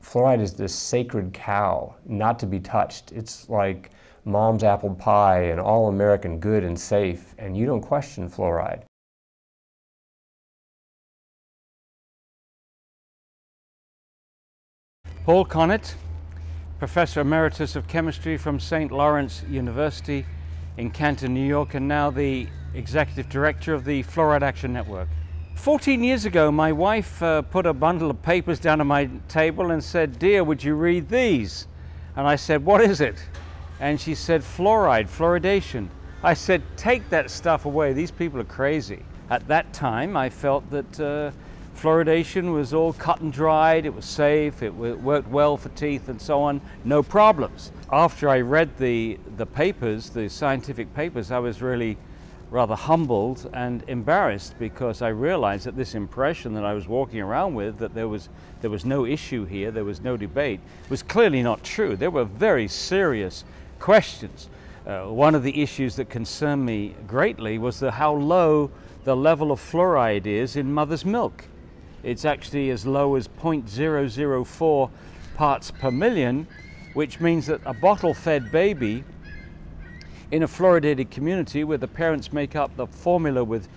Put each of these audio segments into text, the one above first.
Fluoride is this sacred cow, not to be touched. It's like mom's apple pie and all American good and safe, and you don't question fluoride. Paul Connett, Professor Emeritus of Chemistry from St. Lawrence University in Canton, New York, and now the Executive Director of the Fluoride Action Network. 14 years ago, my wife put a bundle of papers down on my table and said, "Dear, would you read these?" And I said, "What is it?" And she said, "Fluoride, fluoridation." I said, "Take that stuff away. These people are crazy." At that time, I felt that fluoridation was all cut and dried, it was safe, it worked well for teeth and so on, no problems. After I read the papers, the scientific papers, I was really rather humbled and embarrassed, because I realized that this impression that I was walking around with, that there was no issue here, there was no debate, was clearly not true. There were very serious questions. One of the issues that concerned me greatly was how low the level of fluoride is in mother's milk. It's actually as low as 0.004 parts per million, which means that a bottle-fed baby in a fluoridated community where the parents make up the formula with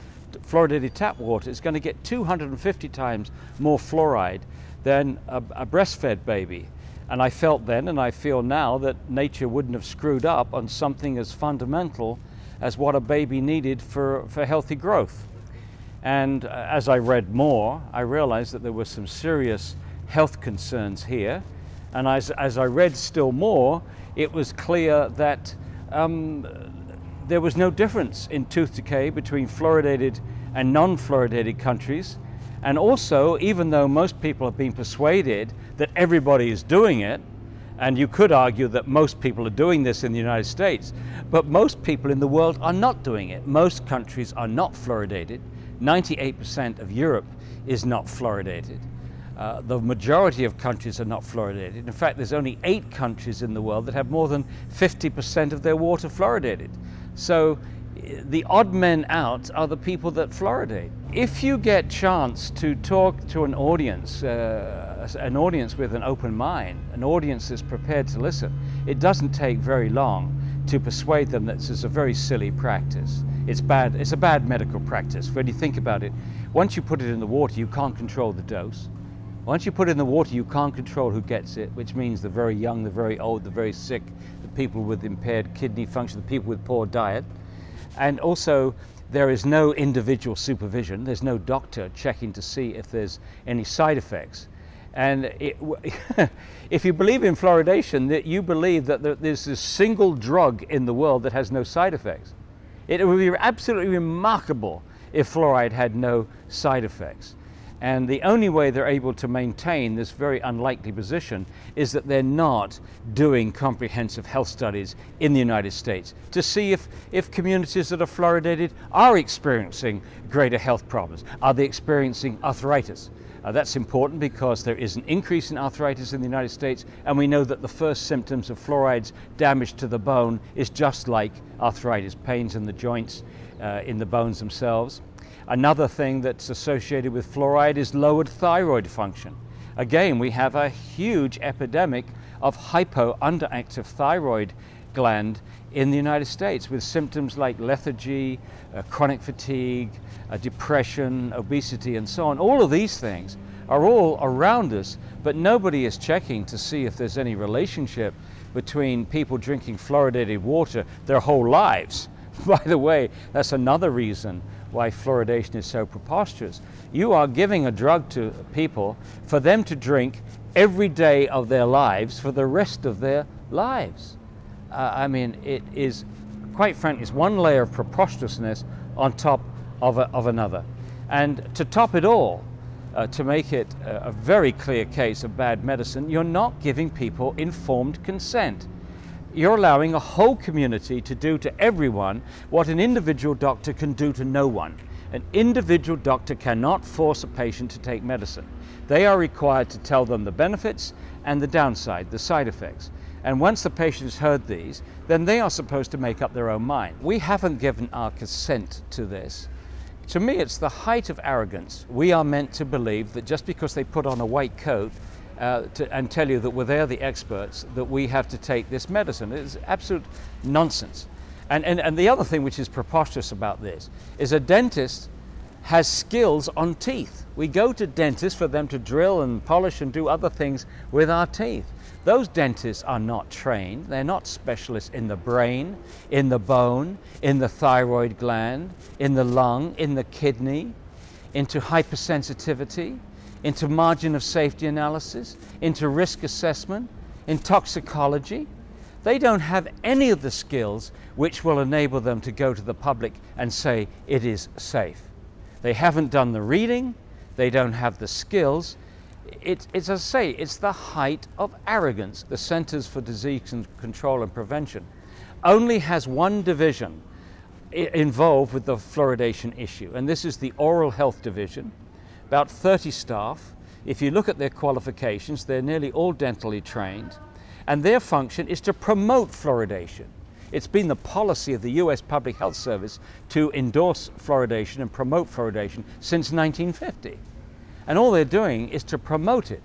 fluoridated tap water is going to get 250 times more fluoride than a breastfed baby. And I felt then, and I feel now, that nature wouldn't have screwed up on something as fundamental as what a baby needed for healthy growth. And as I read more, I realized that there were some serious health concerns here. And as I read still more, it was clear that there was no difference in tooth decay between fluoridated and non-fluoridated countries. And also, even though most people have been persuaded that everybody is doing it, and you could argue that most people are doing this in the United States, but most people in the world are not doing it. Most countries are not fluoridated. 98% of Europe is not fluoridated. The majority of countries are not fluoridated. In fact, there's only 8 countries in the world that have more than 50% of their water fluoridated. So the odd men out are the people that fluoridate. If you get chance to talk to an audience with an open mind, an audience that's prepared to listen, it doesn't take very long to persuade them that this is a very silly practice. It's bad. It's a bad medical practice. When you think about it, once you put it in the water, you can't control the dose. Once you put it in the water, you can't control who gets it, which means the very young, the very old, the very sick, the people with impaired kidney function, the people with poor diet. And also, there is no individual supervision. There's no doctor checking to see if there's any side effects. And if you believe in fluoridation, that you believe that there's this single drug in the world that has no side effects. It would be absolutely remarkable if fluoride had no side effects. And the only way they're able to maintain this very unlikely position is that they're not doing comprehensive health studies in the United States to see if communities that are fluoridated are experiencing greater health problems. Are they experiencing arthritis? That's important because there is an increase in arthritis in the United States, and we know that the first symptoms of fluoride's damage to the bone is just like arthritis, pains in the joints, in the bones themselves. Another thing that's associated with fluoride is lowered thyroid function. Again, we have a huge epidemic of underactive thyroid gland in the United States, with symptoms like lethargy, chronic fatigue, depression, obesity, and so on. All of these things are all around us, but nobody is checking to see if there's any relationship between people drinking fluoridated water their whole lives. By the way, that's another reason why fluoridation is so preposterous. You are giving a drug to people for them to drink every day of their lives for the rest of their lives. I mean, it is, quite frankly, it's one layer of preposterousness on top of another. And to top it all, to make it a very clear case of bad medicine, you're not giving people informed consent. You're allowing a whole community to do to everyone what an individual doctor can do to no one. An individual doctor cannot force a patient to take medicine. They are required to tell them the benefits and the downside, the side effects. And once the patient has heard these, then they are supposed to make up their own mind. We haven't given our consent to this. To me, it's the height of arrogance. We are meant to believe that just because they put on a white coat and tell you that they're the experts, that we have to take this medicine. It's absolute nonsense. And the other thing which is preposterous about this is a dentist has skills on teeth. We go to dentists for them to drill and polish and do other things with our teeth. Those dentists are not trained. They're not specialists in the brain, in the bone, in the thyroid gland, in the lung, in the kidney, into hypersensitivity, into margin of safety analysis, into risk assessment, in toxicology. They don't have any of the skills which will enable them to go to the public and say it is safe. They haven't done the reading, they don't have the skills. It's, as I say, it's the height of arrogance. The Centers for Disease Control and Prevention only has one division involved with the fluoridation issue, and this is the Oral Health Division, about 30 staff. If you look at their qualifications, they're nearly all dentally trained, and their function is to promote fluoridation. It's been the policy of the US Public Health Service to endorse fluoridation and promote fluoridation since 1950. And all they're doing is to promote it.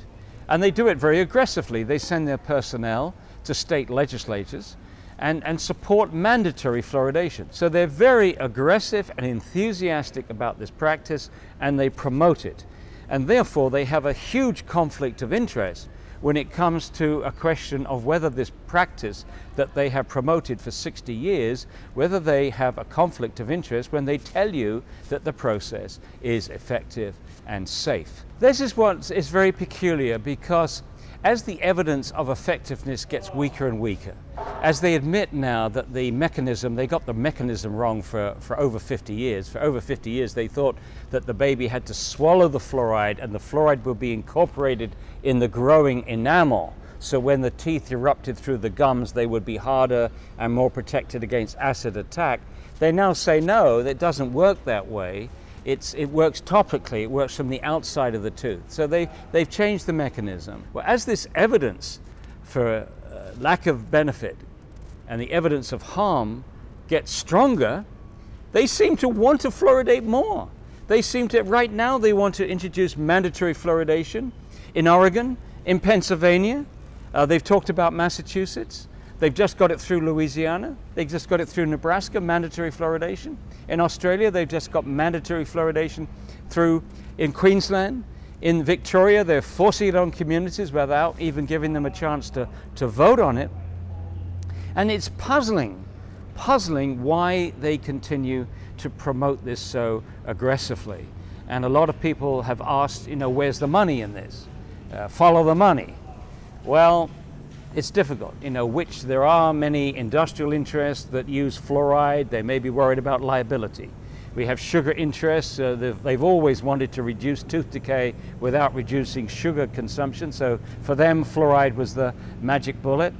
And they do it very aggressively. They send their personnel to state legislatures and support mandatory fluoridation. So they're very aggressive and enthusiastic about this practice, and they promote it. And therefore they have a huge conflict of interest when it comes to a question of whether this practice that they have promoted for 60 years, whether they have a conflict of interest when they tell you that the process is effective and safe. This is what is very peculiar, because as the evidence of effectiveness gets weaker and weaker, as they admit now that the mechanism, they got the mechanism wrong for over 50 years. For over 50 years they thought that the baby had to swallow the fluoride, and the fluoride would be incorporated in the growing enamel. So when the teeth erupted through the gums, they would be harder and more protected against acid attack. They now say no, that doesn't work that way. It works topically, it works from the outside of the tooth. So they've changed the mechanism. Well, as this evidence for lack of benefit and the evidence of harm gets stronger, they seem to want to fluoridate more. They seem to, right now, they want to introduce mandatory fluoridation in Oregon, in Pennsylvania. They've talked about Massachusetts. They've just got it through Louisiana. They've just got it through Nebraska, mandatory fluoridation. In Australia, they've just got mandatory fluoridation through in Queensland. In Victoria, they're forcing it on communities without even giving them a chance to vote on it. And it's puzzling why they continue to promote this so aggressively. And a lot of people have asked, where's the money in this? Follow the money. Well, it's difficult, which there are many industrial interests that use fluoride. They may be worried about liability. We have sugar interests. They've always wanted to reduce tooth decay without reducing sugar consumption. So for them, fluoride was the magic bullet.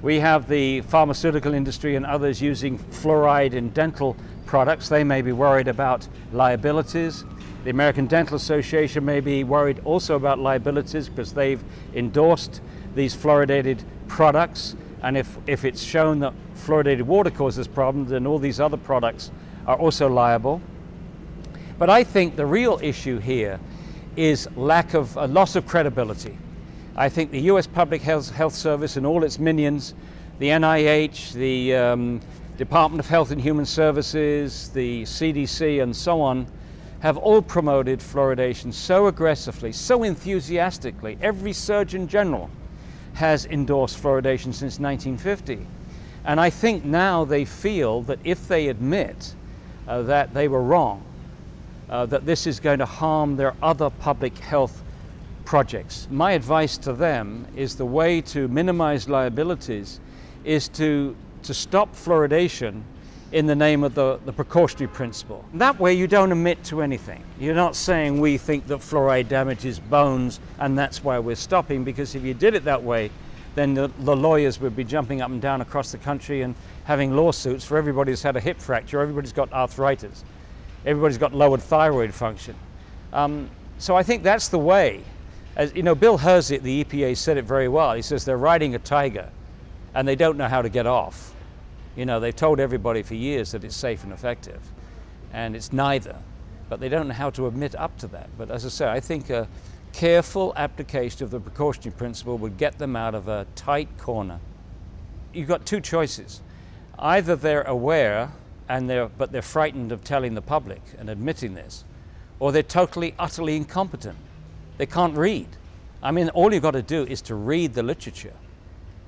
We have the pharmaceutical industry and others using fluoride in dental products. They may be worried about liabilities. The American Dental Association may be worried also about liabilities because they've endorsed these fluoridated products, and if it's shown that fluoridated water causes problems, then all these other products are also liable. But I think the real issue here is loss of credibility. I think the US Public Health Service and all its minions, the NIH, the Department of Health and Human Services, the CDC, and so on, have all promoted fluoridation so aggressively, so enthusiastically. Every Surgeon General has endorsed fluoridation since 1950. And I think now they feel that if they admit that they were wrong, that this is going to harm their other public health projects. My advice to them is the way to minimize liabilities is to stop fluoridation in the name of the precautionary principle. That way you don't admit to anything. You're not saying we think that fluoride damages bones and that's why we're stopping, because if you did it that way, then the lawyers would be jumping up and down across the country and having lawsuits for everybody who's had a hip fracture, everybody's got arthritis, everybody's got lowered thyroid function. So I think that's the way. As Bill Hersey at the EPA said it very well. He says they're riding a tiger and they don't know how to get off. They've told everybody for years that it's safe and effective, and it's neither, but they don't know how to admit up to that. But as I say, I think careful application of the precautionary principle would get them out of a tight corner. You've got two choices. Either they're aware but they're frightened of telling the public and admitting this, or they're totally, utterly incompetent. They can't read. I mean, all you've got to do is to read the literature.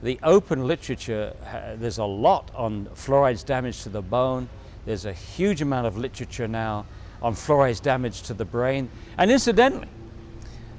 The open literature, there's a lot on fluoride's damage to the bone. There's a huge amount of literature now on fluoride's damage to the brain. And incidentally,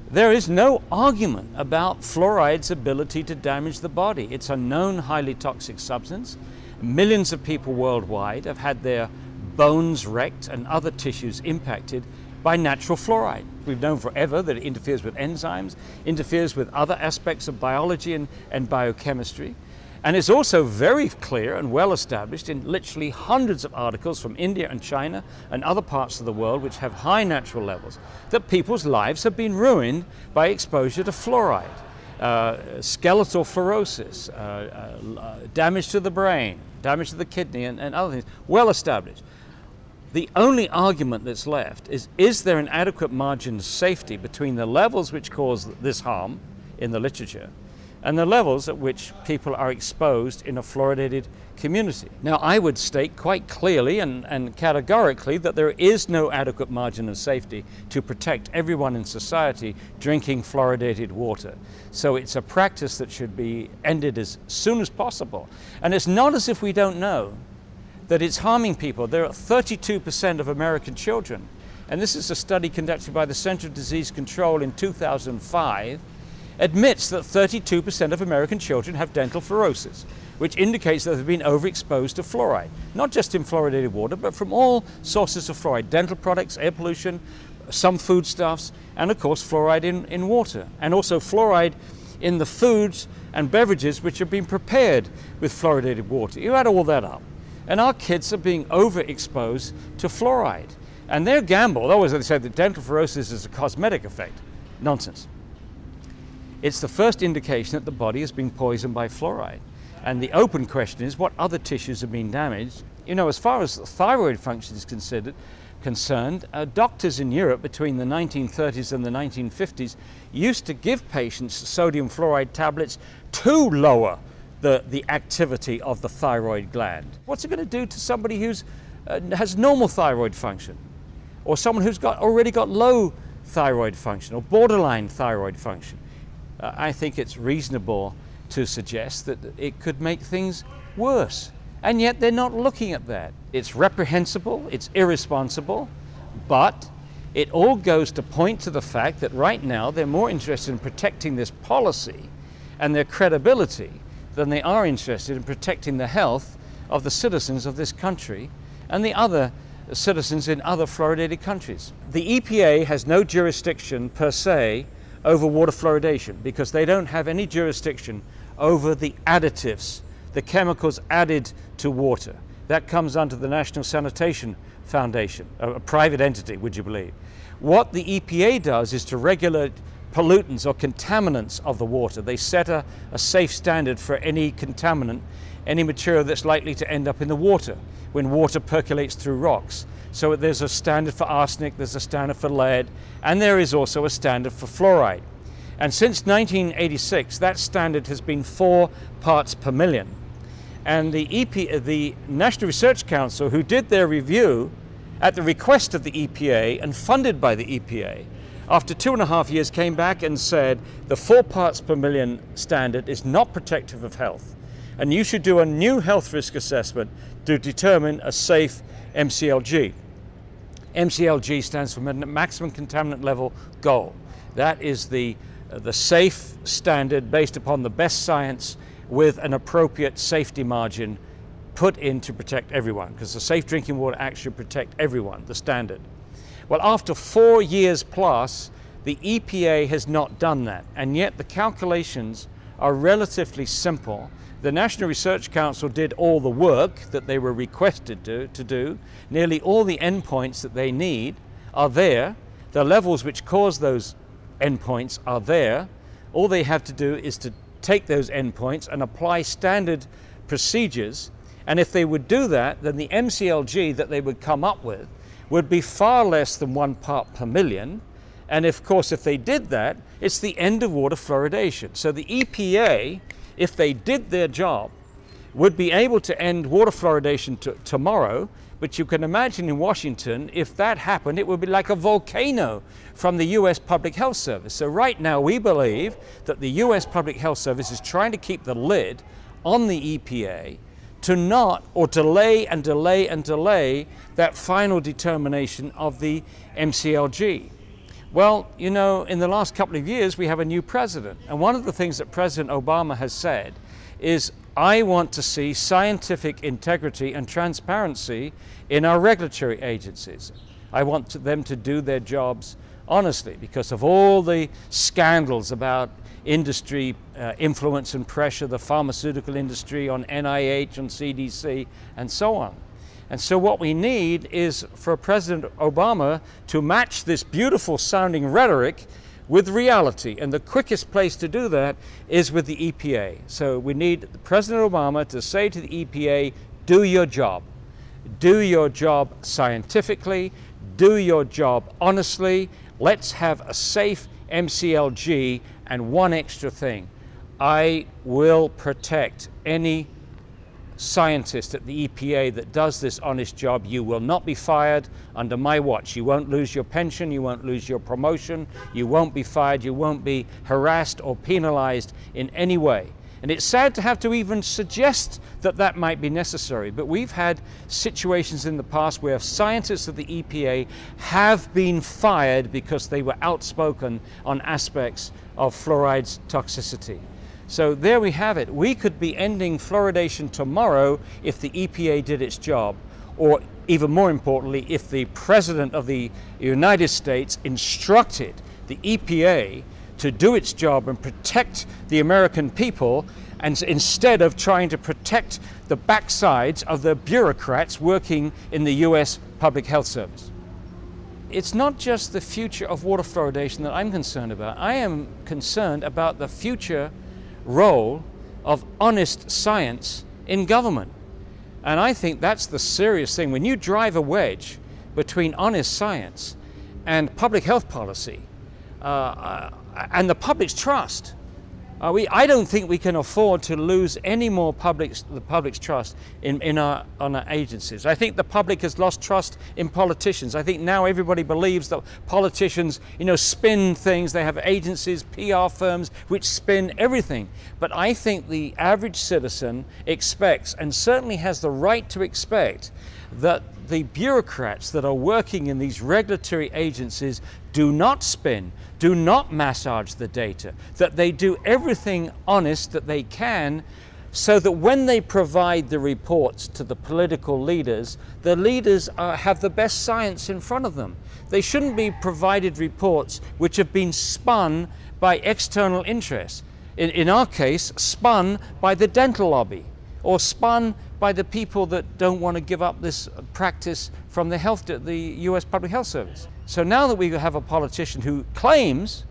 there is no argument about fluoride's ability to damage the body. It's a known highly toxic substance. Millions of people worldwide have had their bones wrecked and other tissues impacted by natural fluoride. We've known forever that it interferes with enzymes, interferes with other aspects of biology and biochemistry. And it's also very clear and well established in literally hundreds of articles from India and China and other parts of the world which have high natural levels that people's lives have been ruined by exposure to fluoride. Skeletal fluorosis, damage to the brain, damage to the kidney and other things, well established. The only argument that's left is there an adequate margin of safety between the levels which cause this harm in the literature and the levels at which people are exposed in a fluoridated community. Now, I would state quite clearly and categorically that there is no adequate margin of safety to protect everyone in society drinking fluoridated water. So it's a practice that should be ended as soon as possible. And it's not as if we don't know that it's harming people. There are 32% of American children, and this is a study conducted by the Center for Disease Control in 2005, admits that 32% of American children have dental fluorosis, which indicates that they've been overexposed to fluoride, not just in fluoridated water, but from all sources of fluoride, dental products, air pollution, some foodstuffs, and of course fluoride in water, and also fluoride in the foods and beverages which have been prepared with fluoridated water. You add all that up, and our kids are being overexposed to fluoride. And their gamble, always they say that dental fluorosis is a cosmetic effect. Nonsense. It's the first indication that the body is being poisoned by fluoride. And the open question is what other tissues have been damaged. You know, as far as thyroid function is concerned, doctors in Europe between the 1930s and the 1950s used to give patients sodium fluoride tablets to lower the activity of the thyroid gland. What's it going to do to somebody who's has normal thyroid function, or someone who's already got low thyroid function or borderline thyroid function? I think it's reasonable to suggest that it could make things worse, and yet they're not looking at that. It's reprehensible, it's irresponsible, but it all goes to point to the fact that right now they're more interested in protecting this policy and their credibility than they are interested in protecting the health of the citizens of this country and the other citizens in other fluoridated countries. The EPA has no jurisdiction per se over water fluoridation because they don't have any jurisdiction over the additives, the chemicals added to water. That comes under the National Sanitation Foundation, a private entity, would you believe. What the EPA does is to regulate pollutants or contaminants of the water. They set a safe standard for any contaminant, any material that's likely to end up in the water when water percolates through rocks. So there's a standard for arsenic, there's a standard for lead, and there is also a standard for fluoride. And since 1986, that standard has been 4 parts per million. And the National Research Council, who did their review at the request of the EPA and funded by the EPA, after 2.5 years came back and said the 4 parts per million standard is not protective of health, and you should do a new health risk assessment to determine a safe MCLG. MCLG stands for maximum contaminant level goal. That is the safe standard based upon the best science with an appropriate safety margin put in to protect everyone, because the Safe Drinking Water Act should protect everyone, the standard. Well, after 4 years plus, the EPA has not done that, and yet the calculations are relatively simple. The National Research Council did all the work that they were requested to do. Nearly all the endpoints that they need are there. The levels which cause those endpoints are there. All they have to do is to take those endpoints and apply standard procedures, and if they would do that, then the MCLG that they would come up with would be far less than 1 part per million, And of course, if they did that, it's the end of water fluoridation. So the EPA, if they did their job, would be able to end water fluoridation tomorrow. But you can imagine in Washington, if that happened, it would be like a volcano from the US Public Health Service. So right now we believe that the US Public Health Service is trying to keep the lid on the EPA to not, or delay and delay and delay that final determination of the MCLG. Well, you know, in the last couple of years we have a new president, and one of the things that President Obama has said is, I want to see scientific integrity and transparency in our regulatory agencies. I want them to do their jobs honestly, because of all the scandals about industry influence and pressure, the pharmaceutical industry on NIH, on CDC, and so on. And so what we need is for President Obama to match this beautiful sounding rhetoric with reality, and the quickest place to do that is with the EPA. So we need President Obama to say to the EPA, do your job. Do your job scientifically, do your job honestly. Let's have a safe MCLG. And one extra thing, I will protect any scientist at the EPA that does this honest job. You will not be fired under my watch. You won't lose your pension, you won't lose your promotion, you won't be fired, you won't be harassed or penalized in any way. And it's sad to have to even suggest that that might be necessary, but we've had situations in the past where scientists at the EPA have been fired because they were outspoken on aspects of fluoride's toxicity. So there we have it. We could be ending fluoridation tomorrow if the EPA did its job, or even more importantly, if the President of the United States instructed the EPA to do its job and protect the American people, and instead of trying to protect the backsides of the bureaucrats working in the US Public Health Service. It's not just the future of water fluoridation that I'm concerned about. I am concerned about the future role of honest science in government. And I think that's the serious thing. When you drive a wedge between honest science and public health policy, and the public's trust, I don't think we can afford to lose any more the public's trust on our agencies. I think the public has lost trust in politicians. I think now everybody believes that politicians, you know, spin things. They have agencies, PR firms, which spin everything. But I think the average citizen expects, and certainly has the right to expect, that the bureaucrats that are working in these regulatory agencies do not spin, do not massage the data, that they do everything honest that they can, so that when they provide the reports to the political leaders, the leaders have the best science in front of them. They shouldn't be provided reports which have been spun by external interests. In our case, spun by the dental lobby, or spun by the people that don't want to give up this practice from the US Public Health Service. So now that we have a politician who claims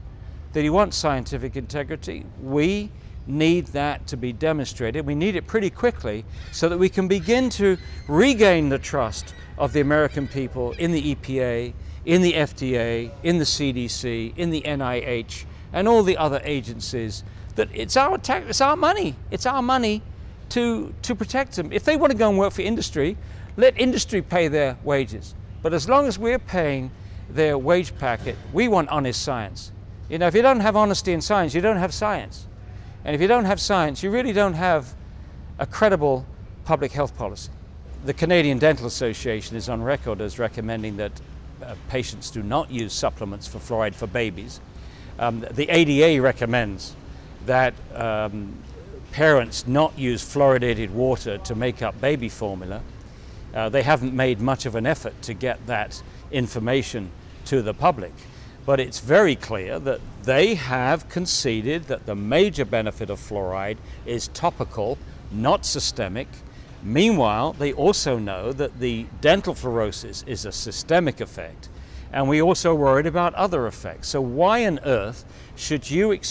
that he wants scientific integrity, we need that to be demonstrated. We need it pretty quickly so that we can begin to regain the trust of the American people in the EPA, in the FDA, in the CDC, in the NIH, and all the other agencies. That it's our money. It's our money to protect them. If they want to go and work for industry, let industry pay their wages. But as long as we're paying their wage packet, we want honest science. You know, if you don't have honesty in science, you don't have science. And if you don't have science, you really don't have a credible public health policy. The Canadian Dental Association is on record as recommending that patients do not use supplements for fluoride for babies. The ADA recommends that parents not use fluoridated water to make up baby formula. They haven't made much of an effort to get that information to the public. But it's very clear that they have conceded that the major benefit of fluoride is topical, not systemic. Meanwhile, they also know that the dental fluorosis is a systemic effect, and we also worried about other effects. So why on earth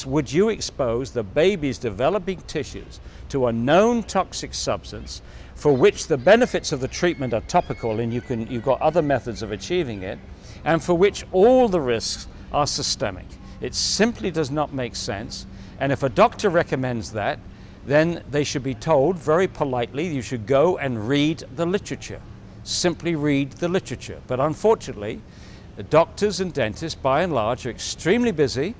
would you expose the baby's developing tissues to a known toxic substance for which the benefits of the treatment are topical, and you've got other methods of achieving it, and for which all the risks are systemic. It simply does not make sense. And if a doctor recommends that, then they should be told very politely, you should go and read the literature. Simply read the literature. But unfortunately, the doctors and dentists, by and large, are extremely busy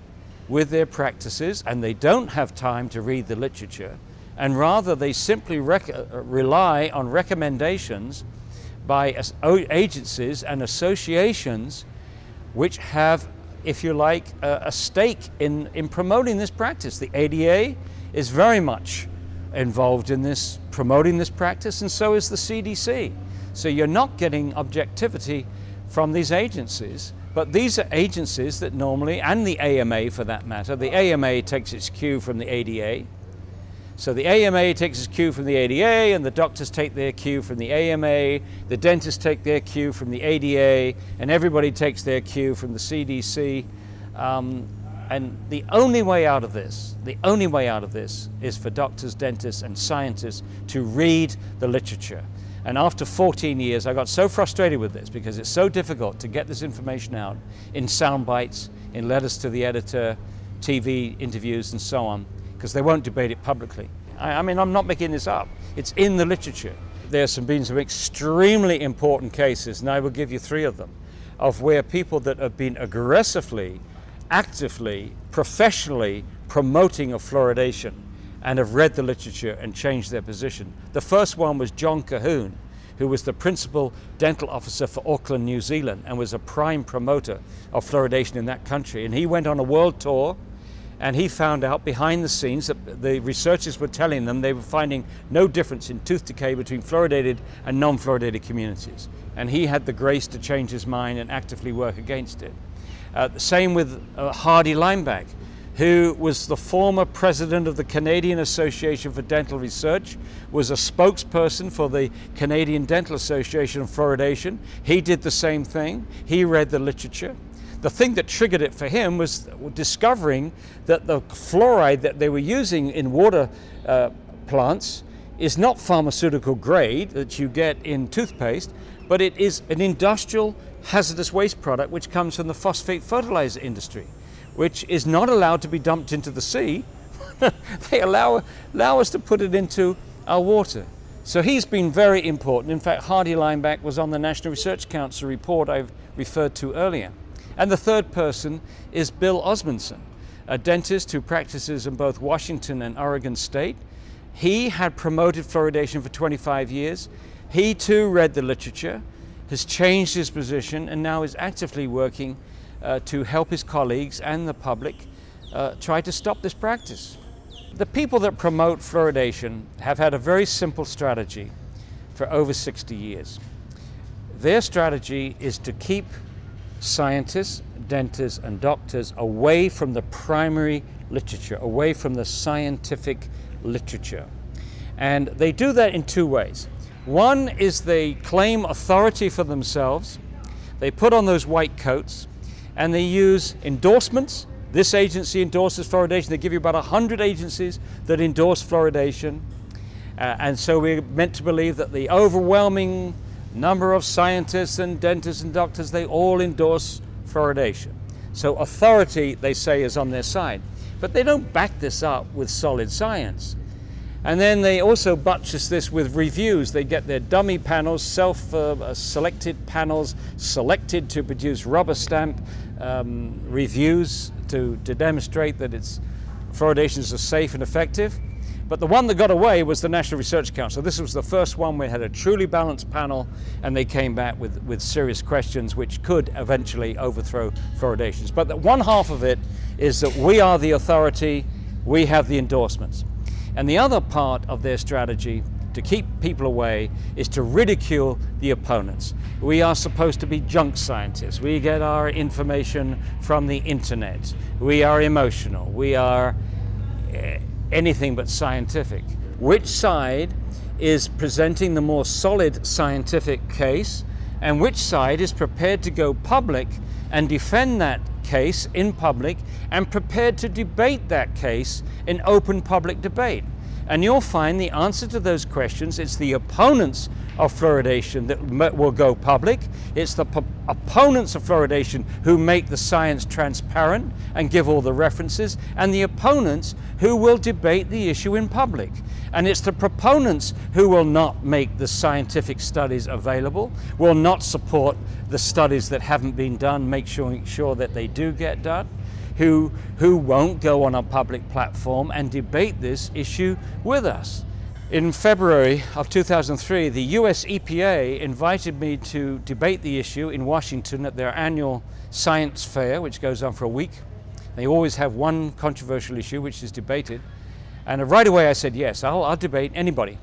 with their practices, and they don't have time to read the literature. And rather, they simply rely on recommendations by agencies and associations which have, if you like, a stake in promoting this practice. The ADA is very much involved in this, promoting this practice, and so is the CDC. So you're not getting objectivity from these agencies, but these are agencies that normally, and the AMA for that matter, the AMA takes its cue from the ADA. So the AMA takes its cue from the ADA, and the doctors take their cue from the AMA, the dentists take their cue from the ADA, and everybody takes their cue from the CDC. And the only way out of this, is for doctors, dentists, and scientists to read the literature. And after 14 years, I got so frustrated with this because it's so difficult to get this information out in sound bites, in letters to the editor, TV interviews, and so on, because they won't debate it publicly. I mean, I'm not making this up. It's in the literature. There's been some extremely important cases, and I will give you 3 of them, of where people that have been aggressively, actively, professionally promoting of fluoridation and have read the literature and changed their position. The first one was John Cahoon, who was the principal dental officer for Auckland, New Zealand, and was a prime promoter of fluoridation in that country. And he went on a world tour, and he found out behind the scenes that the researchers were telling them they were finding no difference in tooth decay between fluoridated and non-fluoridated communities. And he had the grace to change his mind and actively work against it. Same with Hardy Lineback, who was the former president of the Canadian Association for Dental Research, was a spokesperson for the Canadian Dental Association of Fluoridation. He did the same thing. He read the literature. The thing that triggered it for him was discovering that the fluoride that they were using in water plants is not pharmaceutical grade that you get in toothpaste, but it is an industrial hazardous waste product which comes from the phosphate fertilizer industry, which is not allowed to be dumped into the sea. They allow us to put it into our water. So he's been very important. In fact, Hardy Lineback was on the National Research Council report I've referred to earlier. And the third person is Bill Osmondson, a dentist who practices in both Washington and Oregon State. He had promoted fluoridation for 25 years. He too read the literature, has changed his position, and now is actively working to help his colleagues and the public try to stop this practice. The people that promote fluoridation have had a very simple strategy for over 60 years. Their strategy is to keep scientists, dentists, and doctors away from the primary literature, away from the scientific literature. And they do that in 2 ways. One is they claim authority for themselves. They put on those white coats, and they use endorsements. This agency endorses fluoridation. They give you about 100 agencies that endorse fluoridation. And so we're meant to believe that the overwhelming number of scientists and dentists and doctors, they all endorse fluoridation. So authority, they say, is on their side. But they don't back this up with solid science. And then they also buttress this with reviews. They get their dummy panels, self-selected panels, selected to produce rubber stamp reviews to demonstrate that fluoridations are safe and effective. But the one that got away was the National Research Council. This was the first one where we had a truly balanced panel, and they came back with serious questions which could eventually overthrow fluoridations. But the one half of it is that we are the authority, we have the endorsements. And the other part of their strategy to keep people away is to ridicule the opponents. We are supposed to be junk scientists. We get our information from the internet. We are emotional. We are anything but scientific. Which side is presenting the more solid scientific case, and which side is prepared to go public and defend that case in public and prepared to debate that case in open public debate? And you'll find the answer to those questions, it's the opponents of fluoridation that will go public. It's the opponents of fluoridation who make the science transparent and give all the references, and the opponents who will debate the issue in public. And it's the proponents who will not make the scientific studies available, will not support the studies that haven't been done, make sure that they do get done, who won't go on a public platform and debate this issue with us. In February of 2003, the US EPA invited me to debate the issue in Washington at their annual science fair, which goes on for a week. They always have one controversial issue which is debated. And right away I said, yes, I'll debate anybody.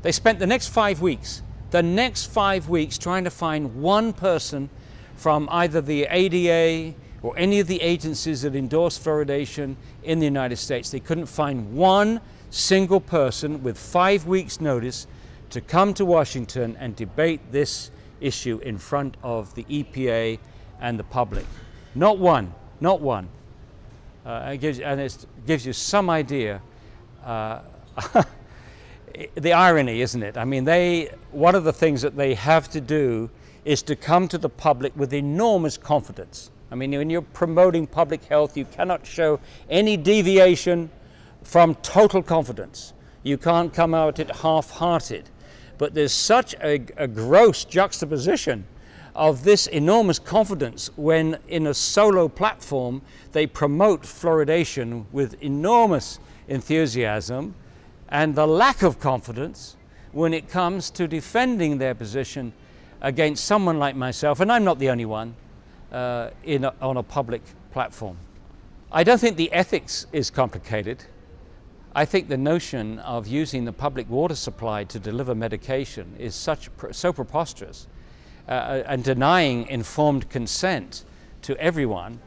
They spent the next 5 weeks trying to find one person from either the ADA or any of the agencies that endorse fluoridation in the United States. They couldn't find one single person with 5 weeks notice to come to Washington and debate this issue in front of the EPA and the public. Not one, not one. It gives you some idea. The irony, isn't it? I mean, one of the things that they have to do is to come to the public with enormous confidence. I mean, when you're promoting public health, you cannot show any deviation from total confidence. You can't come out it half-hearted. But there's such a gross juxtaposition of this enormous confidence when in a solo platform they promote fluoridation with enormous enthusiasm, and the lack of confidence when it comes to defending their position against someone like myself, and I'm not the only one, on a public platform. I don't think the ethics is complicated. I think the notion of using the public water supply to deliver medication is so preposterous, and denying informed consent to everyone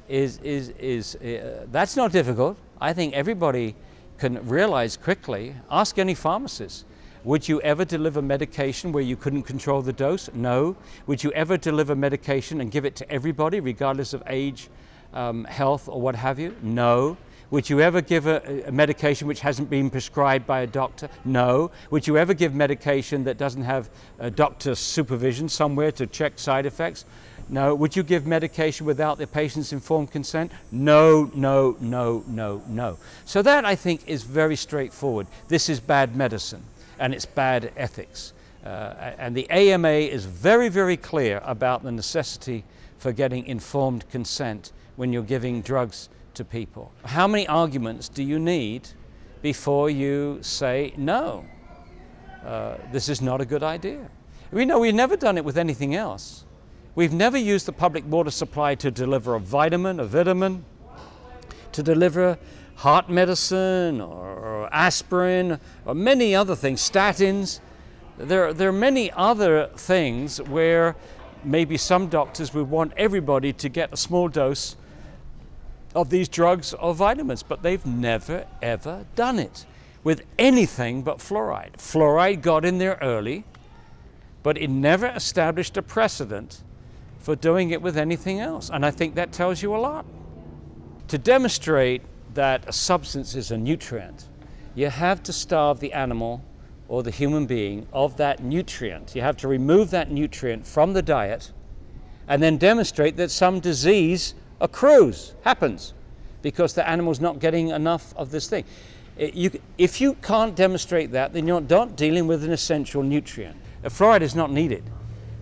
that's not difficult. I think everybody can realize quickly. Ask any pharmacist. Would you ever deliver medication where you couldn't control the dose? No. Would you ever deliver medication and give it to everybody regardless of age, health, or what have you? No. Would you ever give a medication which hasn't been prescribed by a doctor? No. Would you ever give medication that doesn't have a doctor's supervision somewhere to check side effects? No. Would you give medication without the patient's informed consent? No, no, no, no, no. So that, I think, is very straightforward. This is bad medicine, and it's bad ethics. And the AMA is very, very clear about the necessity for getting informed consent when you're giving drugs to people. How many arguments do you need before you say, no, this is not a good idea? We know we've never done it with anything else. We've never used the public water supply to deliver a vitamin, to deliver heart medicine or aspirin or many other things, statins. There are many other things where maybe some doctors would want everybody to get a small dose of these drugs or vitamins, but they've never ever done it with anything but fluoride. Fluoride got in there early, but it never established a precedent for doing it with anything else. And I think that tells you a lot. To demonstrate that a substance is a nutrient, you have to starve the animal or the human being of that nutrient. You have to remove that nutrient from the diet and then demonstrate that some disease happens because the animal's not getting enough of this thing. If you can't demonstrate that, then you're not dealing with an essential nutrient. Fluoride is not needed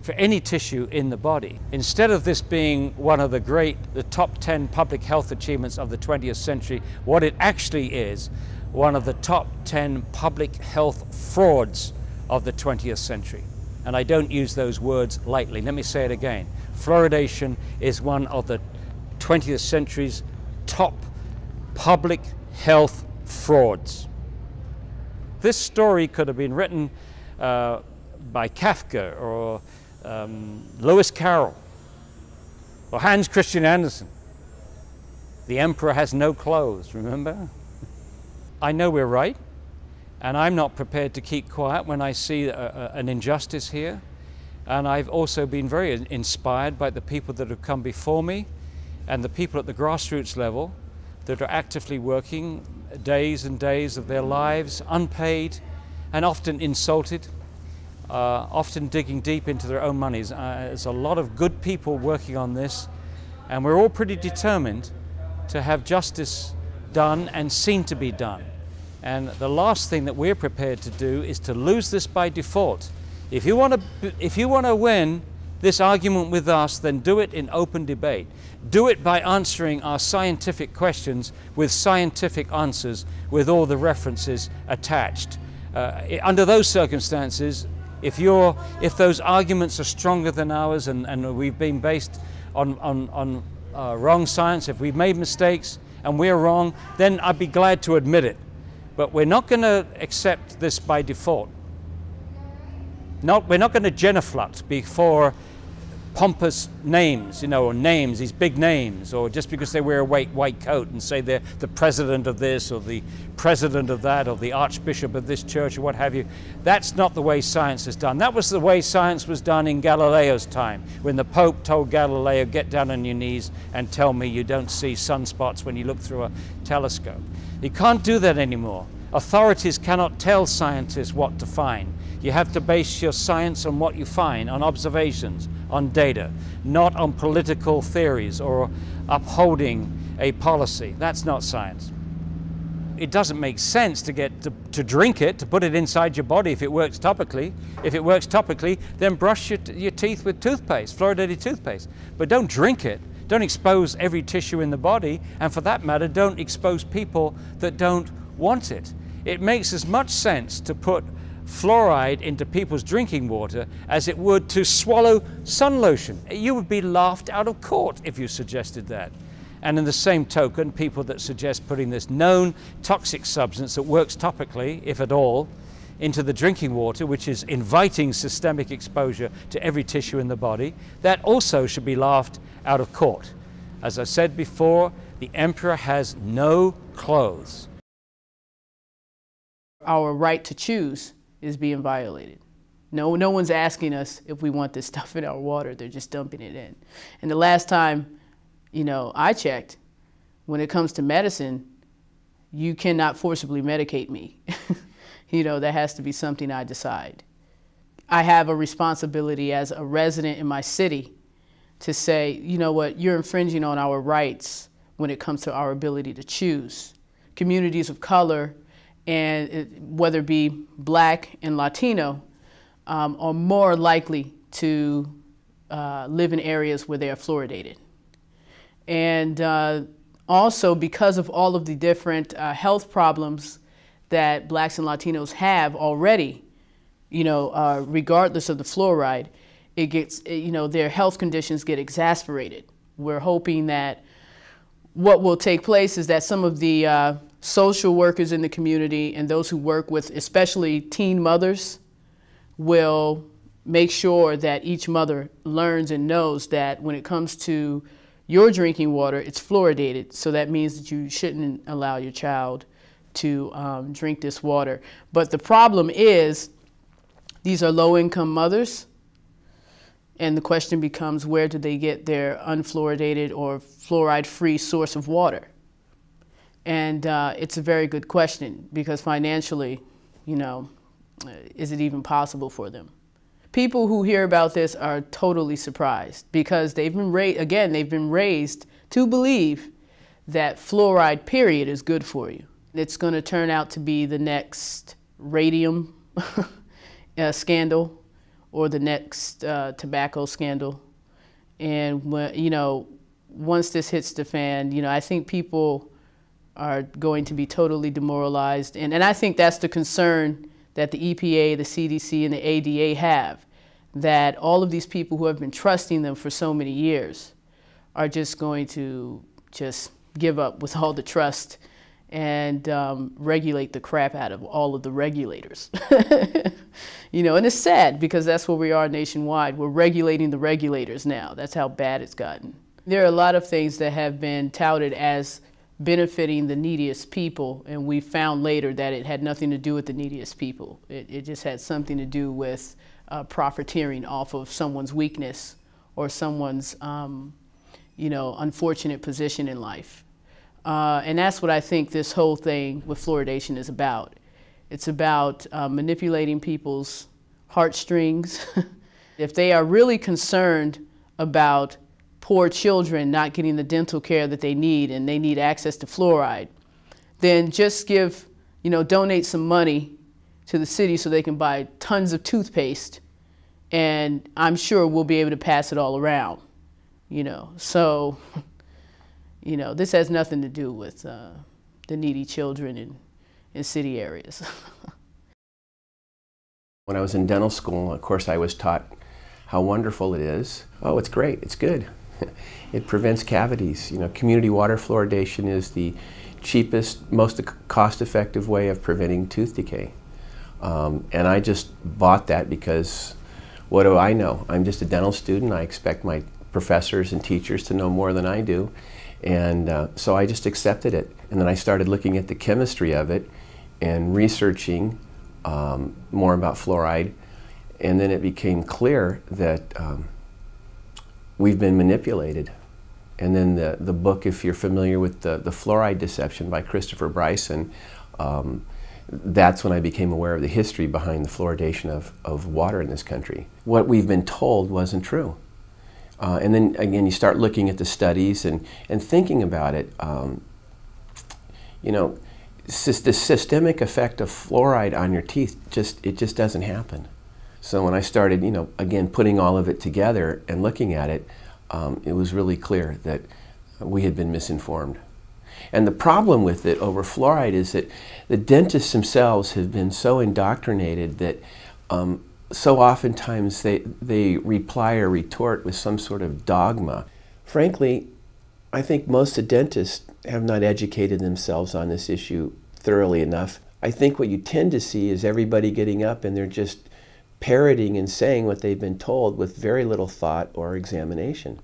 for any tissue in the body. Instead of this being one of the top 10 public health achievements of the 20th century, what it actually is, one of the top 10 public health frauds of the 20th century. And I don't use those words lightly. Let me say it again. Fluoridation is one of the 20th century's top public health frauds. This story could have been written by Kafka or Lewis Carroll or Hans Christian Andersen. The emperor has no clothes, remember? I know we're right, and I'm not prepared to keep quiet when I see an injustice here. And I've also been very inspired by the people that have come before me and the people at the grassroots level that are actively working days and days of their lives, unpaid and often insulted. often digging deep into their own monies. There's a lot of good people working on this, and we're all pretty determined to have justice done and seen to be done. And the last thing that we're prepared to do is to lose this by default. If you want to win this argument with us, then do it in open debate. Do it by answering our scientific questions with scientific answers, with all the references attached. Under those circumstances, if those arguments are stronger than ours and we've been based on wrong science, if we've made mistakes and we're wrong, then I'd be glad to admit it. But we're not going to accept this by default. We're not going to genuflect before pompous names, or names, these big names, or just because they wear a white coat and say they're the president of this or the president of that or the archbishop of this church or what have you. That's not the way science is done. That was the way science was done in Galileo's time, when the Pope told Galileo, get down on your knees and tell me you don't see sunspots when you look through a telescope. You can't do that anymore. Authorities cannot tell scientists what to find. You have to base your science on what you find, on observations, on data, not on political theories or upholding a policy. That's not science. It doesn't make sense to drink it, to put it inside your body if it works topically. If it works topically, then brush your teeth with toothpaste, fluoridated toothpaste. But don't drink it. Don't expose every tissue in the body, and for that matter, don't expose people that don't want it. It makes as much sense to put fluoride into people's drinking water as it would to swallow sun lotion. You would be laughed out of court if you suggested that. And in the same token, people that suggest putting this known toxic substance that works topically, if at all, into the drinking water, which is inviting systemic exposure to every tissue in the body, that also should be laughed out of court. As I said before, the emperor has no clothes. Our right to choose is being violated. No one's asking us if we want this stuff in our water. They're just dumping it in. And the last time, I checked, when it comes to medicine, you cannot forcibly medicate me. That has to be something I decide. I have a responsibility as a resident in my city to say, you know what, you're infringing on our rights when it comes to our ability to choose. Communities of color, and whether it be Black and Latino, are more likely to live in areas where they are fluoridated. And also because of all of the different health problems that Blacks and Latinos have already, regardless of the fluoride, it gets, their health conditions get exacerbated. We're hoping that what will take place is that some of the social workers in the community and those who work with especially teen mothers will make sure that each mother learns and knows that when it comes to your drinking water, it's fluoridated. So that means that you shouldn't allow your child to drink this water. But the problem is these are low-income mothers, and the question becomes, where do they get their unfluoridated or fluoride-free source of water? And it's a very good question, because financially, is it even possible for them? People who hear about this are totally surprised, because they've been raised to believe that fluoride, period, is good for you. It's going to turn out to be the next radium scandal or the next tobacco scandal. And once this hits the fan, I think people are going to be totally demoralized. And I think that's the concern that the EPA, the CDC, and the ADA have, that all of these people who have been trusting them for so many years are just going to give up with all the trust and regulate the crap out of all of the regulators. And it's sad, because that's where we are nationwide. We're regulating the regulators now. That's how bad it's gotten. There are a lot of things that have been touted as benefiting the neediest people, and we found later that it had nothing to do with the neediest people. It just had something to do with profiteering off of someone's weakness or someone's unfortunate position in life. And that's what I think this whole thing with fluoridation is about. It's about manipulating people's heartstrings. If they are really concerned about poor children not getting the dental care that they need and they need access to fluoride, then just give, donate some money to the city so they can buy tons of toothpaste, and I'm sure we'll be able to pass it all around, So, this has nothing to do with the needy children in city areas. When I was in dental school, of course, I was taught how wonderful it is. Oh, it's great, it's good. It prevents cavities. Community water fluoridation is the cheapest, most cost-effective way of preventing tooth decay. And I just bought that because what do I know? I'm just a dental student. I expect my professors and teachers to know more than I do. And so I just accepted it. And then I started looking at the chemistry of it and researching more about fluoride. And then it became clear that we've been manipulated. And then the book, if you're familiar with the Fluoride Deception by Christopher Bryson, that's when I became aware of the history behind the fluoridation of water in this country. What we've been told wasn't true. And then again, you start looking at the studies and thinking about it. The systemic effect of fluoride on your teeth, it just doesn't happen. So when I started, again, putting all of it together and looking at it, it was really clear that we had been misinformed. And the problem with it over fluoride is that the dentists themselves have been so indoctrinated that so oftentimes they reply or retort with some sort of dogma. Frankly, I think most of the dentists have not educated themselves on this issue thoroughly enough. I think what you tend to see is everybody getting up and they're just parroting and saying what they've been told with very little thought or examination.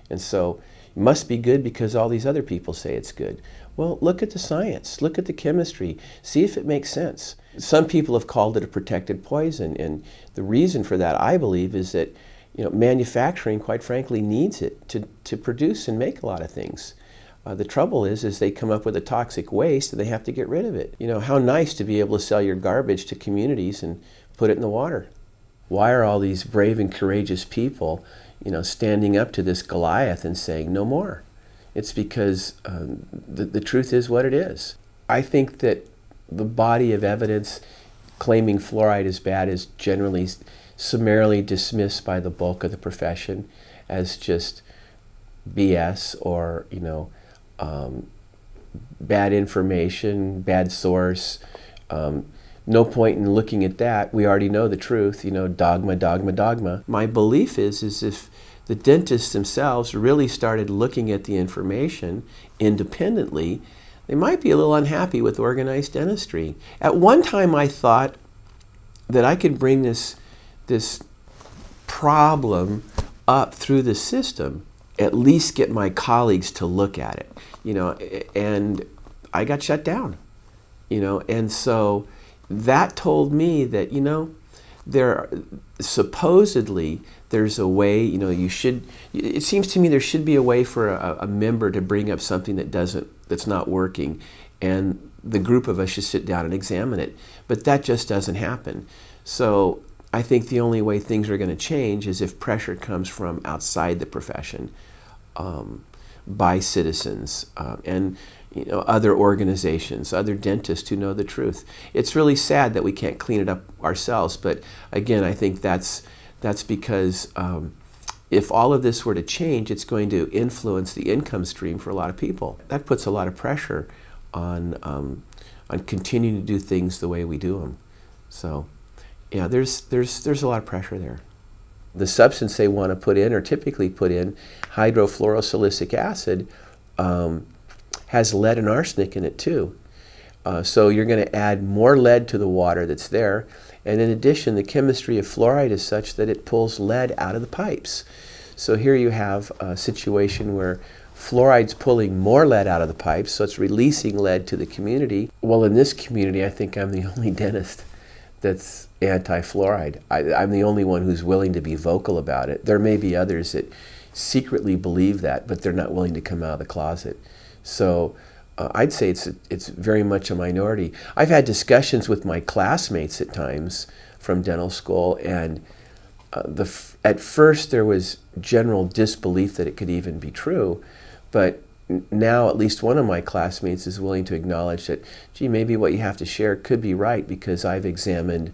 And so it must be good because all these other people say it's good. Well, look at the science, look at the chemistry, see if it makes sense. Some people have called it a protected poison, and the reason for that, I believe, is that manufacturing, quite frankly, needs it to produce and make a lot of things. The trouble is they come up with a toxic waste and they have to get rid of it. How nice to be able to sell your garbage to communities and put it in the water. Why are all these brave and courageous people, standing up to this Goliath and saying no more? It's because the truth is what it is. I think that the body of evidence claiming fluoride is bad is generally summarily dismissed by the bulk of the profession as just BS or, bad information, bad source. No point in looking at that. We already know the truth, dogma, dogma, dogma. My belief is if the dentists themselves really started looking at the information independently, they might be a little unhappy with organized dentistry. At one time I thought that I could bring this problem up through the system, at least get my colleagues to look at it, and I got shut down, and so that told me that, supposedly there's a way, it seems to me there should be a way for a member to bring up something that's not working, and the group of us should sit down and examine it. But that just doesn't happen. So I think the only way things are going to change is if pressure comes from outside the profession, by citizens and other organizations, other dentists who know the truth. It's really sad that we can't clean it up ourselves, but again, I think that's because if all of this were to change, it's going to influence the income stream for a lot of people. That puts a lot of pressure on continuing to do things the way we do them. So, yeah, there's a lot of pressure there. The substance they want to put in, or typically put in, hydrofluorosilicic acid, has lead and arsenic in it too. So you're going to add more lead to the water that's there. And in addition, the chemistry of fluoride is such that it pulls lead out of the pipes. So here you have a situation where fluoride's pulling more lead out of the pipes, so it's releasing lead to the community. Well, in this community, I think I'm the only dentist that's anti-fluoride. I'm the only one who's willing to be vocal about it. There may be others that secretly believe that, but they're not willing to come out of the closet. So I'd say it's very much a minority. I've had discussions with my classmates at times from dental school, and at first there was general disbelief that it could even be true, but now at least one of my classmates is willing to acknowledge that, gee, maybe what you have to share could be right, because I've examined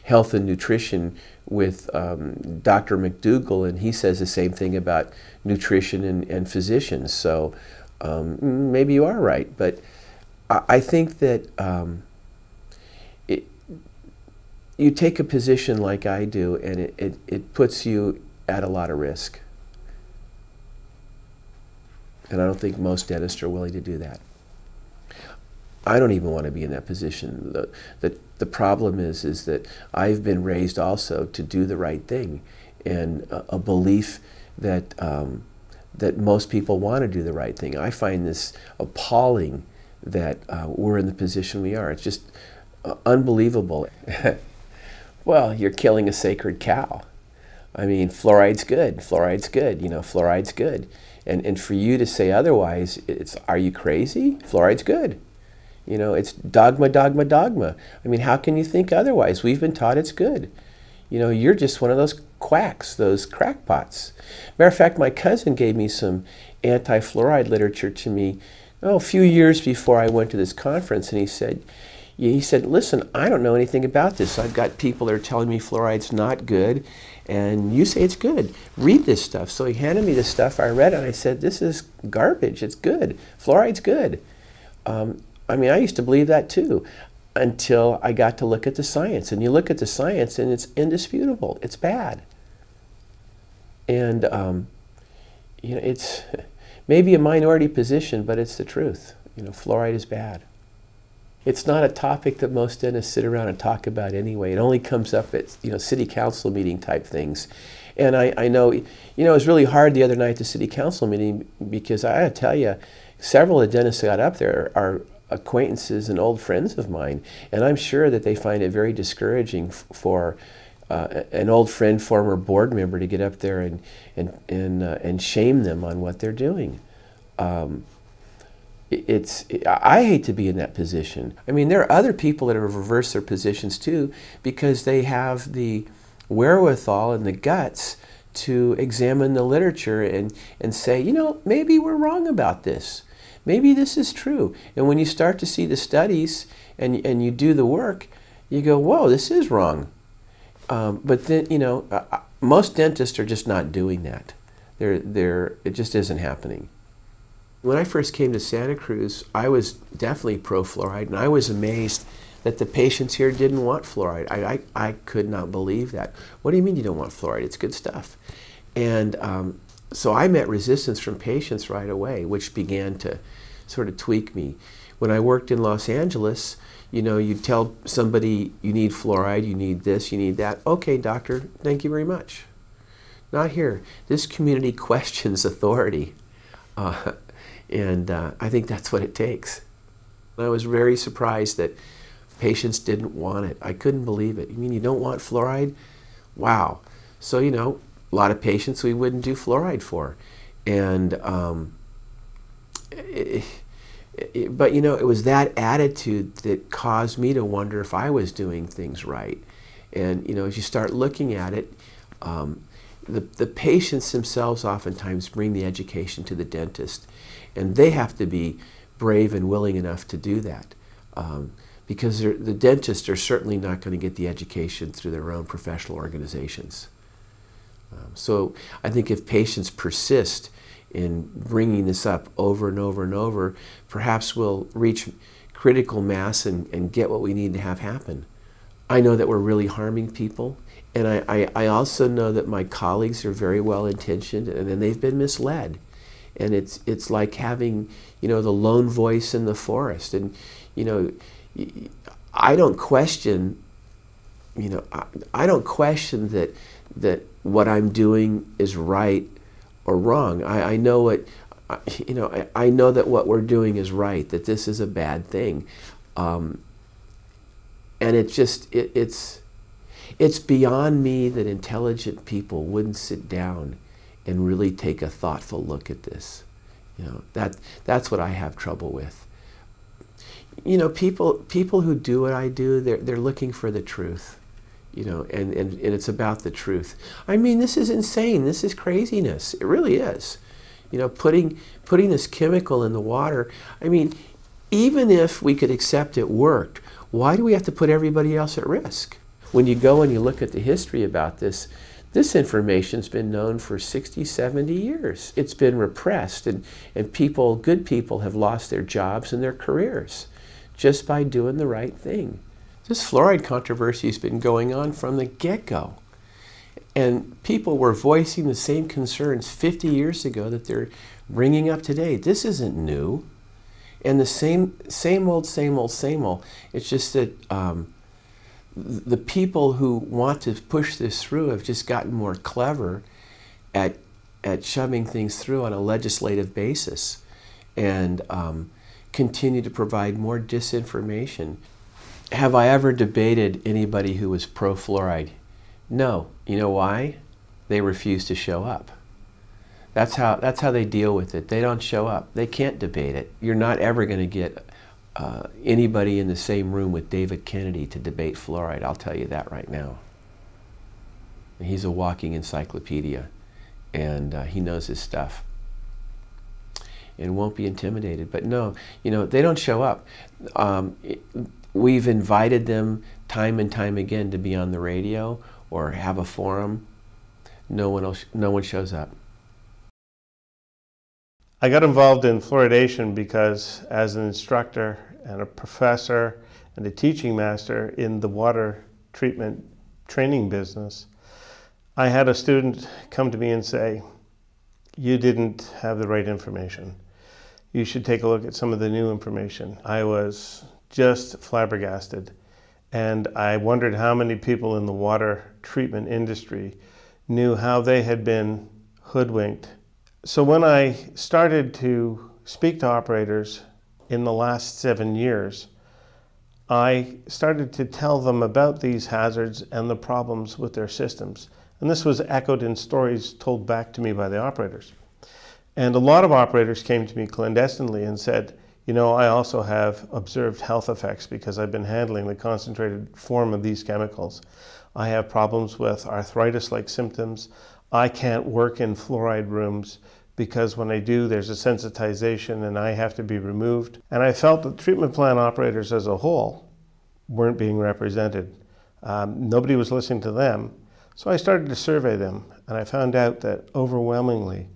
health and nutrition with Dr. McDougall, and he says the same thing about nutrition and physicians. So maybe you are right, but I think that you take a position like I do, and it puts you at a lot of risk. And I don't think most dentists are willing to do that. I don't even want to be in that position. The problem is that I've been raised also to do the right thing, and a belief that that most people want to do the right thing. I find this appalling that we're in the position we are. It's just unbelievable. Well, you're killing a sacred cow. I mean, fluoride's good. Fluoride's good. You know, fluoride's good. And for you to say otherwise, are you crazy? Fluoride's good. You know, it's dogma, dogma, dogma. I mean, how can you think otherwise? We've been taught it's good. You know, you're just one of those quacks, those crackpots. Matter of fact, my cousin gave me some anti-fluoride literature to me, a few years before I went to this conference, and he said, listen, I don't know anything about this. I've got people that are telling me fluoride's not good, and you say it's good. Read this stuff. So he handed me this stuff. I read it, and I said, this is garbage. It's good. Fluoride's good. I mean, I used to believe that too, until I got to look at the science. And you look at the science, and it's indisputable. It's bad. And you know, it's maybe a minority position, but it's the truth. You know, fluoride is bad. It's not a topic that most dentists sit around and talk about anyway. It only comes up at, you know, city council meeting type things. And I know, you know, it was really hard the other night at the city council meeting, because I gotta tell you, several of the dentists that got up there are acquaintances and old friends of mine, and I'm sure that they find it very discouraging for an old friend, former board member, to get up there and shame them on what they're doing. I hate to be in that position. I mean, there are other people that have reversed their positions too, because they have the wherewithal and the guts to examine the literature and say, you know, maybe we're wrong about this. Maybe this is true. And when you start to see the studies and you do the work, you go, whoa, this is wrong. But then, you know, most dentists are just not doing that. It just isn't happening. When I first came to Santa Cruz, I was definitely pro-fluoride, and I was amazed that the patients here didn't want fluoride. I could not believe that. What do you mean you don't want fluoride? It's good stuff. And so I met resistance from patients right away, which began to sort of tweak me. When I worked in Los Angeles, you know, you tell somebody you need fluoride, you need this, you need that. Okay, doctor, thank you very much. Not here. This community questions authority. And I think that's what it takes. I was very surprised that patients didn't want it. I couldn't believe it. You mean you don't want fluoride? Wow. So, you know, a lot of patients we wouldn't do fluoride for. And, but, you know, it was that attitude that caused me to wonder if I was doing things right. And, you know, as you start looking at it, the patients themselves oftentimes bring the education to the dentist. And they have to be brave and willing enough to do that, because the dentists are certainly not going to get the education through their own professional organizations. So I think if patients persist in bringing this up over and over and over, perhaps we'll reach critical mass and get what we need to have happen. I know that we're really harming people, and I also know that my colleagues are very well intentioned, and then they've been misled. And it's like having, you know, the lone voice in the forest. And, you know, I don't question, you know, I don't question that what I'm doing is right or wrong. I know what, you know, I know that what we're doing is right, that this is a bad thing. And it's just, it's beyond me that intelligent people wouldn't sit down and really take a thoughtful look at this. You know, that's what I have trouble with. You know, people who do what I do, they're looking for the truth. You know, and it's about the truth. I mean, this is insane. This is craziness. It really is. You know, putting this chemical in the water. I mean, even if we could accept it worked, why do we have to put everybody else at risk? When you go and you look at the history about this, this information's been known for 60, 70 years. It's been repressed, and people, good people, have lost their jobs and their careers just by doing the right thing. This fluoride controversy has been going on from the get-go. And people were voicing the same concerns 50 years ago that they're bringing up today. This isn't new. And the same old. It's just that the people who want to push this through have just gotten more clever at shoving things through on a legislative basis, and continue to provide more disinformation. Have I ever debated anybody who was pro-fluoride? No. You know why? They refuse to show up. That's how they deal with it. They don't show up. They can't debate it. You're not ever going to get anybody in the same room with David Kennedy to debate fluoride. I'll tell you that right now. He's a walking encyclopedia, and he knows his stuff and won't be intimidated. But no, you know, they don't show up. We've invited them time and time again to be on the radio or have a forum. No one shows up. I got involved in fluoridation because as an instructor and a professor and a teaching master in the water treatment training business, I had a student come to me and say, "You didn't have the right information. You should take a look at some of the new information." I was just flabbergasted, and I wondered how many people in the water treatment industry knew how they had been hoodwinked. So when I started to speak to operators in the last 7 years, I started to tell them about these hazards and the problems with their systems. And this was echoed in stories told back to me by the operators. And a lot of operators came to me clandestinely and said, "You know, I also have observed health effects because I've been handling the concentrated form of these chemicals. I have problems with arthritis-like symptoms. I can't work in fluoride rooms because when I do, there's a sensitization and I have to be removed." And I felt that treatment plant operators as a whole weren't being represented. Nobody was listening to them. So I started to survey them, and I found out that overwhelmingly,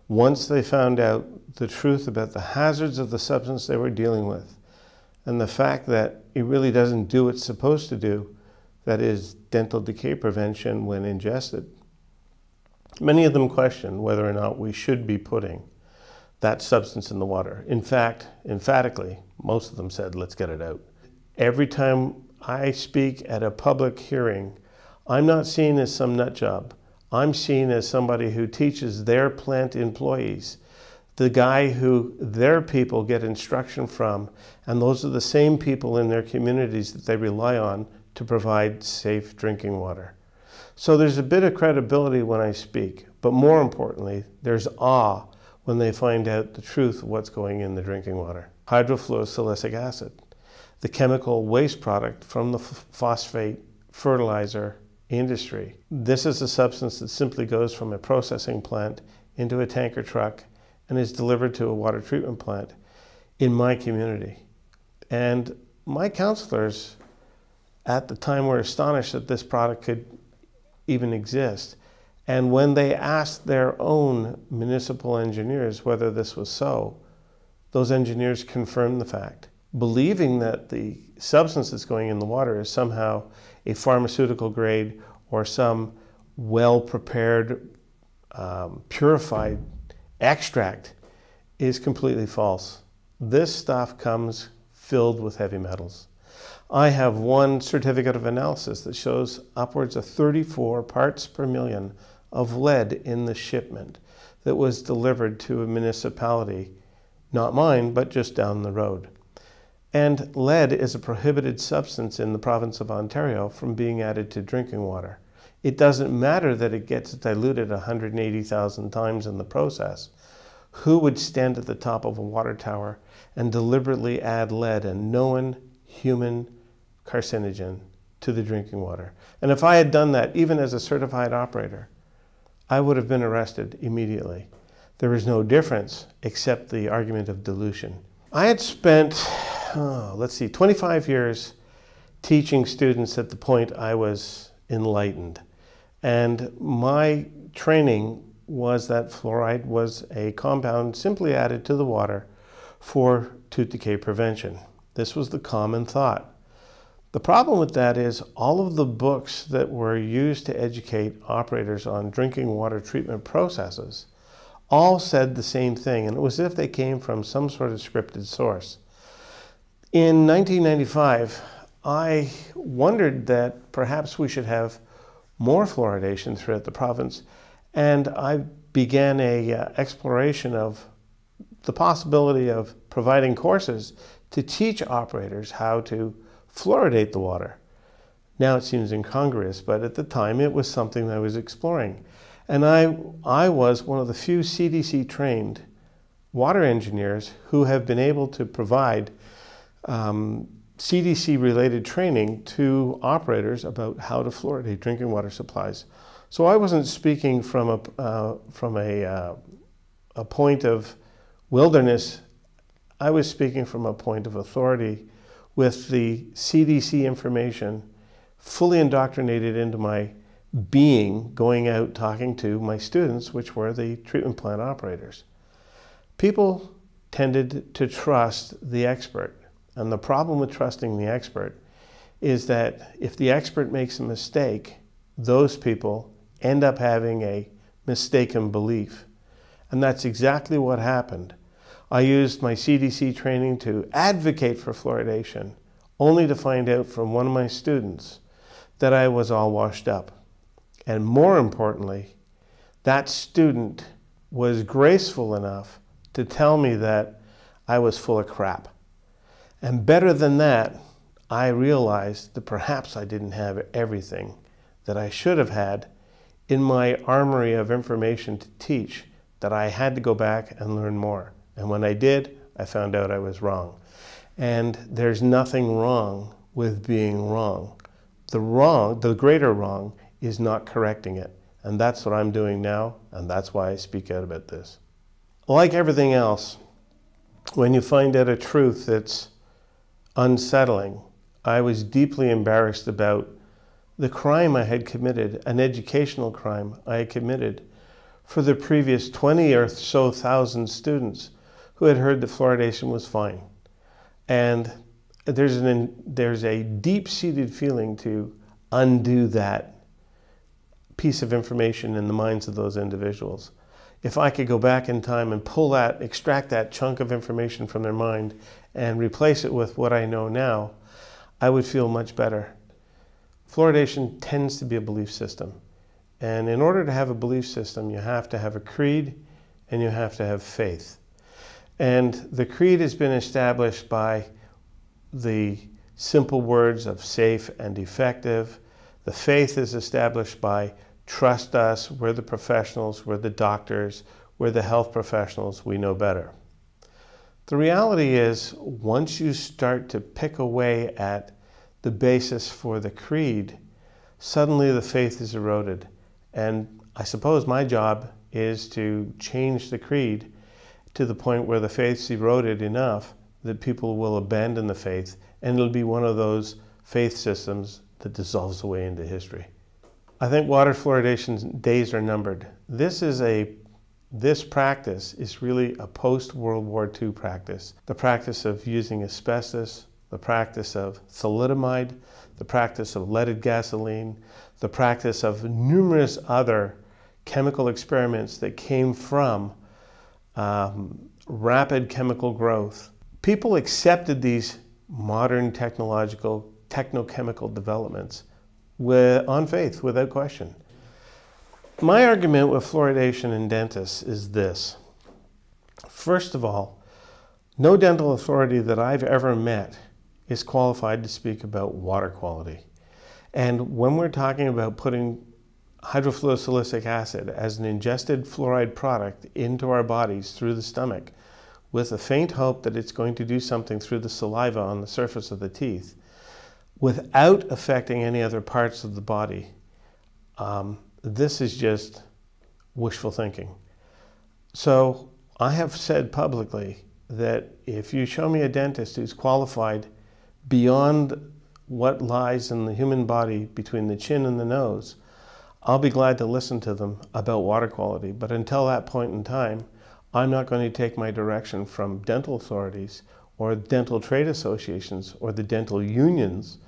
once they found out the truth about the hazards of the substance they were dealing with, and the fact that it really doesn't do what it's supposed to do, that is dental decay prevention when ingested, many of them questioned whether or not we should be putting that substance in the water. In fact, emphatically, most of them said, "Let's get it out." Every time I speak at a public hearing, I'm not seen as some nut job. I'm seen as somebody who teaches their plant employees, the guy who their people get instruction from, and those are the same people in their communities that they rely on to provide safe drinking water. So there's a bit of credibility when I speak, but more importantly, there's awe when they find out the truth of what's going in the drinking water. Hydrofluorosilicic acid, the chemical waste product from the phosphate fertilizer industry. This is a substance that simply goes from a processing plant into a tanker truck and is delivered to a water treatment plant in my community. And my counselors at the time were astonished that this product could even exist. And when they asked their own municipal engineers whether this was so, those engineers confirmed the fact, believing that the substance that's going in the water is somehow a pharmaceutical grade or some well-prepared, purified extract is completely false. This stuff comes filled with heavy metals. I have one certificate of analysis that shows upwards of 34 parts per million of lead in the shipment that was delivered to a municipality, not mine, but just down the road. And lead is a prohibited substance in the province of Ontario from being added to drinking water. It doesn't matter that it gets diluted 180,000 times in the process. Who would stand at the top of a water tower and deliberately add lead, a known human carcinogen, to the drinking water? And if I had done that, even as a certified operator, I would have been arrested immediately. There was no difference except the argument of dilution. I had spent, 25 years teaching students at the point I was enlightened. And my training was that fluoride was a compound simply added to the water for tooth decay prevention. This was the common thought. The problem with that is all of the books that were used to educate operators on drinking water treatment processes all said the same thing, and it was as if they came from some sort of scripted source. In 1995, I wondered that perhaps we should have more fluoridation throughout the province, and I began a exploration of the possibility of providing courses to teach operators how to fluoridate the water. Now it seems incongruous, but at the time it was something I was exploring. And I was one of the few CDC trained water engineers who have been able to provide CDC related training to operators about how to fluoridate drinking water supplies. So I wasn't speaking from a point of wilderness. I was speaking from a point of authority with the CDC information fully indoctrinated into my being, going out talking to my students, which were the treatment plant operators. People tended to trust the expert. And the problem with trusting the expert is that if the expert makes a mistake, those people end up having a mistaken belief. And that's exactly what happened. I used my CDC training to advocate for fluoridation, only to find out from one of my students that I was all washed up. And more importantly, that student was graceful enough to tell me that I was full of crap. And better than that, I realized that perhaps I didn't have everything that I should have had in my armory of information to teach, that I had to go back and learn more. And when I did, I found out I was wrong. And there's nothing wrong with being wrong. The greater wrong is not correcting it. And that's what I'm doing now, and that's why I speak out about this. Like everything else, when you find out a truth that's unsettling, I was deeply embarrassed about the crime I had committed, an educational crime I had committed for the previous 20 or so thousand students who had heard that fluoridation was fine. And there's a deep-seated feeling to undo that piece of information in the minds of those individuals. If I could go back in time and extract that chunk of information from their mind and replace it with what I know now, I would feel much better. Fluoridation tends to be a belief system. And in order to have a belief system, you have to have a creed and you have to have faith. And the creed has been established by the simple words of safe and effective. The faith is established by trust us, we're the professionals, we're the doctors, we're the health professionals, we know better. The reality is, once you start to pick away at the basis for the creed, suddenly the faith is eroded. And I suppose my job is to change the creed to the point where the faith's eroded enough that people will abandon the faith, and it'll be one of those faith systems that dissolves away into history. I think water fluoridation's days are numbered. This practice is really a post-World War II practice. The practice of using asbestos, the practice of thalidomide, the practice of leaded gasoline, the practice of numerous other chemical experiments that came from rapid chemical growth. People accepted these modern technochemical developments on faith, without question. My argument with fluoridation in dentists is this. First of all, no dental authority that I've ever met is qualified to speak about water quality. And when we're talking about putting hydrofluorosilicic acid as an ingested fluoride product into our bodies through the stomach with a faint hope that it's going to do something through the saliva on the surface of the teeth without affecting any other parts of the body. This is just wishful thinking. So I have said publicly that if you show me a dentist who's qualified beyond what lies in the human body between the chin and the nose, I'll be glad to listen to them about water quality. But until that point in time, I'm not going to take my direction from dental authorities or dental trade associations or the dental unions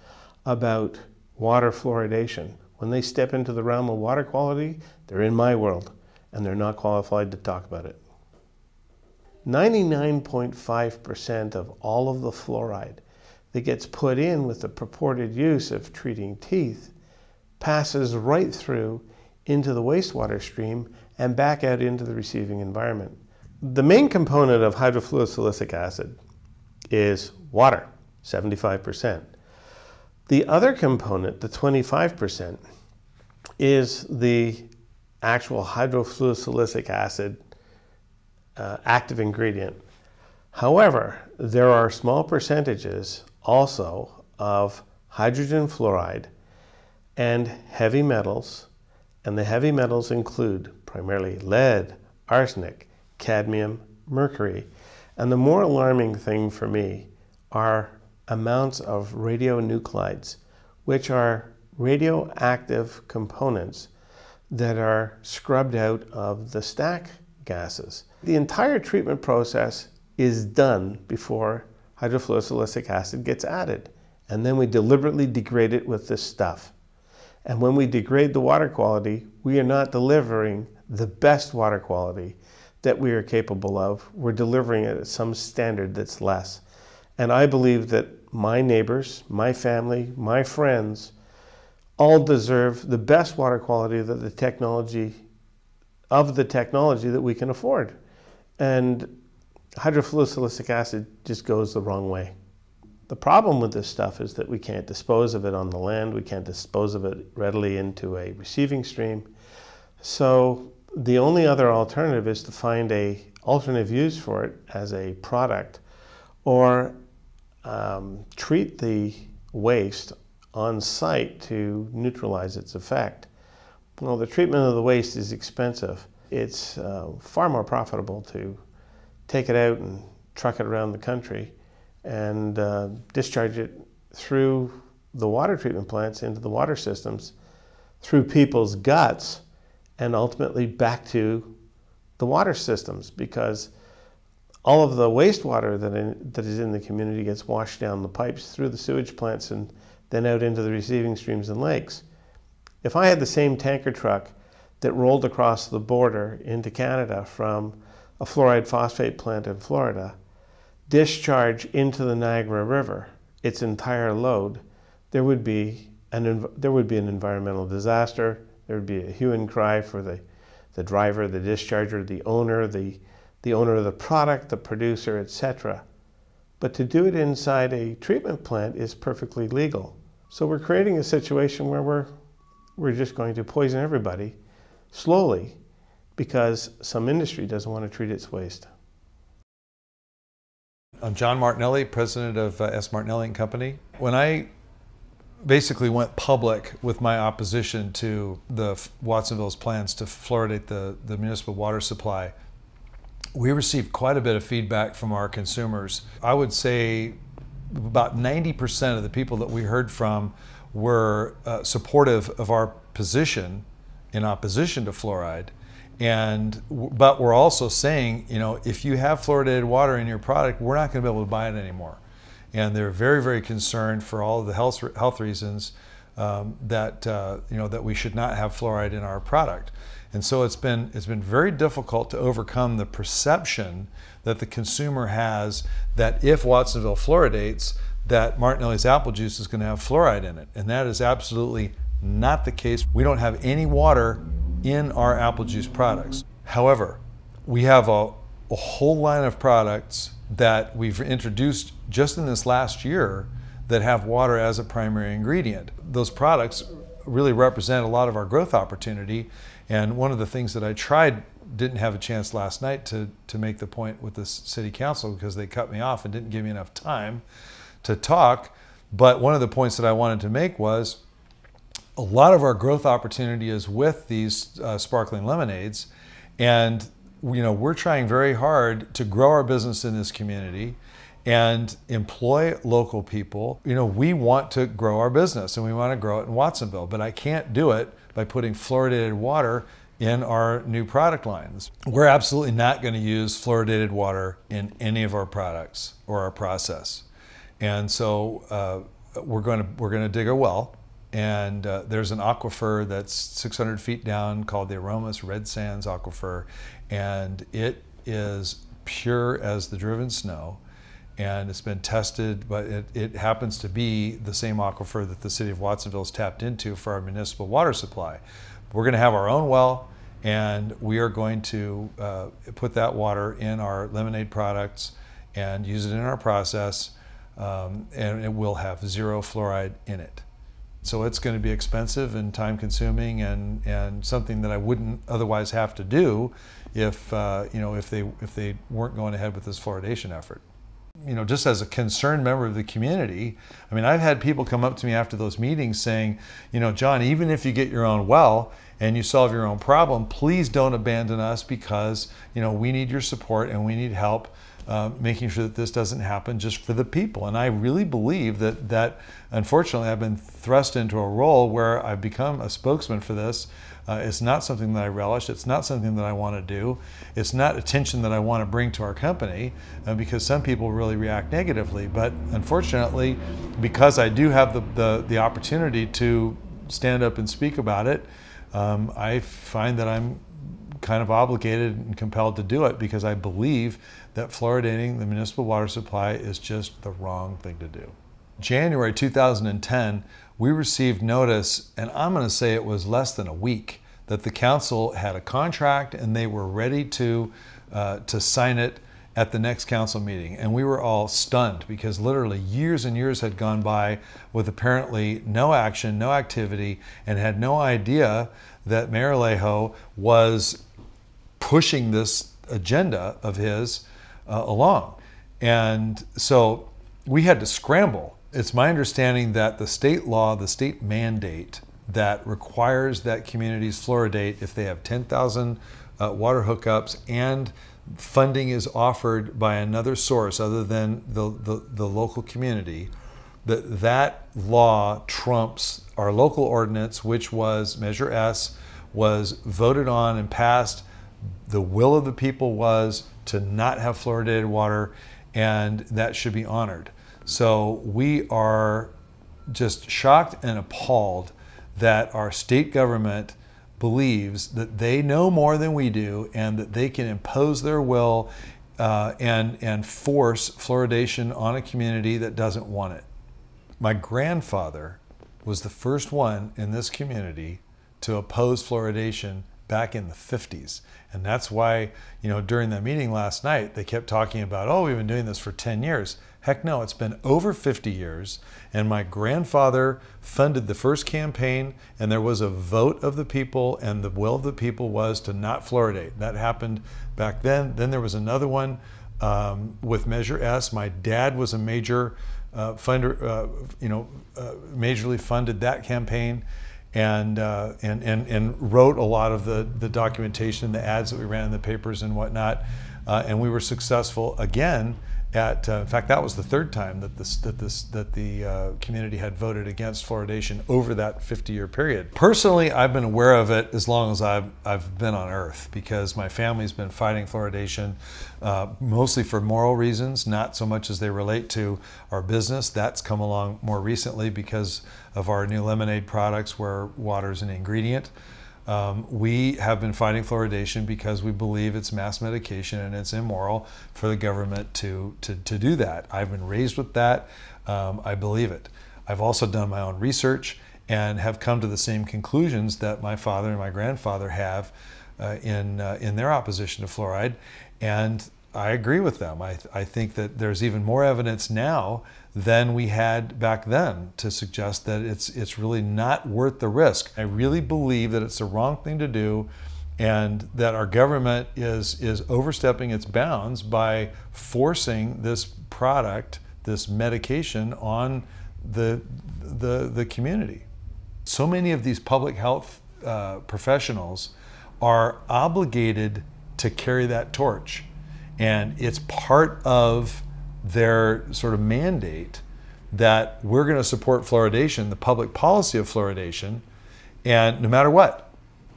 about water fluoridation. When they step into the realm of water quality, they're in my world, and they're not qualified to talk about it. 99.5% of all of the fluoride that gets put in with the purported use of treating teeth passes right through into the wastewater stream and back out into the receiving environment. The main component of hydrofluorosilicic acid is water, 75%. The other component, the 25%, is the actual hydrofluorosilicic acid active ingredient. However, there are small percentages also of hydrogen fluoride and heavy metals, and the heavy metals include primarily lead, arsenic, cadmium, mercury, and the more alarming thing for me are amounts of radionuclides, which are radioactive components that are scrubbed out of the stack gases. The entire treatment process is done before hydrofluorosilicic acid gets added, and then we deliberately degrade it with this stuff. And when we degrade the water quality, we are not delivering the best water quality that we are capable of. We're delivering it at some standard that's less. And I believe that my neighbors, my family, my friends, all deserve the best water quality that the technology that we can afford. And hydrofluorosilicic acid just goes the wrong way. The problem with this stuff is that we can't dispose of it on the land. We can't dispose of it readily into a receiving stream. So the only other alternative is to find an alternative use for it as a product, or treat the waste on site to neutralize its effect. Well, the treatment of the waste is expensive. It's far more profitable to take it out and truck it around the country and discharge it through the water treatment plants into the water systems, through people's guts, and ultimately back to the water systems, because all of the wastewater that is in the community gets washed down the pipes through the sewage plants and then out into the receiving streams and lakes. If I had the same tanker truck that rolled across the border into Canada from a fluoride phosphate plant in Florida, discharge into the Niagara River its entire load, there would be an environmental disaster. There would be a hue and cry for the driver, the discharger, the owner of the product, the producer, etc. But to do it inside a treatment plant is perfectly legal. So we're creating a situation where we're just going to poison everybody slowly because some industry doesn't want to treat its waste. I'm John Martinelli, president of S. Martinelli & Company. When I basically went public with my opposition to Watsonville's plans to fluoridate the municipal water supply, we received quite a bit of feedback from our consumers. I would say about 90% of the people that we heard from were supportive of our position in opposition to fluoride. But we're also saying, you know, if you have fluoridated water in your product, we're not going to be able to buy it anymore. And they're very, very concerned for all of the health reasons that we should not have fluoride in our product. And so it's been very difficult to overcome the perception that the consumer has that if Watsonville fluoridates, that Martinelli's apple juice is going to have fluoride in it. And that is absolutely not the case. We don't have any water in our apple juice products. However, we have a whole line of products that we've introduced just in this last year that have water as a primary ingredient. Those products really represent a lot of our growth opportunity. And one of the things that I didn't have a chance last night to make the point with the city council because they cut me off and didn't give me enough time to talk. But one of the points that I wanted to make was a lot of our growth opportunity is with these sparkling lemonades. And we're trying very hard to grow our business in this community and employ local people. We want to grow our business and we want to grow it in Watsonville, but I can't do it by putting fluoridated water in our new product lines. We're absolutely not going to use fluoridated water in any of our products or our process. And so we're going to dig a well, and there's an aquifer that's 600 feet down called the Aromas Red Sands Aquifer, and it is pure as the driven snow. And it's been tested, but it happens to be the same aquifer that the city of Watsonville is tapped into for our municipal water supply. We're going to have our own well, and we are going to put that water in our lemonade products and use it in our process, and it will have 0 fluoride in it. So it's going to be expensive and time consuming and something that I wouldn't otherwise have to do if they weren't going ahead with this fluoridation effort. Just as a concerned member of the community, I mean, I've had people come up to me after those meetings saying, John, even if you get your own well and you solve your own problem, please don't abandon us because, we need your support and we need help making sure that this doesn't happen just for the people. And I really believe that unfortunately I've been thrust into a role where I've become a spokesman for this. It's not something that I relish. It's not something that I want to do. It's not attention that I want to bring to our company because some people really react negatively. But unfortunately, because I do have the opportunity to stand up and speak about it, I find that I'm kind of obligated and compelled to do it because I believe that fluoridating the municipal water supply is just the wrong thing to do. January 2010, we received notice, and I'm going to say it was less than a week, that the council had a contract and they were ready to sign it at the next council meeting. And we were all stunned because literally years and years had gone by with apparently no action, no activity, and had no idea that Mayor Alejo was pushing this agenda of his along. And so we had to scramble. It's my understanding that the state law, the state mandate that requires that communities fluoridate if they have 10,000 water hookups and funding is offered by another source other than the local community, that law trumps our local ordinance, which was Measure S, was voted on and passed. The will of the people was to not have fluoridated water, and that should be honored. So we are just shocked and appalled that our state government believes that they know more than we do and that they can impose their will and force fluoridation on a community that doesn't want it. My grandfather was the first one in this community to oppose fluoridation back in the 50s. And that's why, during the meeting last night, they kept talking about, oh, we've been doing this for 10 years. Heck no, it's been over 50 years. And my grandfather funded the first campaign, and there was a vote of the people, and the will of the people was to not fluoridate. That happened back then. Then there was another one with Measure S. My dad was a major funder, majorly funded that campaign. And wrote a lot of the documentation, the ads that we ran in the papers and whatnot, and we were successful again at. In fact, that was the third time that the community had voted against fluoridation over that 50-year period. Personally, I've been aware of it as long as I've been on Earth because my family's been fighting fluoridation mostly for moral reasons, not so much as they relate to our business. That's come along more recently because of our new lemonade products where water is an ingredient. We have been fighting fluoridation because we believe it's mass medication and it's immoral for the government to do that. I've been raised with that. I believe it. I've also done my own research and have come to the same conclusions that my father and my grandfather have in their opposition to fluoride. And I agree with them. I think that there's even more evidence now than we had back then to suggest that it's really not worth the risk. I really believe that it's the wrong thing to do, and that our government is overstepping its bounds by forcing this product, this medication, on the community. So many of these public health professionals are obligated to carry that torch. And it's part of their sort of mandate that we're going to support fluoridation, the public policy of fluoridation, and no matter what.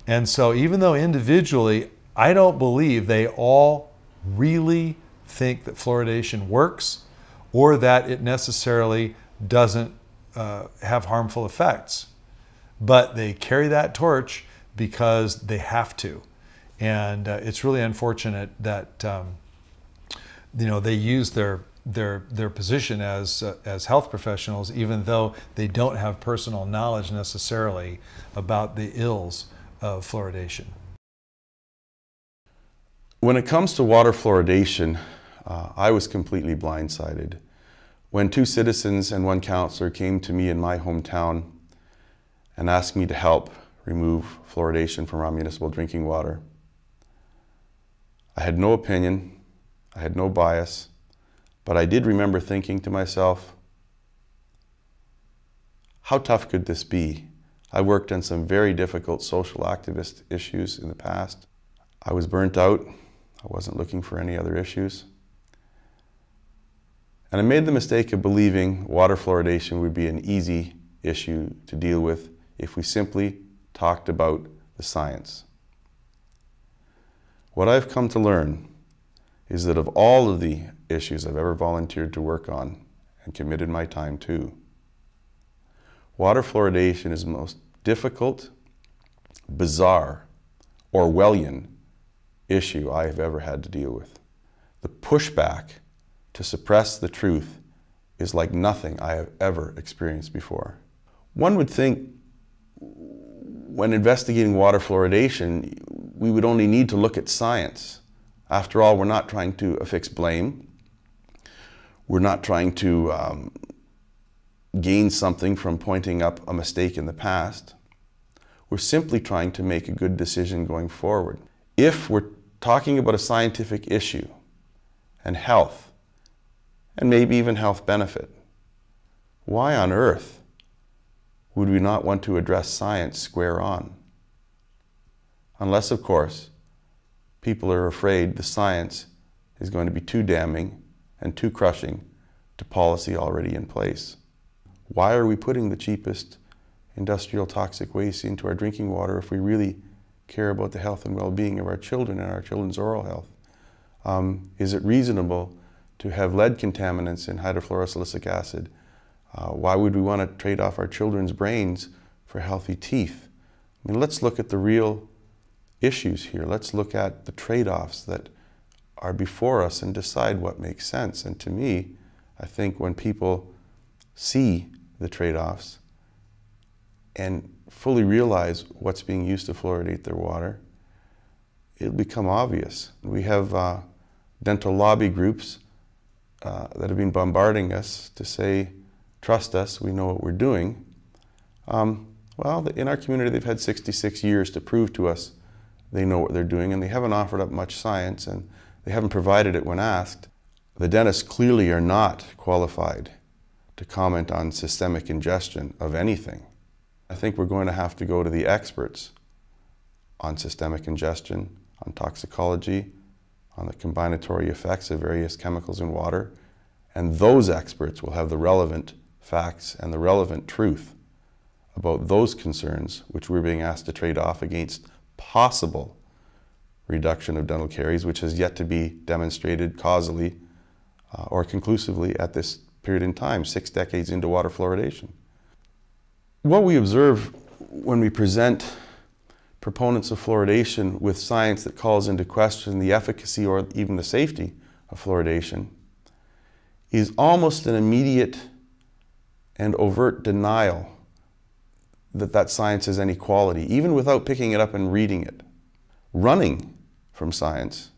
And so even though individually, I don't believe they all really think that fluoridation works or that it necessarily doesn't have harmful effects, but they carry that torch because they have to. And it's really unfortunate that they use their position as health professionals, even though they don't have personal knowledge necessarily about the ills of fluoridation. When it comes to water fluoridation, I was completely blindsided. When 2 citizens and 1 counselor came to me in my hometown and asked me to help remove fluoridation from our municipal drinking water, I had no opinion, I had no bias, but I did remember thinking to myself, how tough could this be? I worked on some very difficult social activist issues in the past. I was burnt out. I wasn't looking for any other issues. And I made the mistake of believing water fluoridation would be an easy issue to deal with if we simply talked about the science. What I've come to learn is that of all of the issues I've ever volunteered to work on and committed my time to, water fluoridation is the most difficult, bizarre, Orwellian issue I have ever had to deal with. The pushback to suppress the truth is like nothing I have ever experienced before. One would think when investigating water fluoridation, we would only need to look at science. After all, we're not trying to affix blame. We're not trying to gain something from pointing up a mistake in the past. We're simply trying to make a good decision going forward. If we're talking about a scientific issue and health, and maybe even health benefit, why on earth would we not want to address science square on? Unless, of course, people are afraid the science is going to be too damning and too crushing to policy already in place. Why are we putting the cheapest industrial toxic waste into our drinking water if we really care about the health and well-being of our children and our children's oral health? Is it reasonable to have lead contaminants in hydrofluorosilicic acid? Why would we want to trade off our children's brains for healthy teeth? I mean, let's look at the real issues here. Let's look at the trade-offs that are before us and decide what makes sense. And to me, I think when people see the trade-offs and fully realize what's being used to fluoridate their water, it'll become obvious. We have dental lobby groups that have been bombarding us to say, trust us, we know what we're doing. Well, in our community, they've had 66 years to prove to us they know what they're doing, and they haven't offered up much science, and they haven't provided it when asked. The dentists clearly are not qualified to comment on systemic ingestion of anything. I think we're going to have to go to the experts on systemic ingestion, on toxicology, on the combinatory effects of various chemicals in water, and those experts will have the relevant facts and the relevant truth about those concerns which we're being asked to trade off against possible reduction of dental caries, which has yet to be demonstrated causally or conclusively at this period in time, 6 decades into water fluoridation. What we observe when we present proponents of fluoridation with science that calls into question the efficacy or even the safety of fluoridation is almost an immediate and overt denial that that science has any quality, even without picking it up and reading it. Running from science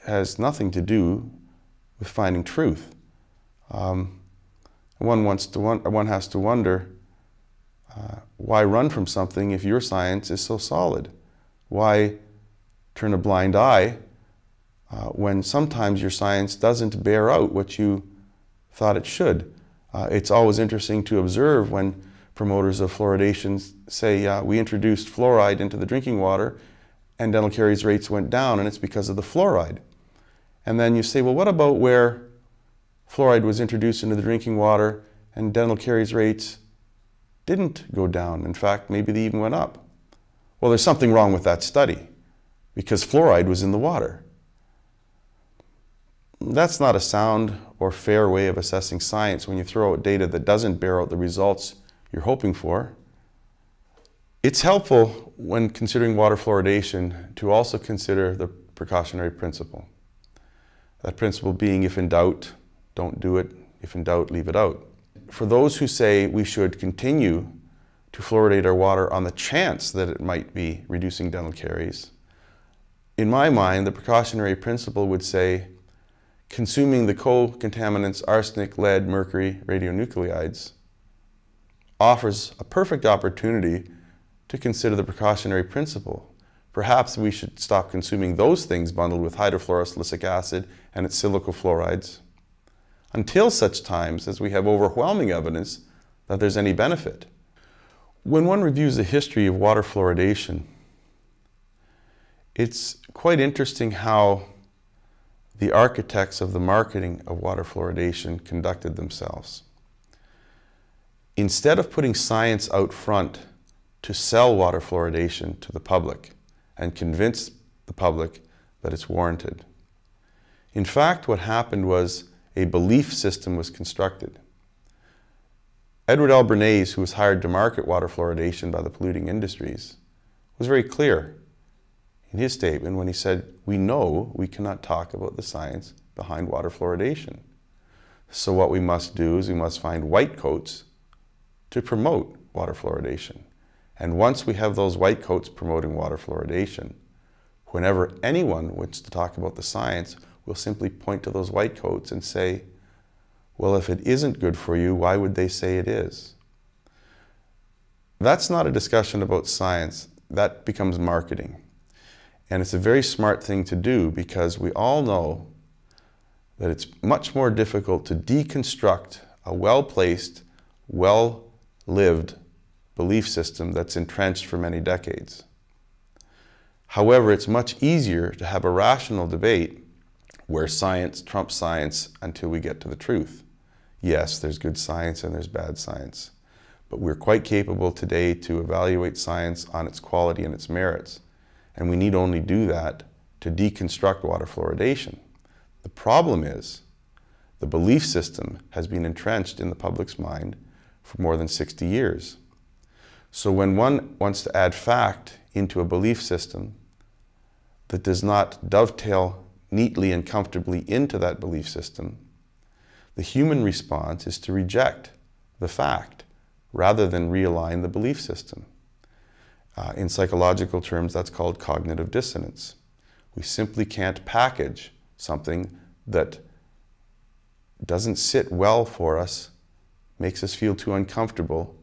has nothing to do with finding truth. One has to wonder, why run from something if your science is so solid? Why turn a blind eye when sometimes your science doesn't bear out what you thought it should? It's always interesting to observe when promoters of fluoridation say, we introduced fluoride into the drinking water and dental caries rates went down, and it's because of the fluoride. And then you say, well, what about where fluoride was introduced into the drinking water and dental caries rates didn't go down? In fact, maybe they even went up. Well, there's something wrong with that study because fluoride was in the water. That's not a sound or fair way of assessing science when you throw out data that doesn't bear out the results you're hoping for. It's helpful when considering water fluoridation to also consider the precautionary principle. That principle being, if in doubt, don't do it. If in doubt, leave it out. For those who say we should continue to fluoridate our water on the chance that it might be reducing dental caries, in my mind, the precautionary principle would say consuming the co-contaminants arsenic, lead, mercury, radionuclides offers a perfect opportunity to consider the precautionary principle. Perhaps we should stop consuming those things bundled with hydrofluorosilicic acid and its silicofluorides until such times as we have overwhelming evidence that there's any benefit. When one reviews the history of water fluoridation, it's quite interesting how the architects of the marketing of water fluoridation conducted themselves. Instead of putting science out front to sell water fluoridation to the public and convince the public that it's warranted, in fact, what happened was a belief system was constructed. Edward L. Bernays, who was hired to market water fluoridation by the polluting industries, was very clear in his statement when he said, we know we cannot talk about the science behind water fluoridation. So what we must do is we must find white coats to promote water fluoridation. And once we have those white coats promoting water fluoridation, whenever anyone wants to talk about the science, we'll simply point to those white coats and say, well, if it isn't good for you, why would they say it is? That's not a discussion about science. That becomes marketing. And it's a very smart thing to do because we all know that it's much more difficult to deconstruct a well-placed, well-lived belief system that's entrenched for many decades. However, it's much easier to have a rational debate where science trumps science until we get to the truth. Yes, there's good science and there's bad science, but we're quite capable today to evaluate science on its quality and its merits, and we need only do that to deconstruct water fluoridation. The problem is the belief system has been entrenched in the public's mind for more than 60 years. So when one wants to add fact into a belief system that does not dovetail neatly and comfortably into that belief system, the human response is to reject the fact rather than realign the belief system. In psychological terms, that's called cognitive dissonance. We simply can't package something that doesn't sit well for us, makes us feel too uncomfortable,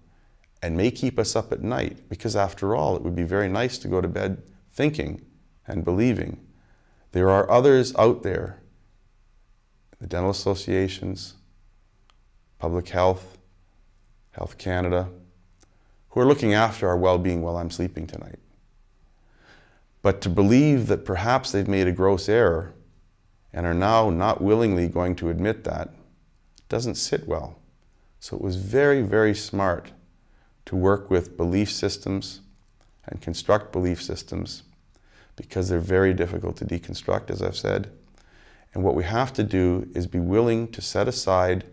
and may keep us up at night, because after all, it would be very nice to go to bed thinking and believing. There are others out there, the dental associations, public health, Health Canada, who are looking after our well-being while I'm sleeping tonight. But to believe that perhaps they've made a gross error and are now not willingly going to admit that doesn't sit well. So it was very, very smart to work with belief systems and construct belief systems because they're very difficult to deconstruct, as I've said. And what we have to do is be willing to set aside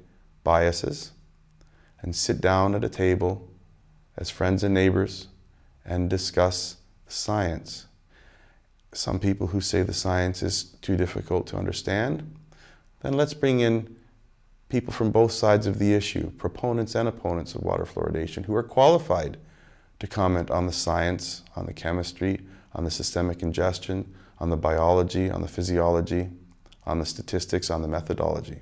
biases and sit down at a table as friends and neighbors and discuss the science. Some people who say the science is too difficult to understand, then let's bring in people from both sides of the issue, proponents and opponents of water fluoridation, who are qualified to comment on the science, on the chemistry, on the systemic ingestion, on the biology, on the physiology, on the statistics, on the methodology.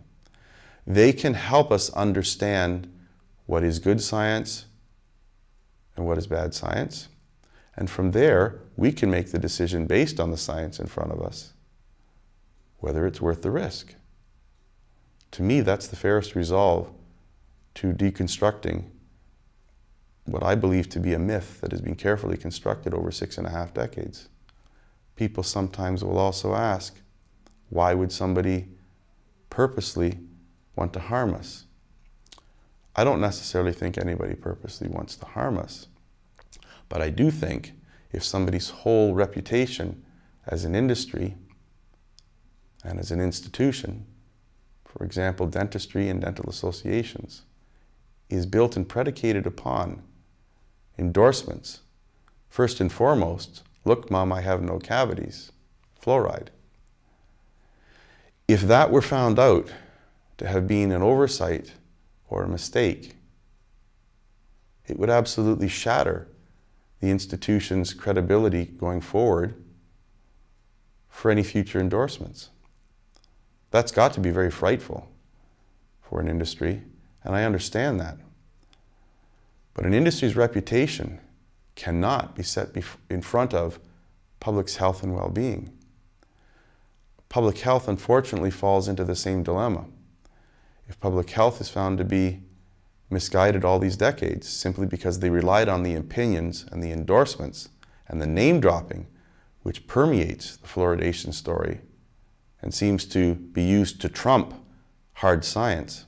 They can help us understand what is good science and what is bad science. And from there, we can make the decision based on the science in front of us, whether it's worth the risk. To me, that's the fairest resolve to deconstructing what I believe to be a myth that has been carefully constructed over 6.5 decades. People sometimes will also ask, why would somebody purposely want to harm us? I don't necessarily think anybody purposely wants to harm us, but I do think if somebody's whole reputation as an industry and as an institution, for example, dentistry and dental associations, is built and predicated upon endorsements. First and foremost, look, Mom, I have no cavities, fluoride. If that were found out to have been an oversight or a mistake, it would absolutely shatter the institution's credibility going forward for any future endorsements. That's got to be very frightful for an industry, and I understand that. But an industry's reputation cannot be set in front of public's health and well-being. Public health, unfortunately, falls into the same dilemma. If public health is found to be misguided all these decades simply because they relied on the opinions and the endorsements and the name dropping which permeates the fluoridation story and seems to be used to trump hard science,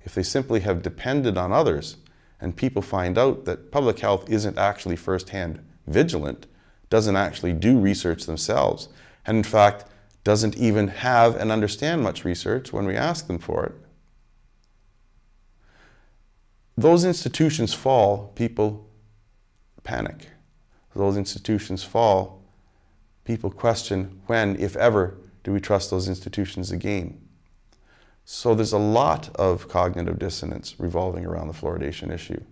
if they simply have depended on others and people find out that public health isn't actually firsthand vigilant, doesn't actually do research themselves, and in fact doesn't even have and understand much research when we ask them for it, those institutions fall, people panic. Those institutions fall, people question when, if ever, do we trust those institutions again. So there's a lot of cognitive dissonance revolving around the fluoridation issue.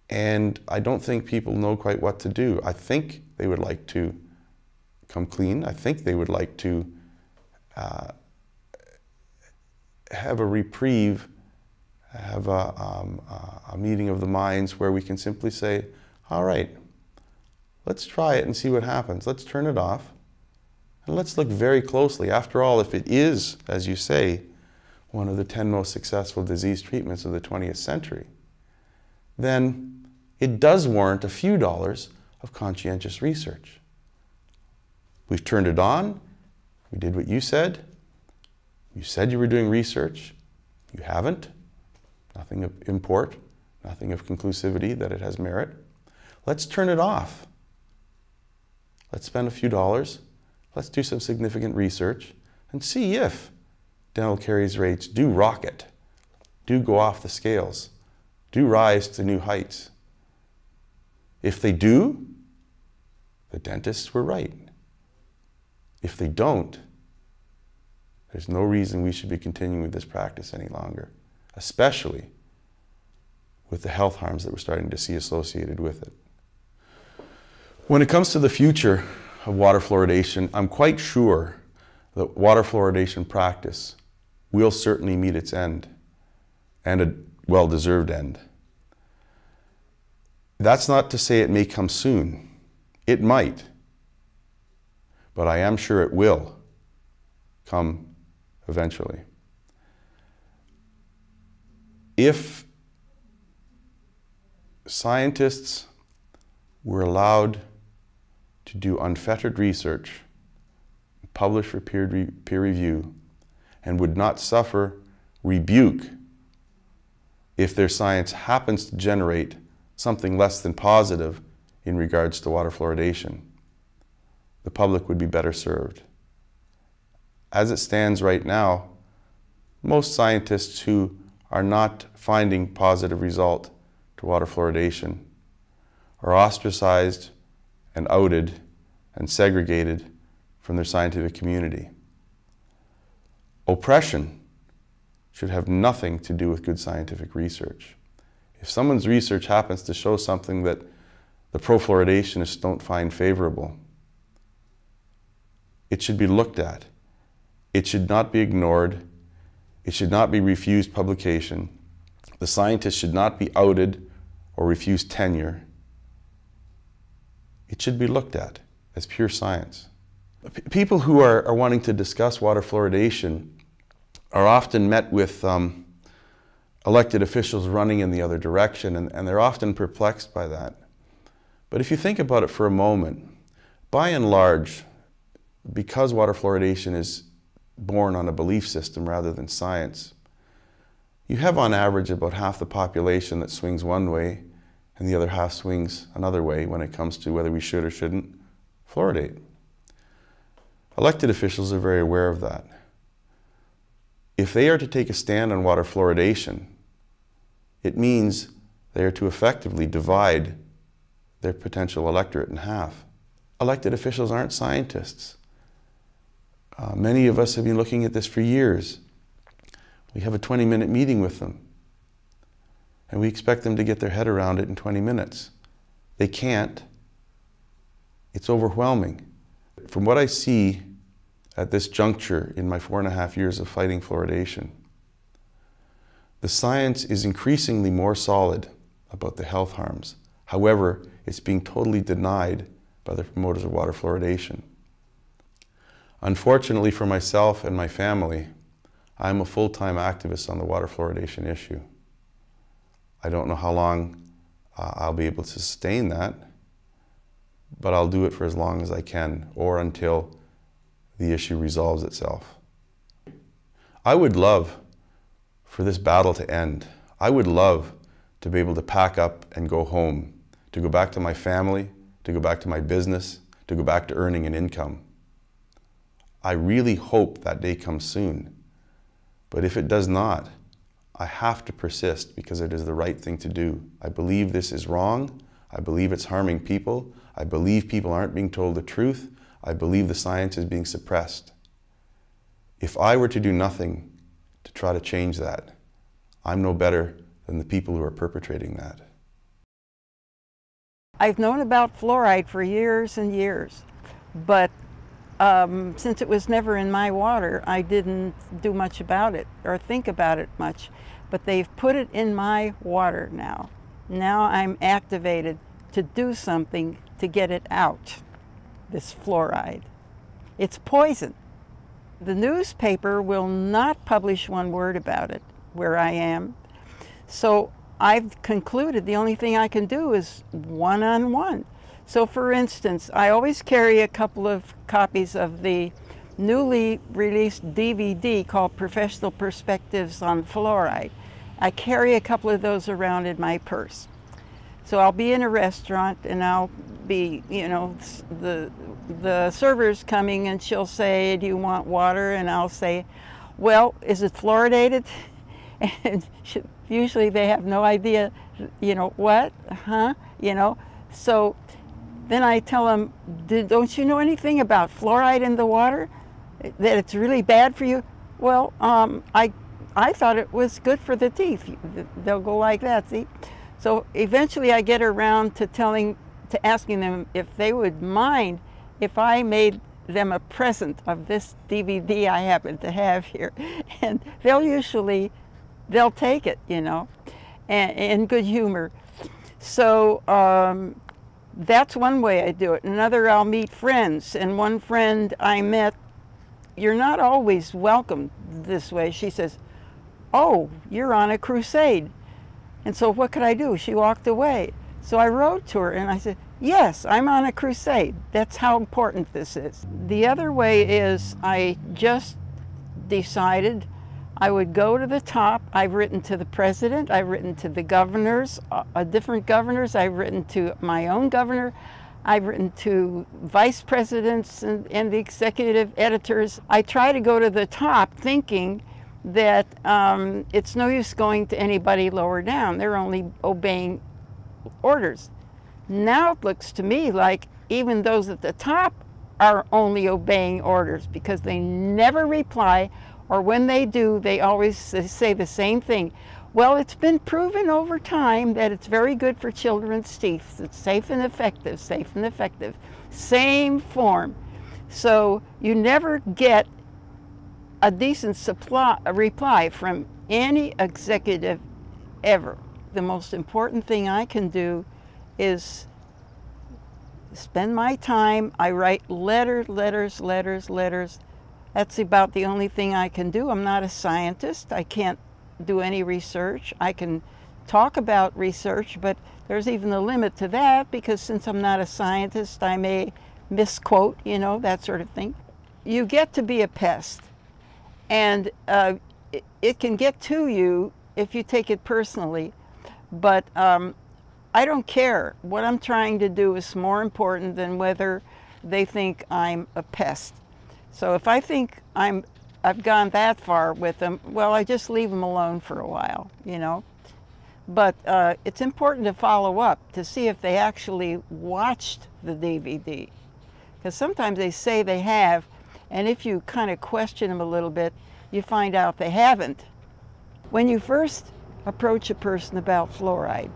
And I don't think people know quite what to do. I think they would like to come clean. I think they would like to have a reprieve, have a meeting of the minds where we can simply say, all right, let's try it and see what happens. Let's turn it off and let's look very closely. After all, if it is, as you say, one of the 10 most successful disease treatments of the 20th century, then it does warrant a few dollars of conscientious research. We've turned it on. We did what you said. You said you were doing research. You haven't. Nothing of import, nothing of conclusivity that it has merit. Let's turn it off. Let's spend a few dollars. Let's do some significant research and see if dental caries rates do rocket, do go off the scales, do rise to new heights. If they do, the dentists were right. If they don't, there's no reason we should be continuing with this practice any longer, especially with the health harms that we're starting to see associated with it. When it comes to the future of water fluoridation, I'm quite sure that water fluoridation practice will certainly meet its end, and a well-deserved end. That's not to say it may come soon. It might, but I am sure it will come eventually. If scientists were allowed to do unfettered research, publish for peer review, and would not suffer rebuke if their science happens to generate something less than positive in regards to water fluoridation, the public would be better served. As it stands right now, most scientists who are not finding positive result to water fluoridation are ostracized and outed and segregated from their scientific community. Oppression should have nothing to do with good scientific research. If someone's research happens to show something that the pro-fluoridationists don't find favorable, It should be looked at. It should not be ignored. It should not be refused publication. The scientists should not be outed or refused tenure. It should be looked at as pure science. People who are wanting to discuss water fluoridation are often met with elected officials running in the other direction, and they're often perplexed by that. But if you think about it for a moment, by and large, because water fluoridation is born on a belief system rather than science, you have on average about half the population that swings one way and the other half swings another way when it comes to whether we should or shouldn't fluoridate. Elected officials are very aware of that. If they are to take a stand on water fluoridation, it means they are to effectively divide their potential electorate in half. Elected officials aren't scientists. Many of us have been looking at this for years. We have a 20-minute meeting with them, and we expect them to get their head around it in 20 minutes. They can't. It's overwhelming. From what I see at this juncture in my 4.5 years of fighting fluoridation, the science is increasingly more solid about the health harms. However, it's being totally denied by the promoters of water fluoridation. Unfortunately for myself and my family, I'm a full-time activist on the water fluoridation issue. I don't know how long I'll be able to sustain that, but I'll do it for as long as I can, or until the issue resolves itself. I would love for this battle to end. I would love to be able to pack up and go home, to go back to my family, to go back to my business, to go back to earning an income. I really hope that day comes soon. But if it does not, I have to persist because it is the right thing to do. I believe this is wrong. I believe it's harming people. I believe people aren't being told the truth. I believe the science is being suppressed. If I were to do nothing to try to change that, I'm no better than the people who are perpetrating that. I've known about fluoride for years and years, but since it was never in my water, I didn't do much about it or think about it much. But they've put it in my water now. Now I'm activated to do something to get it out, this fluoride. It's poison. The newspaper will not publish one word about it where I am. So I've concluded the only thing I can do is one-on-one. So for instance, I always carry a couple of copies of the newly released DVD called Professional Perspectives on Fluoride. I carry a couple of those around in my purse. So I'll be in a restaurant and I'll be, you know, the server's coming and she'll say, "Do you want water?" And I'll say, "Well, is it fluoridated?" And usually they have no idea, you know, what, huh, you know. So then I tell them, "Don't you know anything about fluoride in the water? That it's really bad for you?" "Well, I thought it was good for the teeth." They'll go like that, see? So eventually I get around to asking them if they would mind if I made them a present of this DVD I happen to have here. And they'll take it, you know, and in good humor. So that's one way I do it. Another, I'll meet friends. And one friend I met, "You're not always welcome this way." She says, "Oh, you're on a crusade." And so what could I do? She walked away. So I wrote to her and I said, "Yes, I'm on a crusade. That's how important this is." The other way is I just decided I would go to the top. I've written to the president, I've written to the governors, different governors, I've written to my own governor, I've written to vice presidents and the executive editors. I try to go to the top thinking that it's no use going to anybody lower down. They're only obeying orders. Now it looks to me like even those at the top are only obeying orders because they never reply, or when they do, they always say the same thing. "Well, it's been proven over time that it's very good for children's teeth. It's safe and effective, safe and effective." Same form. So you never get a decent reply from any executive ever. The most important thing I can do is spend my time. I write letters. That's about the only thing I can do. I'm not a scientist. I can't do any research. I can talk about research, but there's even a limit to that, because since I'm not a scientist, I may misquote, you know, that sort of thing. You get to be a pest, and it can get to you if you take it personally, but I don't care. What I'm trying to do is more important than whether they think I'm a pest. So if I think I've gone that far with them, well, I just leave them alone for a while, you know. But it's important to follow up to see if they actually watched the DVD. Because sometimes they say they have, and if you kind of question them a little bit, you find out they haven't. When you first approach a person about fluoride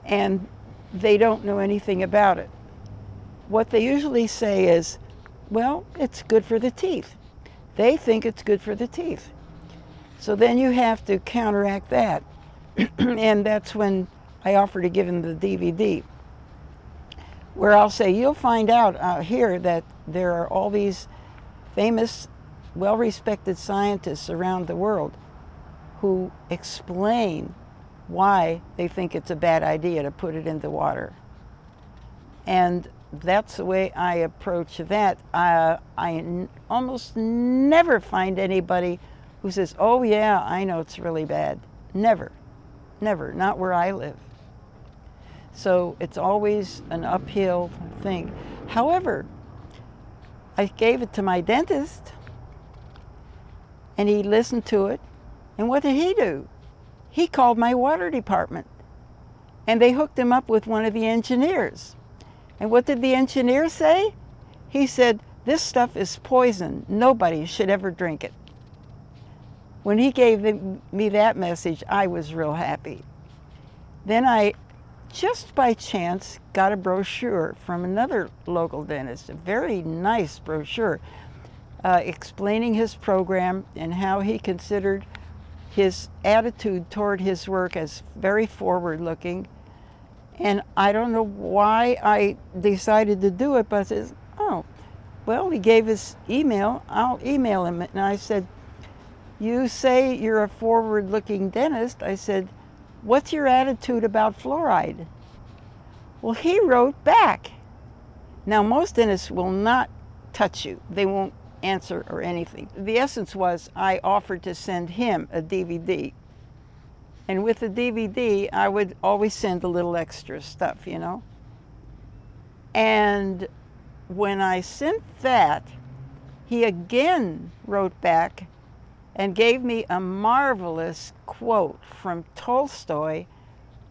and they don't know anything about it, what they usually say is, well, it's good for the teeth. They think it's good for the teeth. So then you have to counteract that. And that's when I offer to give them the DVD, where I'll say, you'll find out here that there are all these famous, well-respected scientists around the world who explain why they think it's a bad idea to put it in the water. And that's the way I approach that. I almost never find anybody who says, oh yeah, I know it's really bad. Never, never, not where I live. So it's always an uphill thing. However, I gave it to my dentist and he listened to it. And what did he do? He called my water department and they hooked him up with one of the engineers. And what did the engineer say? He said, this stuff is poison. Nobody should ever drink it. When he gave me that message, I was real happy. Then I, just by chance, got a brochure from another local dentist, a very nice brochure, explaining his program and how he considered his attitude toward his work as very forward-looking. And I don't know why I decided to do it, but I said, oh, well, he gave his email, I'll email him. And I said, you say you're a forward-looking dentist. I said, what's your attitude about fluoride? Well, he wrote back. Now, most dentists will not touch you. They won't answer or anything. The essence was I offered to send him a DVD. And with the DVD, I would always send a little extra stuff, you know. And when I sent that, he again wrote back and gave me a marvelous quote from Tolstoy,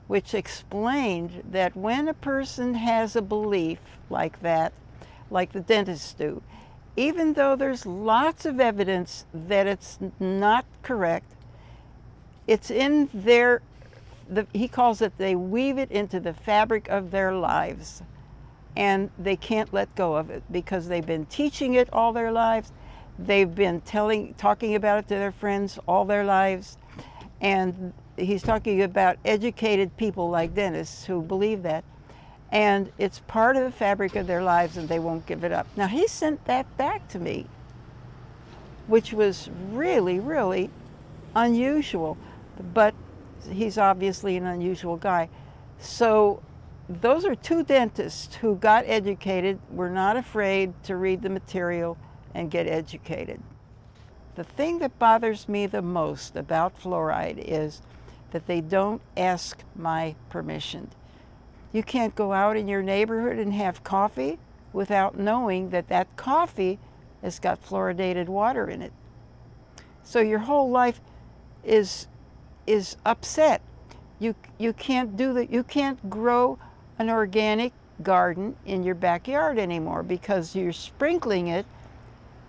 which explained that when a person has a belief like that, like the dentists do, even though there's lots of evidence that it's not correct, it's in their, he calls it, they weave it into the fabric of their lives. And they can't let go of it because they've been teaching it all their lives. They've been talking about it to their friends all their lives. And he's talking about educated people like dentists who believe that. And it's part of the fabric of their lives and they won't give it up. Now, he sent that back to me, which was really, really unusual. But he's obviously an unusual guy. So those are two dentists who got educated, were not afraid to read the material and get educated. The thing that bothers me the most about fluoride is that they don't ask my permission. You can't go out in your neighborhood and have coffee without knowing that that coffee has got fluoridated water in it. So your whole life is upset. You can't do that. You can't grow an organic garden in your backyard anymore because you're sprinkling it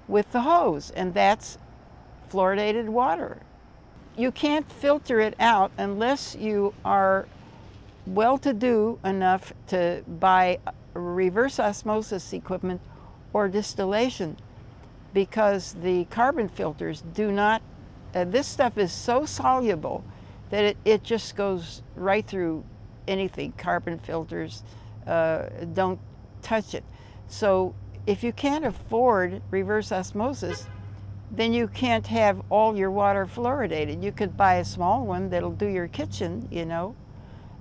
with the hose, and that's fluoridated water. You can't filter it out unless you are well-to-do enough to buy reverse osmosis equipment or distillation, because the carbon filters do not, this stuff is so soluble that it just goes right through anything. Carbon filters don't touch it. So if you can't afford reverse osmosis, then you can't have all your water fluoridated. You could buy a small one that'll do your kitchen, you know.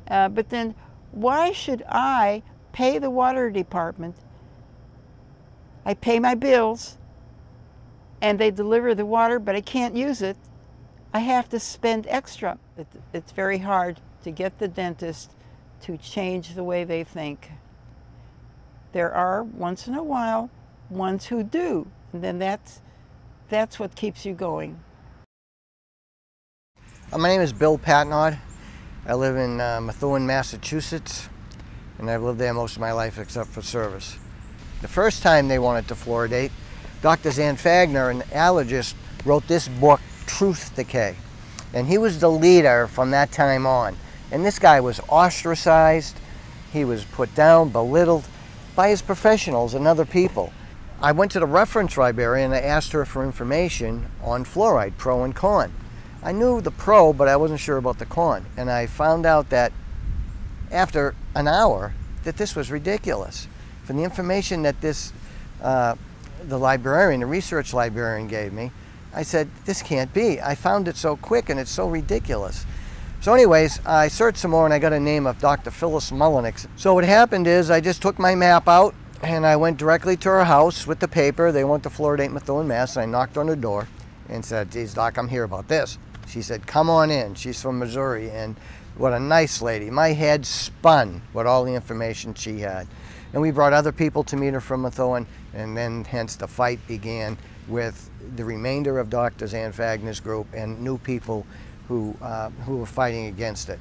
But then why should I pay the water department? I pay my bills and they deliver the water, but I can't use it. I have to spend extra. It's very hard to get the dentist to change the way they think. There are, once in a while, ones who do, and then that's what keeps you going. My name is Bill Patnod. I live in Methuen, Massachusetts, and I've lived there most of my life except for service. The first time they wanted to fluoridate, Dr. Zan Fagner, an allergist, wrote this book, Truth Decay. And he was the leader from that time on. And this guy was ostracized, he was put down, belittled by his professionals and other people. I went to the reference librarian and I asked her for information on fluoride, pro and con. I knew the pro, but I wasn't sure about the con. And I found out that after an hour that this was ridiculous. From the information that the librarian, the research librarian gave me, I said, this can't be. I found it so quick and it's so ridiculous. So anyways, I searched some more and I got a name of Dr. Phyllis Mullenix. So what happened is I just took my map out and I went directly to her house with the paper. They want to fluoridate Methuen, Mass. And I knocked on her door and said, geez, Doc, I'm here about this. She said, come on in. She's from Missouri, and what a nice lady. My head spun with all the information she had. And we brought other people to meet her from Methuen, and then hence the fight began with the remainder of Dr. Zan Fagner's group and new people who were fighting against it.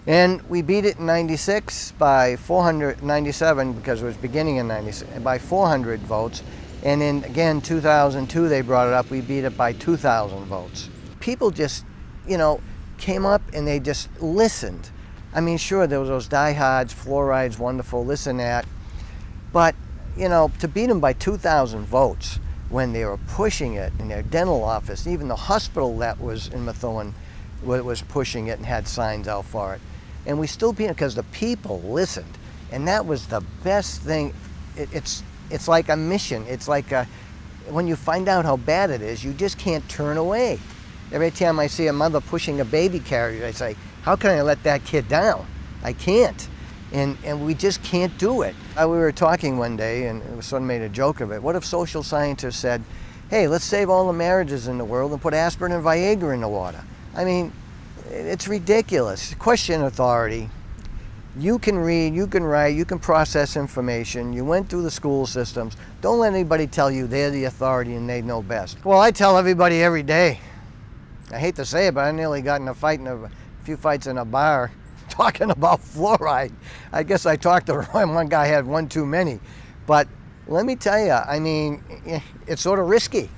And we beat it in 96 by 497, because it was beginning in 96, by 400 votes. And in, again, 2002, they brought it up, we beat it by 2,000 votes. People just, you know, came up and they just listened. I mean, sure, there was those diehards, fluoride's wonderful, this and that. But, you know, to beat them by 2,000 votes when they were pushing it in their dental office, even the hospital that was in Methuen was pushing it and had signs out for it. And we still beat it because the people listened. And that was the best thing. It's like a mission. It's like when you find out how bad it is, you just can't turn away. Every time I see a mother pushing a baby carrier, I say, how can I let that kid down? I can't. And we just can't do it. We were talking one day, and someone made a joke of it. What if social scientists said, hey, let's save all the marriages in the world and put aspirin and Viagra in the water? I mean, it's ridiculous. Question authority. You can read, you can write, you can process information. You went through the school systems. Don't let anybody tell you they're the authority and they know best. Well, I tell everybody every day. I hate to say it, but I nearly got in a fight, a few fights in a bar talking about fluoride. I guess I talked to one guy had one too many. But let me tell you, I mean, it's sort of risky.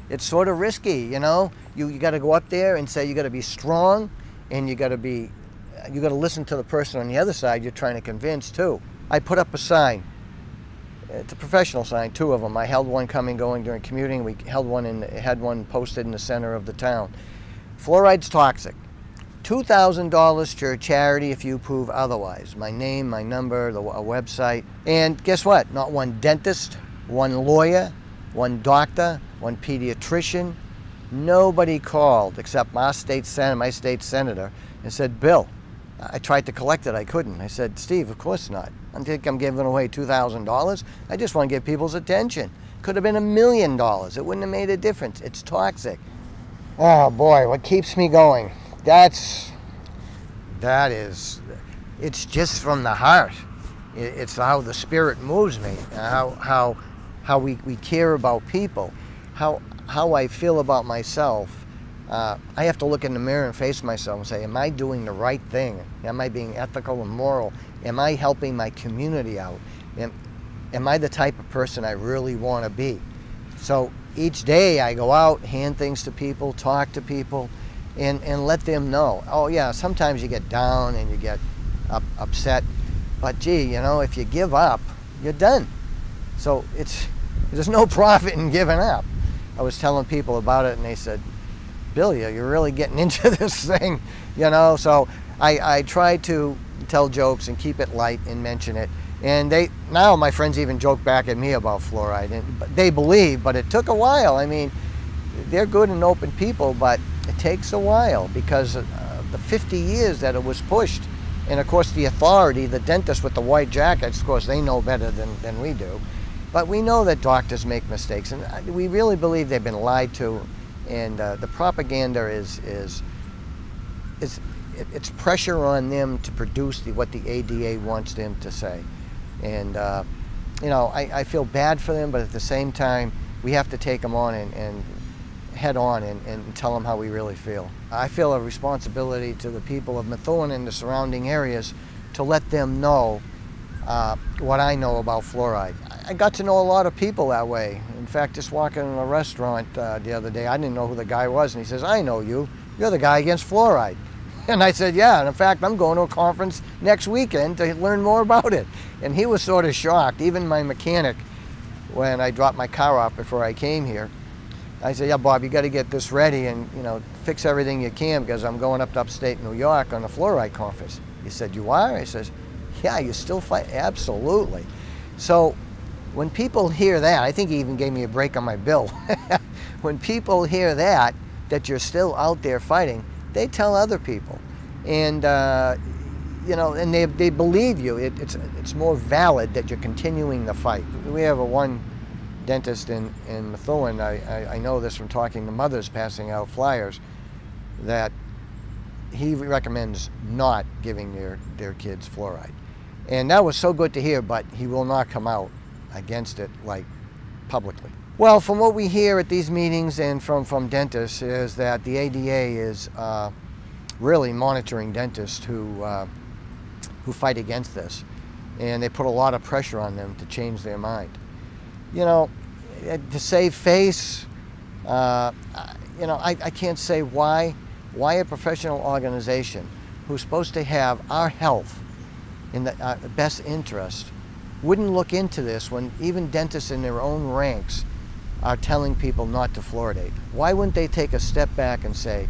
It's sort of risky, you know? You got to go up there and say you got to be strong, and you got to listen to the person on the other side you're trying to convince too. I put up a sign. It's a professional sign, 2 of them. I held one coming, going during commuting. We held one had one posted in the center of the town. Fluoride's toxic. $2,000 to a charity if you prove otherwise. My name, my number, a website. And guess what? Not one dentist, one lawyer, one doctor, one pediatrician. Nobody called except my state senator, and said, Bill, I tried to collect it, I couldn't. I said, Steve, of course not. I think I'm giving away $2,000. I just want to get people's attention. Could have been $1 million. It wouldn't have made a difference. It's toxic. Oh boy, what keeps me going? It's just from the heart. It's how the spirit moves me, how we care about people, how I feel about myself. I have to look in the mirror and face myself and say, am I doing the right thing? Am I being ethical and moral? Am I helping my community out? Am I the type of person I really want to be? So each day I go out, hand things to people, talk to people, and let them know. Oh yeah, sometimes you get down and you get upset, but gee, you know, if you give up, you're done. So There's no profit in giving up. I was telling people about it and they said, Bill, you're really getting into this thing, you know? So I try to tell jokes and keep it light and mention it. And now my friends even joke back at me about fluoride. And they believe, but it took a while. I mean, they're good and open people, but it takes a while because the 50 years that it was pushed. And of course the authority, the dentists with the white jackets, of course they know better than we do. But we know that doctors make mistakes, and we really believe they've been lied to. And the propaganda it's pressure on them to produce what the ADA wants them to say. And you know, I feel bad for them, but at the same time, we have to take them on and head on and tell them how we really feel. I feel a responsibility to the people of Methuen and the surrounding areas to let them know what I know about fluoride. I got to know a lot of people that way. In fact, just walking in a restaurant the other day, I didn't know who the guy was, and he says, I know you. You're the guy against fluoride. And I said, yeah, and in fact, I'm going to a conference next weekend to learn more about it. And he was sort of shocked. Even my mechanic, when I dropped my car off before I came here, I said, yeah, Bob, you got to get this ready and, you know, fix everything you can because I'm going up to upstate New York on a fluoride conference. He said, you are? I says, yeah, you still fight? Absolutely. So when people hear that, I think he even gave me a break on my bill. When people hear that you're still out there fighting, they tell other people. And, you know, and they believe you. It's more valid that you're continuing the fight. We have one dentist in Methuen, I know this from talking to mothers passing out flyers, that he recommends not giving their kids fluoride. And that was so good to hear, but he will not come out against it, like, publicly. Well, from what we hear at these meetings and from dentists is that the ADA is really monitoring dentists who fight against this. And they put a lot of pressure on them to change their mind. You know, to save face, you know, I can't say why a professional organization who's supposed to have our health in the best interest wouldn't look into this when even dentists in their own ranks are telling people not to fluoridate. Why wouldn't they take a step back and say,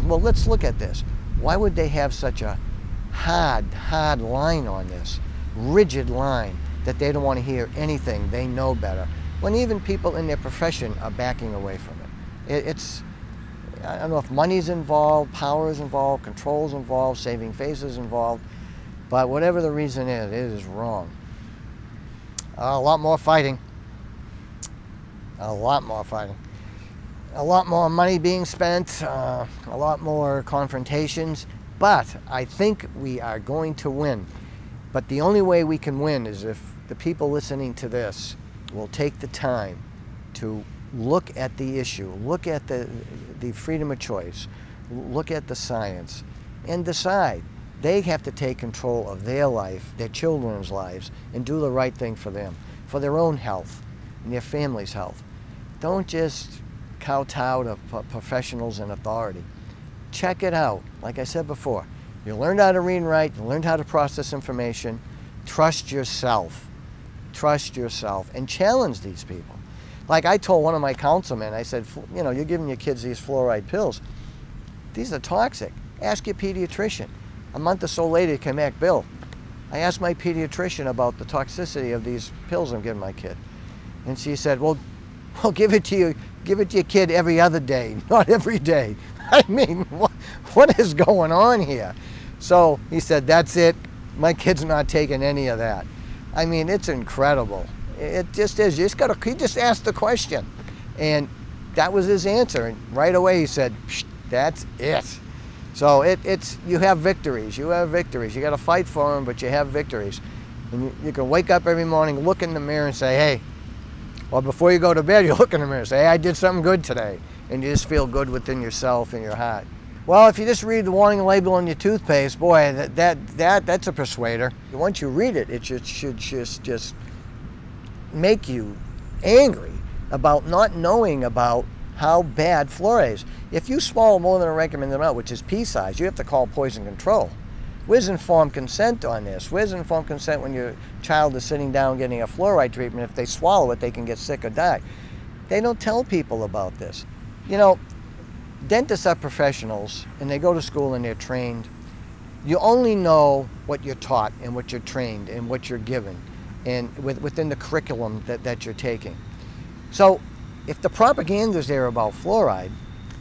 well, let's look at this. Why would they have such a hard line on this, rigid line, that they don't want to hear anything, they know better, when even people in their profession are backing away from it. I don't know if money's involved, power is involved, control's involved, saving face is involved, but whatever the reason is, it is wrong. A lot more fighting. A lot more fighting. A lot more money being spent, a lot more confrontations, but I think we are going to win. But the only way we can win is if the people listening to this will take the time to look at the issue, look at the freedom of choice, look at the science, and decide. They have to take control of their life, their children's lives, and do the right thing for them, for their own health and their family's health. Don't just kowtow to professionals and authority. Check it out. Like I said before, you learned how to read and write, you learned how to process information. Trust yourself. Trust yourself and challenge these people. Like I told one of my councilmen, I said, you know, you're giving your kids these fluoride pills. These are toxic. Ask your pediatrician. A month or so later, he came back, Bill, I asked my pediatrician about the toxicity of these pills I'm giving my kid. And she said, well, give it to your kid every other day, not every day. I mean, what is going on here? So he said, that's it. My kid's not taking any of that. I mean, it's incredible. It just is. He just asked the question. And that was his answer. And right away he said, that's it. So you have victories. You have victories. You got to fight for them, but you have victories. And you can wake up every morning, look in the mirror and say, hey, well, before you go to bed, you look in the mirror and say, hey, I did something good today. And you just feel good within yourself and your heart. Well, if you just read the warning label on your toothpaste, boy, that's a persuader. Once you read it, it should just make you angry about not knowing about how bad fluoride is. If you swallow more than a recommended amount, which is pea size, you have to call poison control. Where's informed consent on this? Where's informed consent when your child is sitting down getting a fluoride treatment? If they swallow it, they can get sick or die. They don't tell people about this. You know, dentists are professionals, and they go to school and they're trained. You only know what you're taught and what you're trained and what you're given and within the curriculum that you're taking. So if the propaganda is there about fluoride,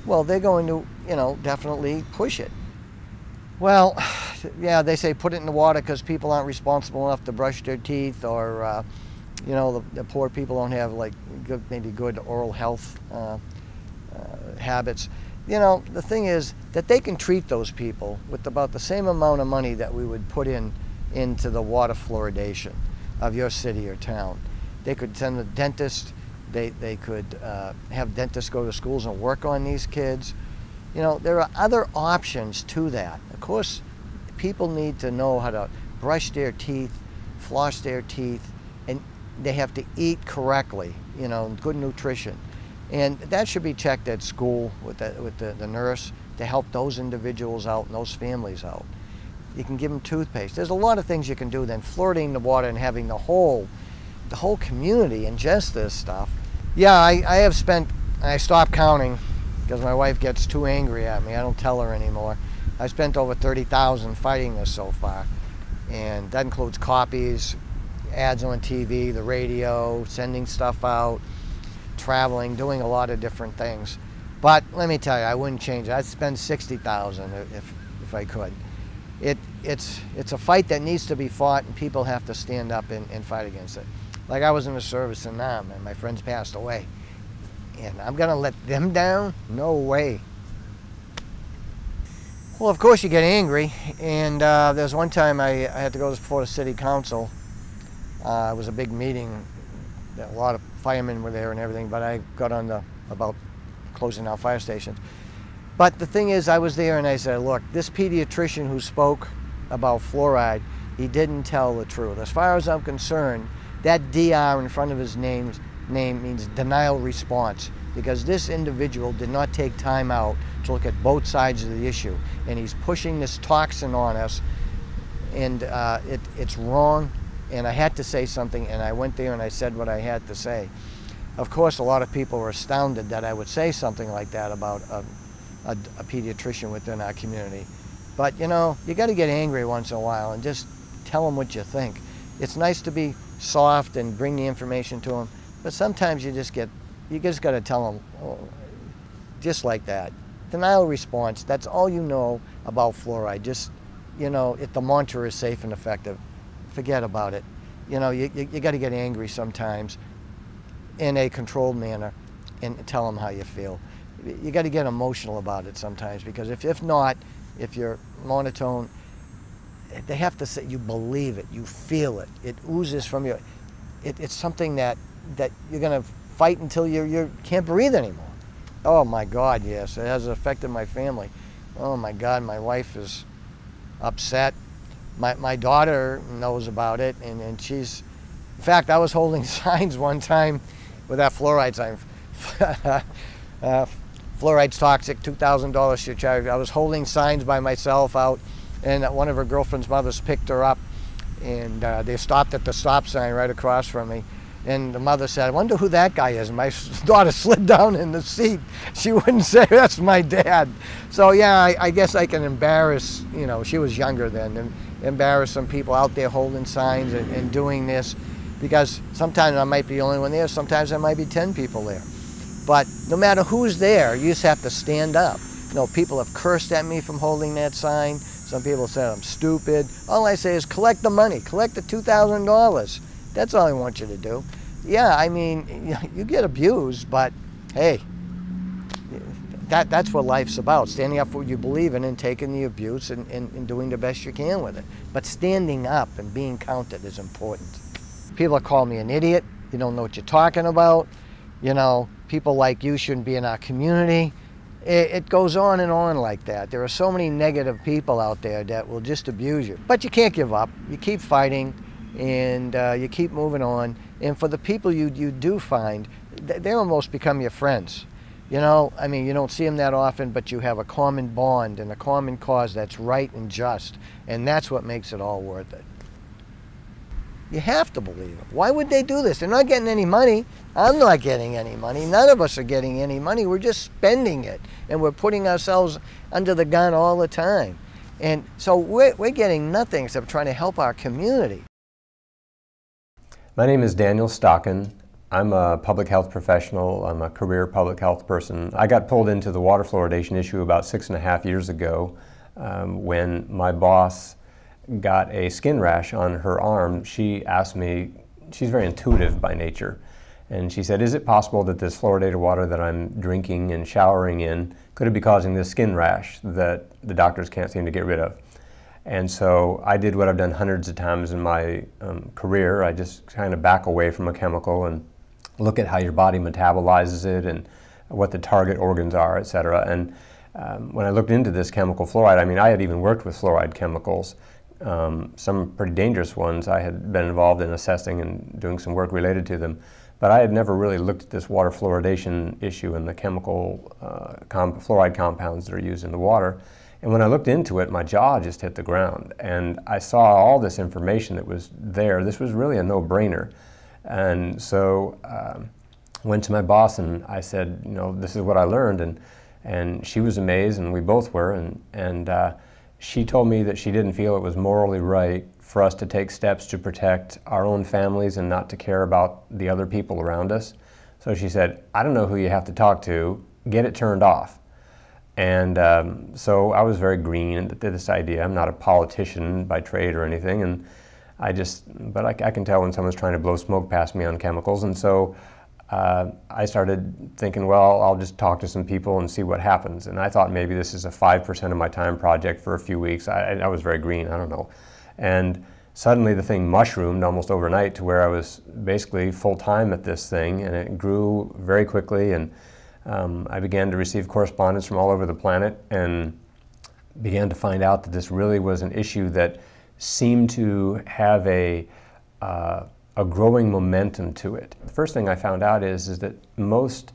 well, they're going to, you know, definitely push it. Well, yeah, they say put it in the water because people aren't responsible enough to brush their teeth, or you know, the poor people don't have like maybe good oral health habits. You know, the thing is that they can treat those people with about the same amount of money that we would put into the water fluoridation of your city or town. They could send a dentist. They could have dentists go to schools and work on these kids. You know, there are other options to that. Of course, people need to know how to brush their teeth, floss their teeth, and they have to eat correctly, you know, good nutrition. And that should be checked at school with the nurse to help those individuals out and those families out. You can give them toothpaste. There's a lot of things you can do than fluoridating the water and having the whole community ingest this stuff. Yeah, I stopped counting because my wife gets too angry at me. I don't tell her anymore. I spent over $30,000 fighting this so far. And that includes copies, ads on TV, the radio, sending stuff out, traveling, doing a lot of different things. But let me tell you, I wouldn't change it. I'd spend $60,000 if I could. It's a fight that needs to be fought, and people have to stand up and fight against it. Like I was in the service in Nam, and my friends passed away. And I'm gonna let them down? No way. Well, of course you get angry, and there was one time I had to go before the city council. It was a big meeting. A lot of firemen were there and everything, but I got on about closing down fire stations. But the thing is, I was there and I said, look, this pediatrician who spoke about fluoride, he didn't tell the truth. As far as I'm concerned, that DR in front of his name means denial response, because this individual did not take time out to look at both sides of the issue, and he's pushing this toxin on us, and it's wrong, and I had to say something, and I went there and I said what I had to say. Of course, a lot of people were astounded that I would say something like that about a pediatrician within our community. But you know, you got to get angry once in a while and just tell them what you think. It's nice to be soft and bring the information to them, but sometimes you just got to tell them, oh, just like that. Denial response, that's all you know about fluoride. Just, you know, if the mantra is safe and effective, forget about it. You know, you got to get angry sometimes in a controlled manner and tell them how you feel. You got to get emotional about it sometimes, because if not, if you're monotone, they have to say you believe it, you feel it, it oozes from you. It's something that you're going to fight until you can't breathe anymore. Oh my God, yes, it has affected my family. Oh my God, my wife is upset. My daughter knows about it, and she's, in fact, I was holding signs one time with that fluoride sign. Fluoride's toxic, $2,000 should charge. I was holding signs by myself out, and one of her girlfriend's mothers picked her up, and they stopped at the stop sign right across from me. And the mother said, I wonder who that guy is. And my daughter slid down in the seat. She wouldn't say, that's my dad. So yeah, I guess I can embarrass, you know, she was younger then, and embarrass some people out there holding signs and doing this, because sometimes I might be the only one there, sometimes there might be 10 people there. But no matter who's there, you just have to stand up. You know, people have cursed at me from holding that sign. Some people said I'm stupid. All I say is collect the money, collect the $2,000. That's all I want you to do. Yeah, I mean, you get abused, but hey, that's what life's about, standing up for what you believe in and taking the abuse and doing the best you can with it. But standing up and being counted is important. People call me an idiot, you don't know what you're talking about, you know, people like you shouldn't be in our community. It goes on and on like that. There are so many negative people out there that will just abuse you. But you can't give up, you keep fighting, and you keep moving on. And for the people you do find, they almost become your friends. You know, I mean, you don't see them that often, but you have a common bond and a common cause that's right and just, and that's what makes it all worth it. You have to believe it. Why would they do this? They're not getting any money. I'm not getting any money. None of us are getting any money. We're just spending it, and we're putting ourselves under the gun all the time. And so we're getting nothing except trying to help our community. My name is Daniel Stockin. I'm a public health professional. I'm a career public health person. I got pulled into the water fluoridation issue about 6.5 years ago when my boss got a skin rash on her arm. She asked me, she's very intuitive by nature, and she said, is it possible that this fluoridated water that I'm drinking and showering in could it be causing this skin rash that the doctors can't seem to get rid of? And so I did what I've done hundreds of times in my career. I just kind of back away from a chemical and look at how your body metabolizes it and what the target organs are, et cetera. And when I looked into this chemical fluoride, I mean, I had even worked with fluoride chemicals, some pretty dangerous ones. I had been involved in assessing and doing some work related to them, but I had never really looked at this water fluoridation issue and the chemical fluoride compounds that are used in the water. And when I looked into it, my jaw just hit the ground, and I saw all this information that was there. This was really a no-brainer. And so went to my boss and I said, you know, this is what I learned, and she was amazed, and we both were, and she told me that she didn't feel it was morally right for us to take steps to protect our own families and not to care about the other people around us. So she said, I don't know who you have to talk to, get it turned off. And so I was very green to this idea. I'm not a politician by trade or anything, and but I can tell when someone's trying to blow smoke past me on chemicals. And so I started thinking, well, I'll just talk to some people and see what happens. And I thought maybe this is a 5% of my time project for a few weeks. I was very green, I don't know. And suddenly the thing mushroomed almost overnight to where I was basically full-time at this thing, and it grew very quickly. And I began to receive correspondence from all over the planet and began to find out that this really was an issue that seemed to have a growing momentum to it. The first thing I found out is that most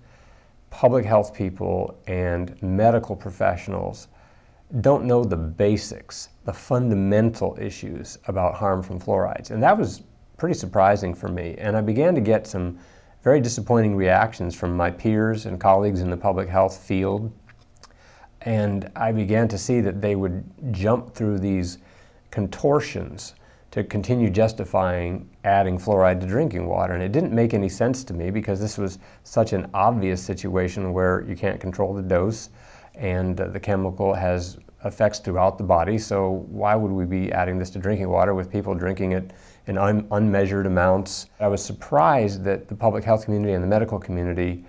public health people and medical professionals don't know the basics, the fundamental issues about harm from fluorides. And that was pretty surprising for me. And I began to get some very disappointing reactions from my peers and colleagues in the public health field. And I began to see that they would jump through these contortions to continue justifying adding fluoride to drinking water. And it didn't make any sense to me because this was such an obvious situation where you can't control the dose and the chemical has effects throughout the body. So why would we be adding this to drinking water with people drinking it in unmeasured amounts? I was surprised that the public health community and the medical community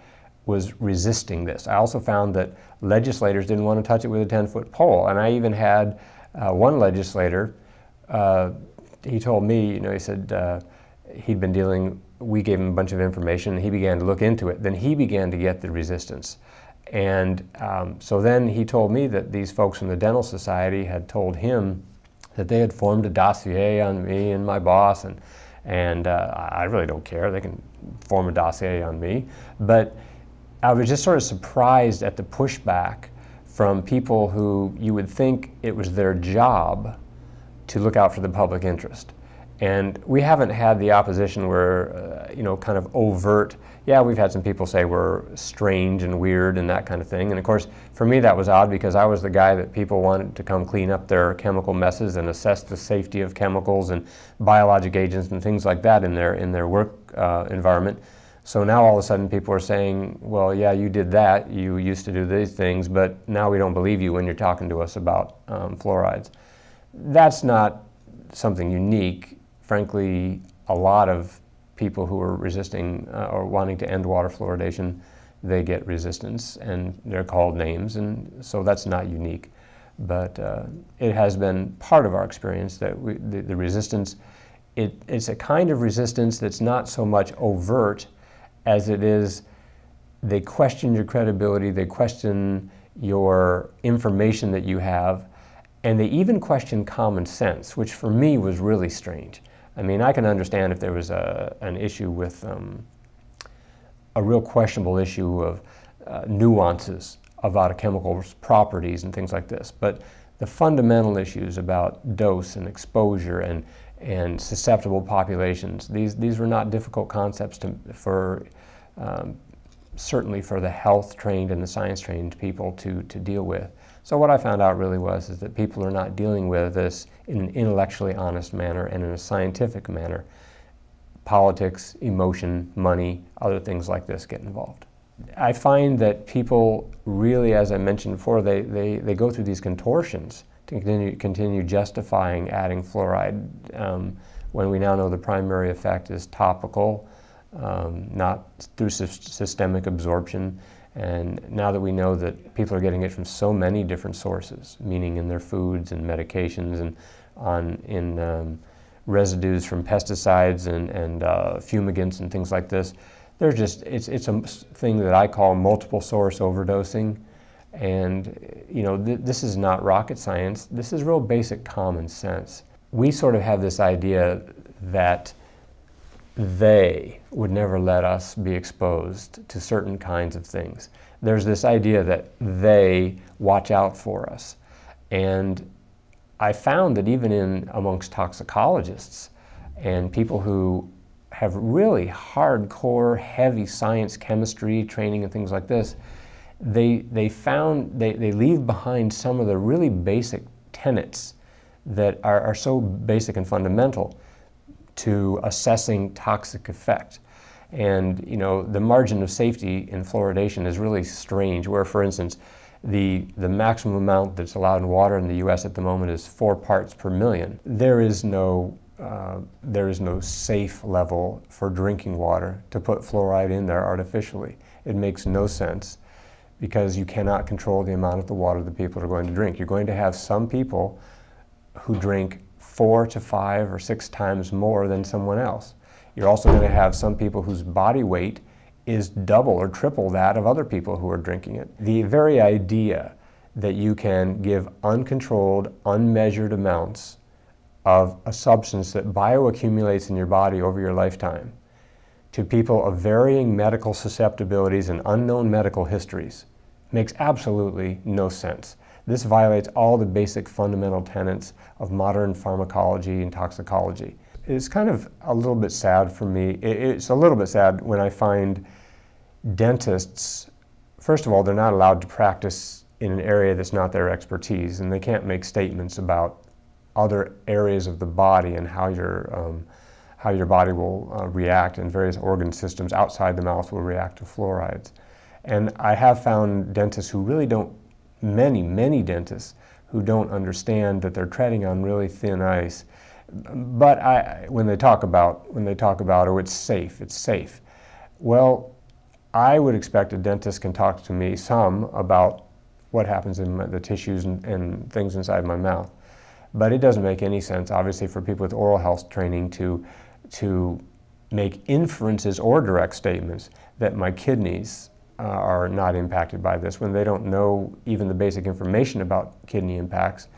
was resisting this. I also found that legislators didn't want to touch it with a 10-foot pole. And I even had one legislator, he told me, you know, he said he'd been dealing, we gave him a bunch of information, and he began to look into it. Then he began to get the resistance. And so then he told me that these folks from the Dental Society had told him that they had formed a dossier on me and my boss, and I really don't care. They can form a dossier on me. But I was just sort of surprised at the pushback from people who you would think it was their job to look out for the public interest. And we haven't had the opposition where, you know, kind of overt, yeah, we've had some people say we're strange and weird and that kind of thing. And of course, for me that was odd because I was the guy that people wanted to come clean up their chemical messes and assess the safety of chemicals and biologic agents and things like that in their work environment. So now all of a sudden people are saying, well, yeah, you did that, you used to do these things, but now we don't believe you when you're talking to us about fluorides. That's not something unique. Frankly, a lot of people who are resisting or wanting to end water fluoridation, they get resistance and they're called names, and so that's not unique. But it has been part of our experience that the resistance, it's a kind of resistance that's not so much overt as it is they question your credibility, they question your information that you have, and they even question common sense, which for me was really strange. I mean, I can understand if there was an issue with a real questionable issue of nuances about a chemical's properties and things like this. But the fundamental issues about dose and exposure and susceptible populations, these were not difficult concepts certainly for the health-trained and the science-trained people to deal with. So what I found out really is that people are not dealing with this in an intellectually honest manner and in a scientific manner. Politics, emotion, money, other things like this get involved. I find that people really, as I mentioned before, they go through these contortions to continue justifying adding fluoride when we now know the primary effect is topical, not through systemic absorption. And now that we know that people are getting it from so many different sources, meaning in their foods and medications and in residues from pesticides and fumigants and things like this, it's a thing that I call multiple source overdosing. And you know, this is not rocket science. This is real basic common sense. We sort of have this idea that they would never let us be exposed to certain kinds of things. There's this idea that they watch out for us. And I found that even amongst toxicologists and people who have really hardcore, heavy science, chemistry training and things like this, they leave behind some of the really basic tenets that are so basic and fundamental to assessing toxic effect. And you know, the margin of safety in fluoridation is really strange, where for instance, the maximum amount that's allowed in water in the US at the moment is 4 parts per million. There is no safe level for drinking water to put fluoride in there artificially. It makes no sense, because you cannot control the amount of the water that people are going to drink. You're going to have some people who drink 4 to 5 or 6 times more than someone else. You're also going to have some people whose body weight is double or triple that of other people who are drinking it. The very idea that you can give uncontrolled, unmeasured amounts of a substance that bioaccumulates in your body over your lifetime to people of varying medical susceptibilities and unknown medical histories makes absolutely no sense. This violates all the basic fundamental tenets of modern pharmacology and toxicology. It's kind of a little bit sad for me. It's a little bit sad when I find dentists, first of all, they're not allowed to practice in an area that's not their expertise, and they can't make statements about other areas of the body and how your body will react, and various organ systems outside the mouth will react to fluorides. And I have found dentists who really don't, many dentists who don't understand that they're treading on really thin ice. But when they talk about, oh, it's safe. Well, I would expect a dentist can talk to me some about what happens in the tissues and things inside my mouth. But it doesn't make any sense, obviously, for people with oral health training to make inferences or direct statements that my kidneys are not impacted by this, when they don't know even the basic information about kidney impacts.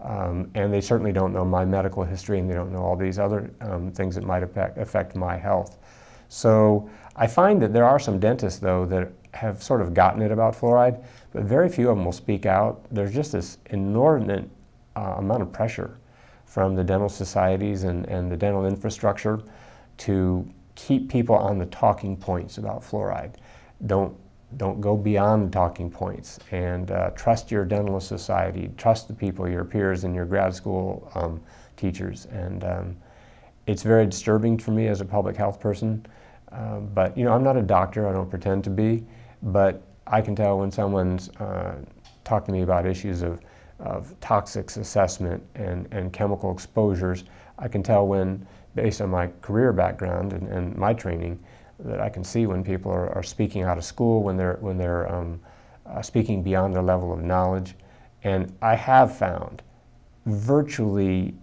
And they certainly don't know my medical history, and they don't know all these other things that might affect my health. So I find that there are some dentists, though, that have sort of gotten it about fluoride, but very few of them will speak out. There's just this inordinate amount of pressure from the dental societies and the dental infrastructure to keep people on the talking points about fluoride. Don't go beyond the talking points, and trust your dental society, trust the people, your peers and your grad school teachers. And it's very disturbing for me as a public health person, but you know, I'm not a doctor, I don't pretend to be, but I can tell when someone's talking to me about issues of toxics assessment and chemical exposures. I can tell when, based on my career background and my training, that I can see when people are speaking out of school, when they're speaking beyond their level of knowledge. And I have found virtually,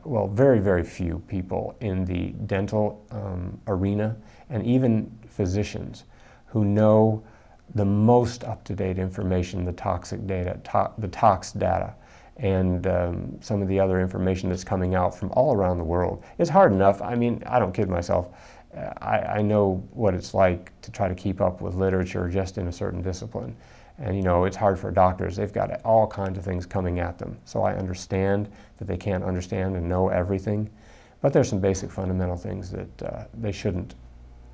well, very, very few people in the dental arena, and even physicians, who know the most up-to-date information, the toxic data, the tox data, and some of the other information that's coming out from all around the world. It's hard enough, I mean, I don't kid myself, I know what it's like to try to keep up with literature just in a certain discipline. And you know, it's hard for doctors. They've got all kinds of things coming at them. So I understand that they can't understand and know everything. But there's some basic fundamental things that they shouldn't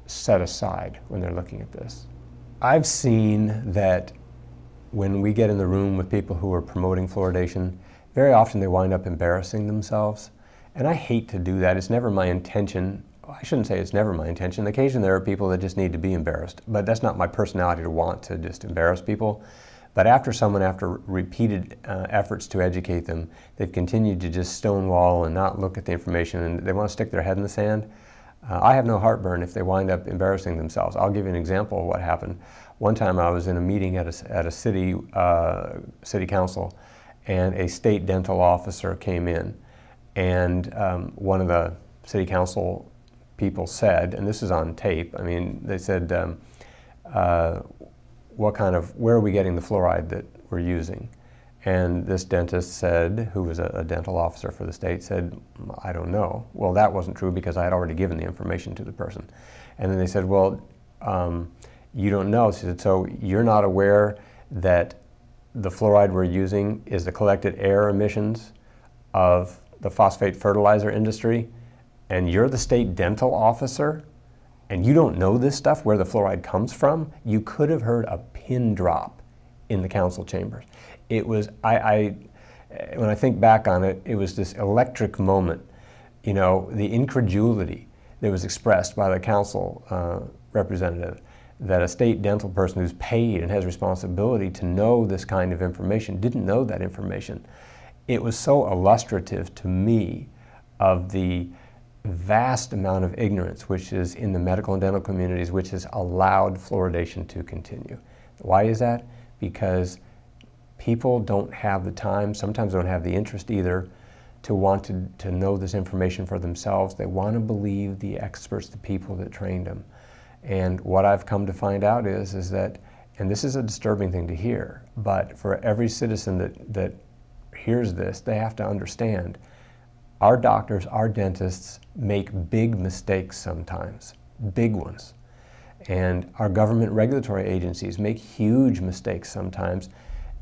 set aside when they're looking at this. I've seen that when we get in the room with people who are promoting fluoridation, very often they wind up embarrassing themselves. And I hate to do that. It's never my intention. I shouldn't say it's never my intention. Occasionally there are people that just need to be embarrassed, but that's not my personality to want to just embarrass people. But after repeated efforts to educate them, they've continued to just stonewall and not look at the information, and they want to stick their head in the sand. I have no heartburn if they wind up embarrassing themselves. I'll give you an example of what happened. One time I was in a meeting at a city council, and a state dental officer came in, and one of the city council people said, and this is on tape, I mean, they said, where are we getting the fluoride that we're using? And this dentist said, who was a dental officer for the state, said, I don't know. Well, that wasn't true because I had already given the information to the person. And then they said, well, you don't know. She said, so you're not aware that the fluoride we're using is the collected air emissions of the phosphate fertilizer industry, and you're the state dental officer, and you don't know this stuff, where the fluoride comes from? You could have heard a pin drop in the council chambers. It was, when I think back on it, it was this electric moment. You know, the incredulity that was expressed by the council representative that a state dental person who's paid and has responsibility to know this kind of information didn't know that information. It was so illustrative to me of the vast amount of ignorance which is in the medical and dental communities, which has allowed fluoridation to continue. Why is that? Because people don't have the time, sometimes don't have the interest either, to want to know this information for themselves. They want to believe the experts, the people that trained them. And what I've come to find out is that, and this is a disturbing thing to hear, but for every citizen that hears this, they have to understand our doctors, our dentists make big mistakes sometimes, big ones. And our government regulatory agencies make huge mistakes sometimes,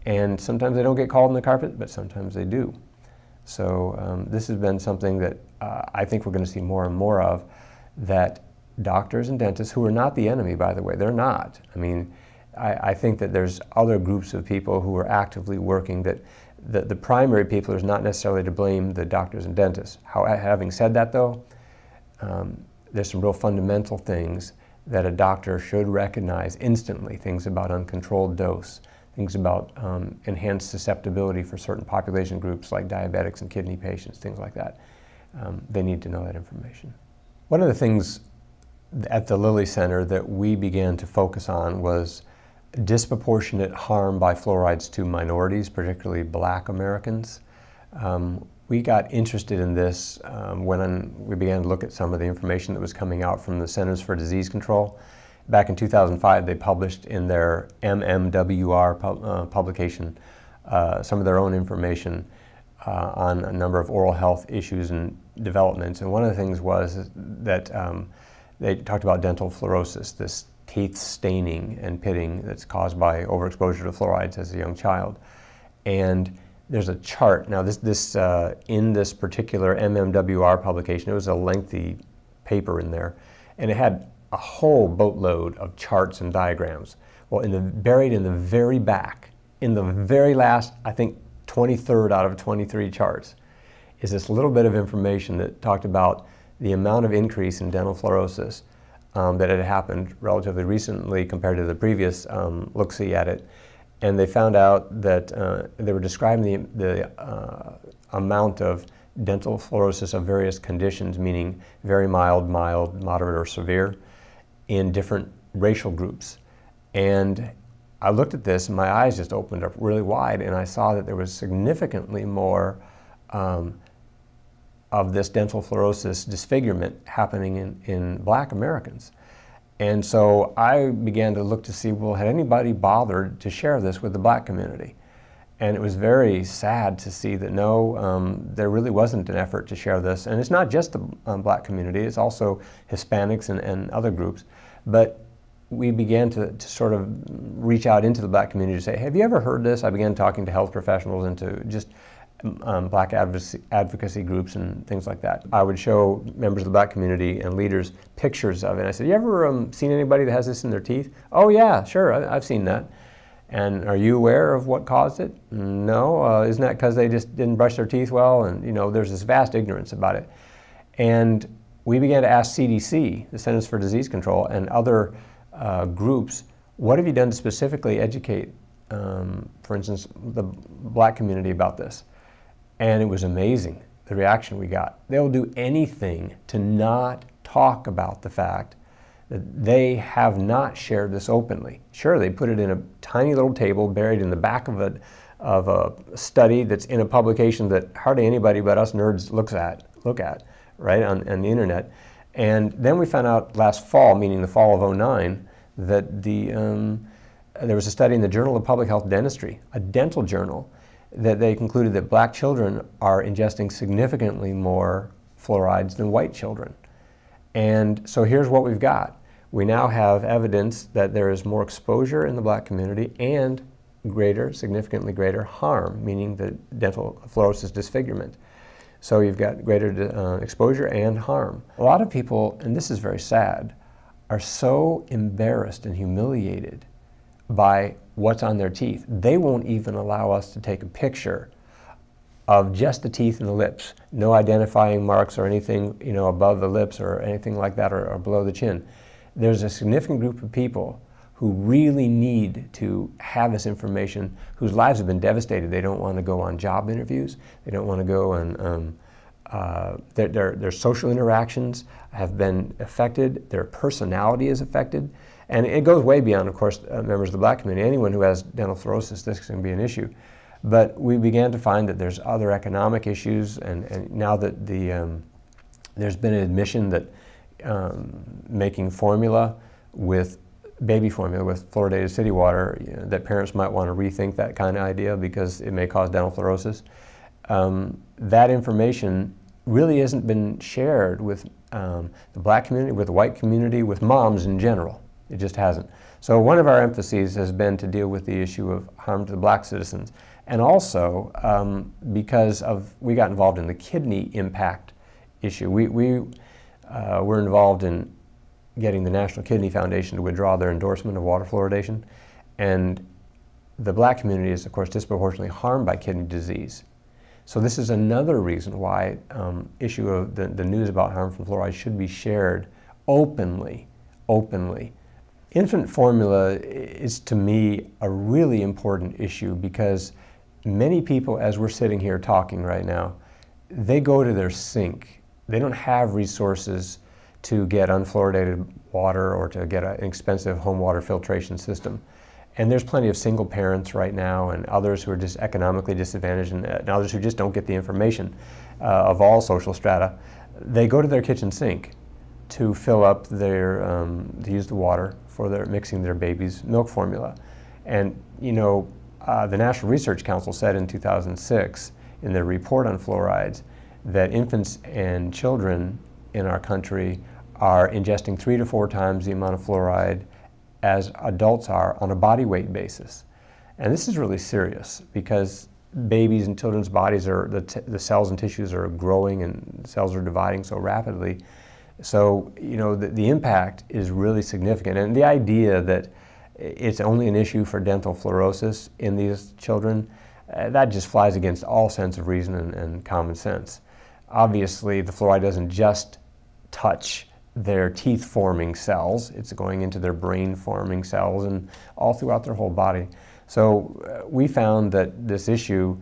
and sometimes they don't get called on the carpet, but sometimes they do. So this has been something that I think we're going to see more and more of, that doctors and dentists, who are not the enemy, by the way, they're not. I mean, I think that there's other groups of people who are actively working that the primary people is not necessarily to blame the doctors and dentists. Having said that though, there's some real fundamental things that a doctor should recognize instantly, things about uncontrolled dose, things about enhanced susceptibility for certain population groups like diabetics and kidney patients, things like that. They need to know that information. One of the things at the Lilly Center that we began to focus on was disproportionate harm by fluorides to minorities, particularly Black Americans. We got interested in this when we began to look at some of the information that was coming out from the Centers for Disease Control. Back in 2005, they published in their MMWR publication some of their own information on a number of oral health issues and developments. And one of the things was that they talked about dental fluorosis, this teeth staining and pitting that's caused by overexposure to fluorides as a young child. And there's a chart. Now in this particular MMWR publication, it was a lengthy paper in there, and it had a whole boatload of charts and diagrams. Well, buried in the very back, in the very last, I think 23rd out of 23 charts, is this little bit of information that talked about the amount of increase in dental fluorosis that had happened relatively recently compared to the previous look-see at it. And they found out that they were describing the amount of dental fluorosis of various conditions, meaning very mild, moderate, or severe, in different racial groups. And I looked at this and my eyes just opened up really wide, and I saw that there was significantly more of this dental fluorosis disfigurement happening in Black Americans. And so I began to look to see, well, had anybody bothered to share this with the Black community? And it was very sad to see that no, there really wasn't an effort to share this. And it's not just the black community, it's also Hispanics and other groups. But we began to sort of reach out into the black community to say, have you ever heard this? I began talking to health professionals and to just black advocacy groups and things like that. I would show members of the black community and leaders pictures of it. And I said, you ever seen anybody that has this in their teeth? Oh yeah, sure, I've seen that. And are you aware of what caused it? No, isn't that because they just didn't brush their teeth well? And you know, there's this vast ignorance about it. And we began to ask CDC, the Centers for Disease Control, and other groups, what have you done to specifically educate, for instance, the black community about this? And it was amazing, the reaction we got. They'll do anything to not talk about the fact that they have not shared this openly. Sure, they put it in a tiny little table buried in the back of a study that's in a publication that hardly anybody but us nerds look at, right, on the internet. And then we found out last fall, meaning the fall of '09, that there was a study in the Journal of Public Health Dentistry, a dental journal, that they concluded that black children are ingesting significantly more fluorides than white children. And so here's what we've got. We now have evidence that there is more exposure in the black community and significantly greater harm, meaning the dental fluorosis disfigurement. So you've got greater exposure and harm. A lot of people, and this is very sad, are so embarrassed and humiliated by what's on their teeth. They won't even allow us to take a picture of just the teeth and the lips. No identifying marks or anything, you know, above the lips or anything like that, or below the chin. There's a significant group of people who really need to have this information, whose lives have been devastated. They don't want to go on job interviews. They don't want to go on, their social interactions have been affected. Their personality is affected. And it goes way beyond, of course, members of the black community. Anyone who has dental fluorosis, this can be an issue. But we began to find that there's other economic issues, and now that there's been an admission that making formula with baby formula with fluoridated city water, you know, that parents might want to rethink that kind of idea because it may cause dental fluorosis. That information really hasn't been shared with the black community, with the white community, with moms in general. It just hasn't. So one of our emphases has been to deal with the issue of harm to the black citizens. And also because we got involved in the kidney impact issue. We were involved in getting the National Kidney Foundation to withdraw their endorsement of water fluoridation. And the black community is, of course, disproportionately harmed by kidney disease. So this is another reason why issue of the news about harm from fluoride should be shared openly. Infant formula is, to me, a really important issue because many people, as we're sitting here talking right now, they go to their sink. They don't have resources to get unfluoridated water or to get an expensive home water filtration system. And there's plenty of single parents right now and others who are just economically disadvantaged and others who just don't get the information of all social strata. They go to their kitchen sink to fill up their, to use the water for their mixing their baby's milk formula. And you know, the National Research Council said in 2006 in their report on fluorides that infants and children in our country are ingesting 3 to 4 times the amount of fluoride as adults are on a body weight basis. And this is really serious because babies and children's bodies are, the cells and tissues are growing and cells are dividing so rapidly. So, you know, the impact is really significant. And the idea that it's only an issue for dental fluorosis in these children, that just flies against all sense of reason and common sense. Obviously, the fluoride doesn't just touch their teeth-forming cells, it's going into their brain-forming cells and all throughout their whole body. So we found that this issue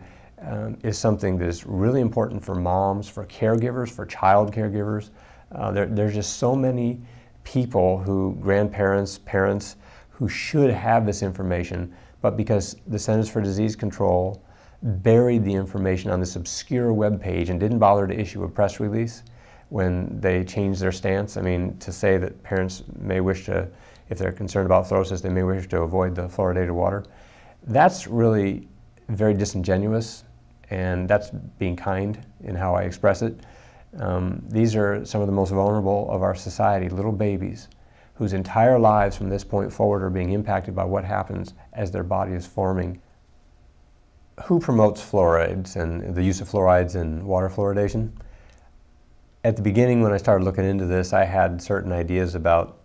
is something that is really important for moms, for caregivers, for child caregivers. There's just so many people who, grandparents, parents, who should have this information, but because the Centers for Disease Control buried the information on this obscure web page and didn't bother to issue a press release when they changed their stance. I mean, to say that parents may wish to, if they're concerned about fluorosis, they may wish to avoid the fluoridated water. That's really very disingenuous, and that's being kind in how I express it. These are some of the most vulnerable of our society, little babies, whose entire lives from this point forward are being impacted by what happens as their body is forming. Who promotes fluorides and the use of fluorides in water fluoridation? At the beginning, when I started looking into this, I had certain ideas about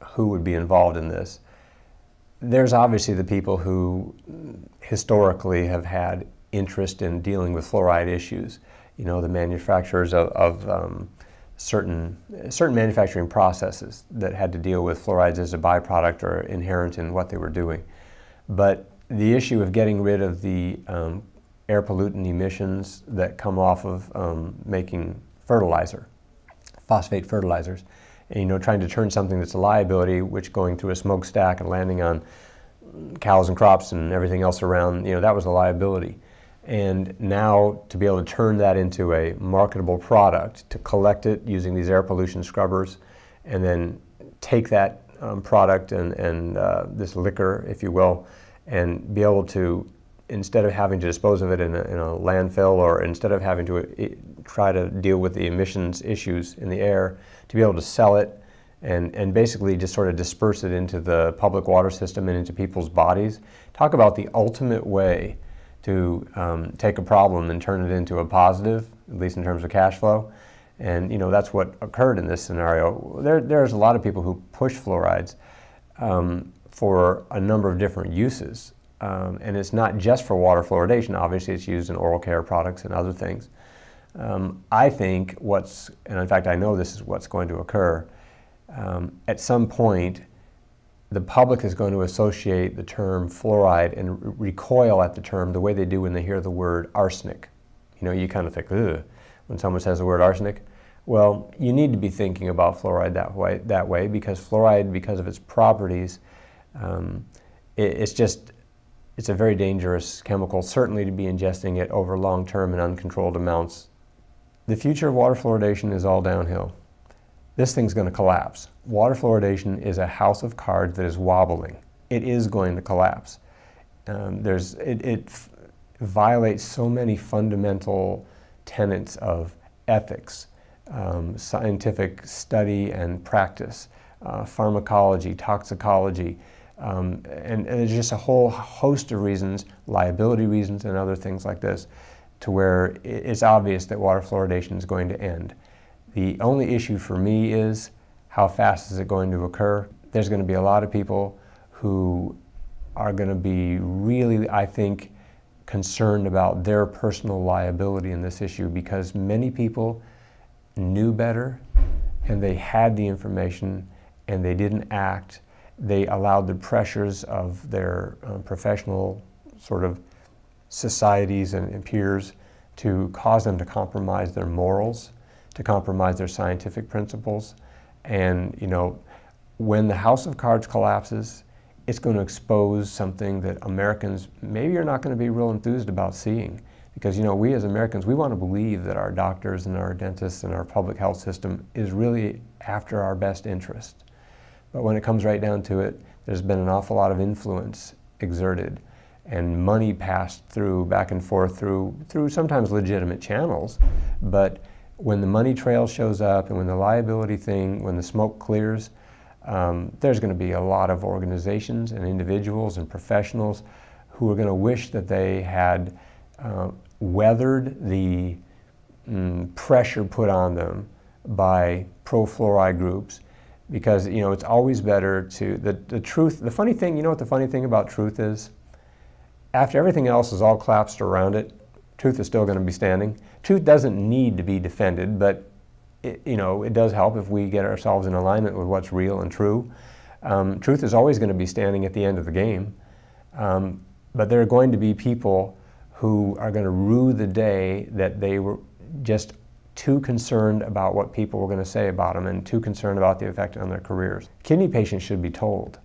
who would be involved in this. There's obviously the people who historically have had interest in dealing with fluoride issues. You know, the manufacturers of certain manufacturing processes that had to deal with fluorides as a byproduct or inherent in what they were doing. But the issue of getting rid of the air pollutant emissions that come off of making fertilizer, phosphate fertilizers, and, you know, trying to turn something that's a liability, which going through a smokestack and landing on cows and crops and everything else around, you know, that was a liability. And now to be able to turn that into a marketable product, to collect it using these air pollution scrubbers, and then take that product and this liquor, if you will, and be able to, instead of having to dispose of it in a landfill, or instead of having to try to deal with the emissions issues in the air, to be able to sell it and basically just sort of disperse it into the public water system and into people's bodies. Talk about the ultimate way to take a problem and turn it into a positive, at least in terms of cash flow. And, you know, that's what occurred in this scenario. There's a lot of people who push fluorides for a number of different uses. And it's not just for water fluoridation. Obviously, it's used in oral care products and other things. I think and in fact I know this is what's going to occur, at some point the public is going to associate the term fluoride and recoil at the term the way they do when they hear the word arsenic. You know, you kind of think, ugh, when someone says the word arsenic. Well, you need to be thinking about fluoride that way because fluoride, because of its properties, it's a very dangerous chemical, certainly to be ingesting it over long-term and uncontrolled amounts. The future of water fluoridation is all downhill. This thing's going to collapse. Water fluoridation is a house of cards that is wobbling. It is going to collapse. It violates so many fundamental tenets of ethics, scientific study and practice, pharmacology, toxicology, and there's just a whole host of reasons, liability reasons and other things like this, to where it's obvious that water fluoridation is going to end. The only issue for me is how fast is it going to occur? There's going to be a lot of people who are going to be really, I think, concerned about their personal liability in this issue because many people knew better and they had the information and they didn't act. They allowed the pressures of their professional sort of societies and peers to cause them to compromise their morals, to compromise their scientific principles. And, you know, when the house of cards collapses, it's going to expose something that Americans maybe are not going to be real enthused about seeing. Because, you know, we as Americans, we want to believe that our doctors and our dentists and our public health system is really after our best interest. But when it comes right down to it, there's been an awful lot of influence exerted and money passed through, back and forth through sometimes legitimate channels. But when the money trail shows up and when the liability thing, when the smoke clears, there's going to be a lot of organizations and individuals and professionals who are going to wish that they had weathered the pressure put on them by pro-fluoride groups. Because, you know, it's always better to, the truth, the funny thing, you know what the funny thing about truth is? After everything else is all collapsed around it, truth is still going to be standing. Truth doesn't need to be defended, but you know, it does help if we get ourselves in alignment with what's real and true. Truth is always going to be standing at the end of the game. But there are going to be people who are going to rue the day that they were just too concerned about what people were going to say about them and too concerned about the effect on their careers. Kidney patients should be told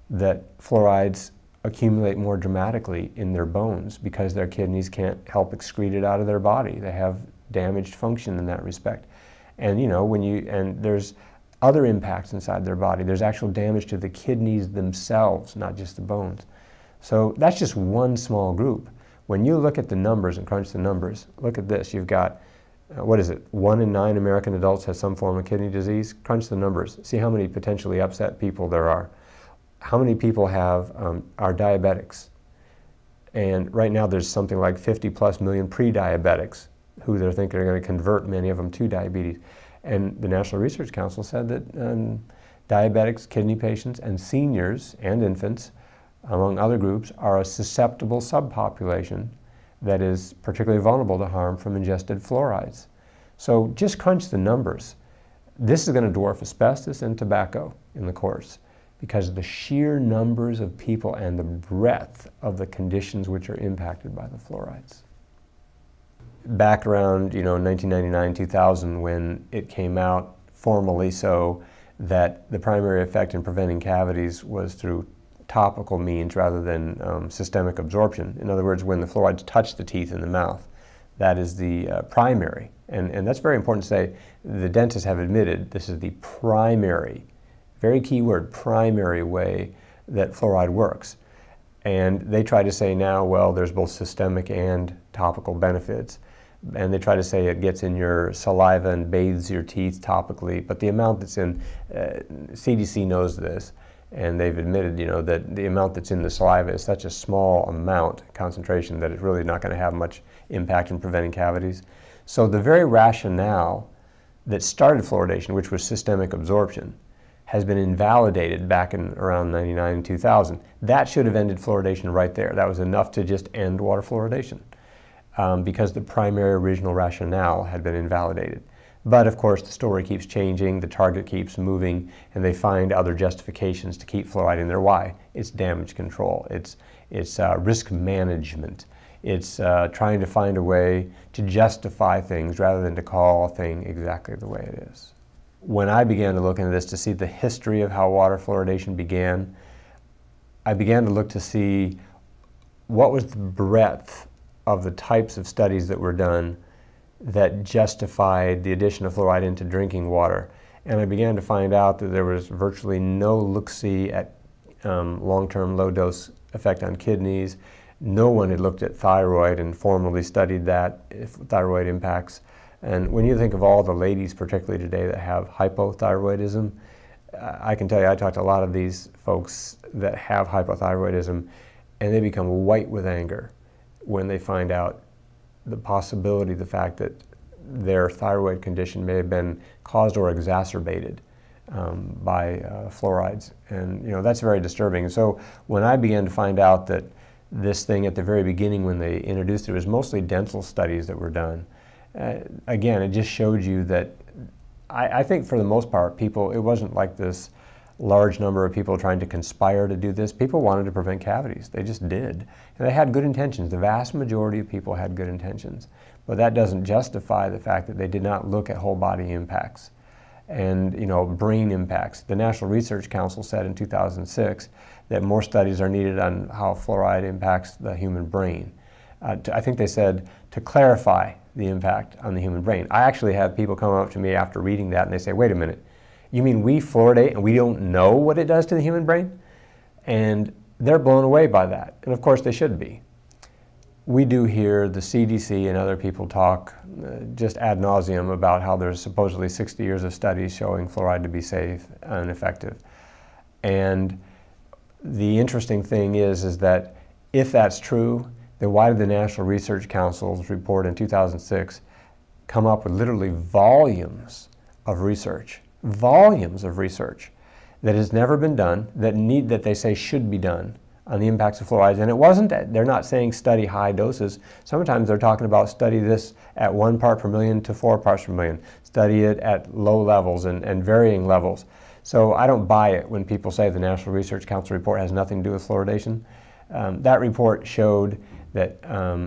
that fluorides accumulate more dramatically in their bones because their kidneys can't help excrete it out of their body. They have damaged function in that respect. And, you know, and there's other impacts inside their body. There's actual damage to the kidneys themselves, not just the bones. So that's just one small group. When you look at the numbers and crunch the numbers, look at this. You've got, what is it, 1 in 9 American adults has some form of kidney disease. Crunch the numbers. See how many potentially upset people there are. How many people are diabetics? And right now there's something like 50+ million pre-diabetics who they're thinking are going to convert many of them to diabetes. And the National Research Council said that diabetics, kidney patients, and seniors and infants, among other groups, are a susceptible subpopulation that is particularly vulnerable to harm from ingested fluorides. So just crunch the numbers. This is going to dwarf asbestos and tobacco in the course because of the sheer numbers of people and the breadth of the conditions which are impacted by the fluorides. Back around 1999, 2000, when it came out formally so that the primary effect in preventing cavities was through topical means rather than systemic absorption. In other words, when the fluorides touch the teeth in the mouth, that is the primary. And that's very important to say. The dentists have admitted this is the primary, very key word, primary way that fluoride works. And they try to say now, well, there's both systemic and topical benefits. And they try to say it gets in your saliva and bathes your teeth topically, but the amount that's in, CDC knows this, and they've admitted, that the amount that's in the saliva is such a small amount, concentration, that it's really not going to have much impact in preventing cavities. So the very rationale that started fluoridation, which was systemic absorption, has been invalidated back in around 99 and 2000. That should have ended fluoridation right there. That was enough to just end water fluoridation because the primary original rationale had been invalidated. But of course the story keeps changing, the target keeps moving, and they find other justifications to keep fluoride in there. Why? It's damage control, it's risk management, it's trying to find a way to justify things rather than to call a thing exactly the way it is. When I began to look into this to see the history of how water fluoridation began, I began to look to see what was the breadth of the types of studies that were done that justified the addition of fluoride into drinking water. And I began to find out that there was virtually no look-see at long-term low-dose effect on kidneys. No one had looked at thyroid and formally studied that, if thyroid impacts. And when you think of all the ladies, particularly today, that have hypothyroidism, I can tell you I talked to a lot of these folks that have hypothyroidism, and they become white with anger when they find out the possibility, the fact that their thyroid condition may have been caused or exacerbated by fluorides. And that's very disturbing. And so when I began to find out that this thing at the very beginning when they introduced it was mostly dental studies that were done, again, it just showed you that I think for the most part people, it wasn't like this large number of people trying to conspire to do this. People wanted to prevent cavities. They just did. And they had good intentions. The vast majority of people had good intentions. But that doesn't justify the fact that they did not look at whole body impacts and brain impacts. The National Research Council said in 2006 that more studies are needed on how fluoride impacts the human brain. I think they said to clarify the impact on the human brain. I actually have people come up to me after reading that and they say, wait a minute, you mean we fluoridate and we don't know what it does to the human brain? And they're blown away by that. And of course they should be. We do hear the CDC and other people talk just ad nauseum about how there's supposedly 60 years of studies showing fluoride to be safe and effective. And the interesting thing is that if that's true, then why did the National Research Council's report in 2006 come up with literally volumes of research that has never been done, that they say should be done on the impacts of fluorides? And it wasn't that they're not saying study high doses. Sometimes they're talking about study this at 1 part per million to 4 parts per million. Study it at low levels and varying levels. So I don't buy it when people say the National Research Council report has nothing to do with fluoridation. That report showed that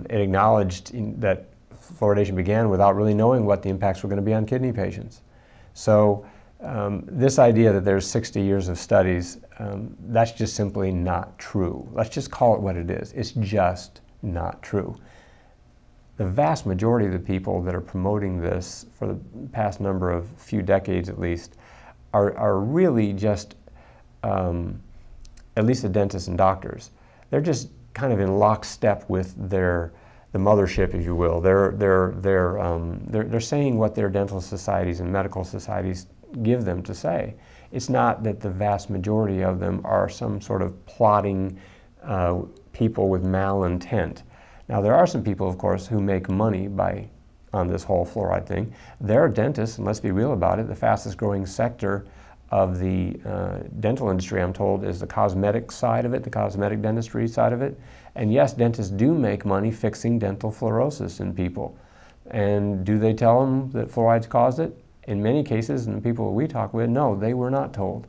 it acknowledged that fluoridation began without really knowing what the impacts were going to be on kidney patients. So this idea that there's 60 years of studies, that's just simply not true. Let's just call it what it is. It's just not true. The vast majority of the people that are promoting this for the past number of few decades at least are really just, at least the dentists and doctors, they're just kind of in lockstep with the mothership, if you will. They're saying what their dental societies and medical societies give them to say. It's not that the vast majority of them are some sort of plotting people with malintent. Now, there are some people, of course, who make money on this whole fluoride thing. There are dentists, and let's be real about it, the fastest growing sector of the dental industry, I'm told, is the cosmetic side of it, the cosmetic dentistry side of it. And yes, dentists do make money fixing dental fluorosis in people. And do they tell them that fluoride's caused it? In many cases, and the people we talk with, no, they were not told.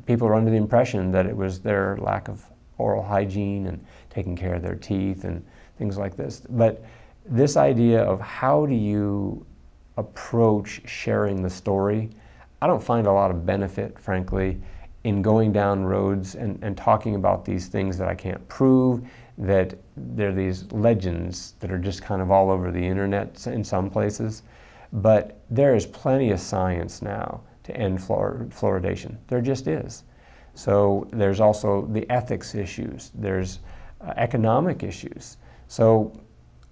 People are under the impression that it was their lack of oral hygiene and taking care of their teeth and things like this. But this idea of how do you approach sharing the story, I don't find a lot of benefit, frankly, in going down roads and talking about these things that I can't prove, that they're these legends that are just kind of all over the internet in some places. But there is plenty of science now to end fluoridation. There just is. So there's also the ethics issues. There's economic issues. So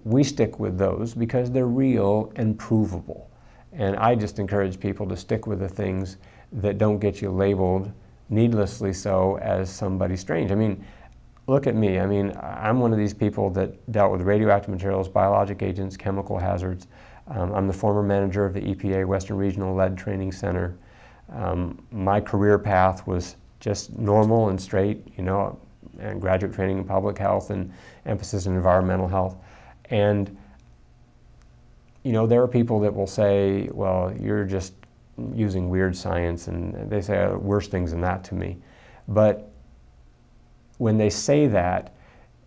we stick with those because they're real and provable. And I just encourage people to stick with the things that don't get you labeled needlessly so as somebody strange. I mean, look at me. I mean, I'm one of these people that dealt with radioactive materials, biologic agents, chemical hazards. I'm the former manager of the EPA Western Regional Lead Training Center. My career path was just normal and straight, you know, and graduate training in public health and emphasis in environmental health. And, you know, there are people that will say, well, you're just using weird science, and they say worse things than that to me. But when they say that,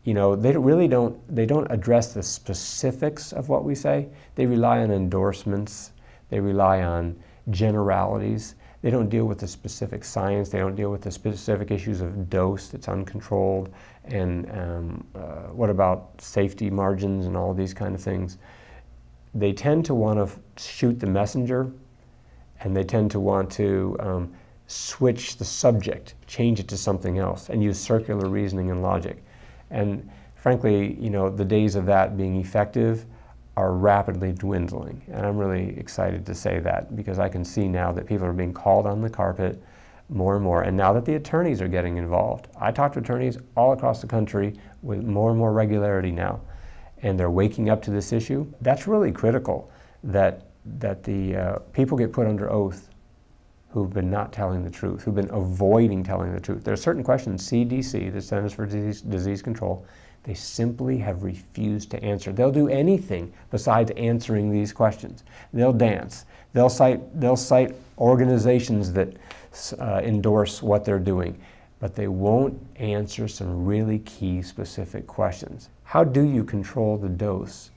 you know, they don't address the specifics of what we say. They rely on endorsements. They rely on generalities. They don't deal with the specific science. They don't deal with the specific issues of dose that's uncontrolled, and what about safety margins and all these kind of things. They tend to want to shoot the messenger, and they tend to want to switch the subject, change it to something else, and use circular reasoning and logic. And frankly, you know, the days of that being effective are rapidly dwindling. And I'm really excited to say that, because I can see now that people are being called on the carpet more and more. And now that the attorneys are getting involved, I talk to attorneys all across the country with more and more regularity now, and they're waking up to this issue. That's really critical, that the people get put under oath who've been not telling the truth, who've been avoiding telling the truth. There are certain questions CDC, the Centers for Disease Control, they simply have refused to answer. They'll do anything besides answering these questions. They'll dance. They'll cite organizations that endorse what they're doing, but they won't answer some really key specific questions. How do you control the dose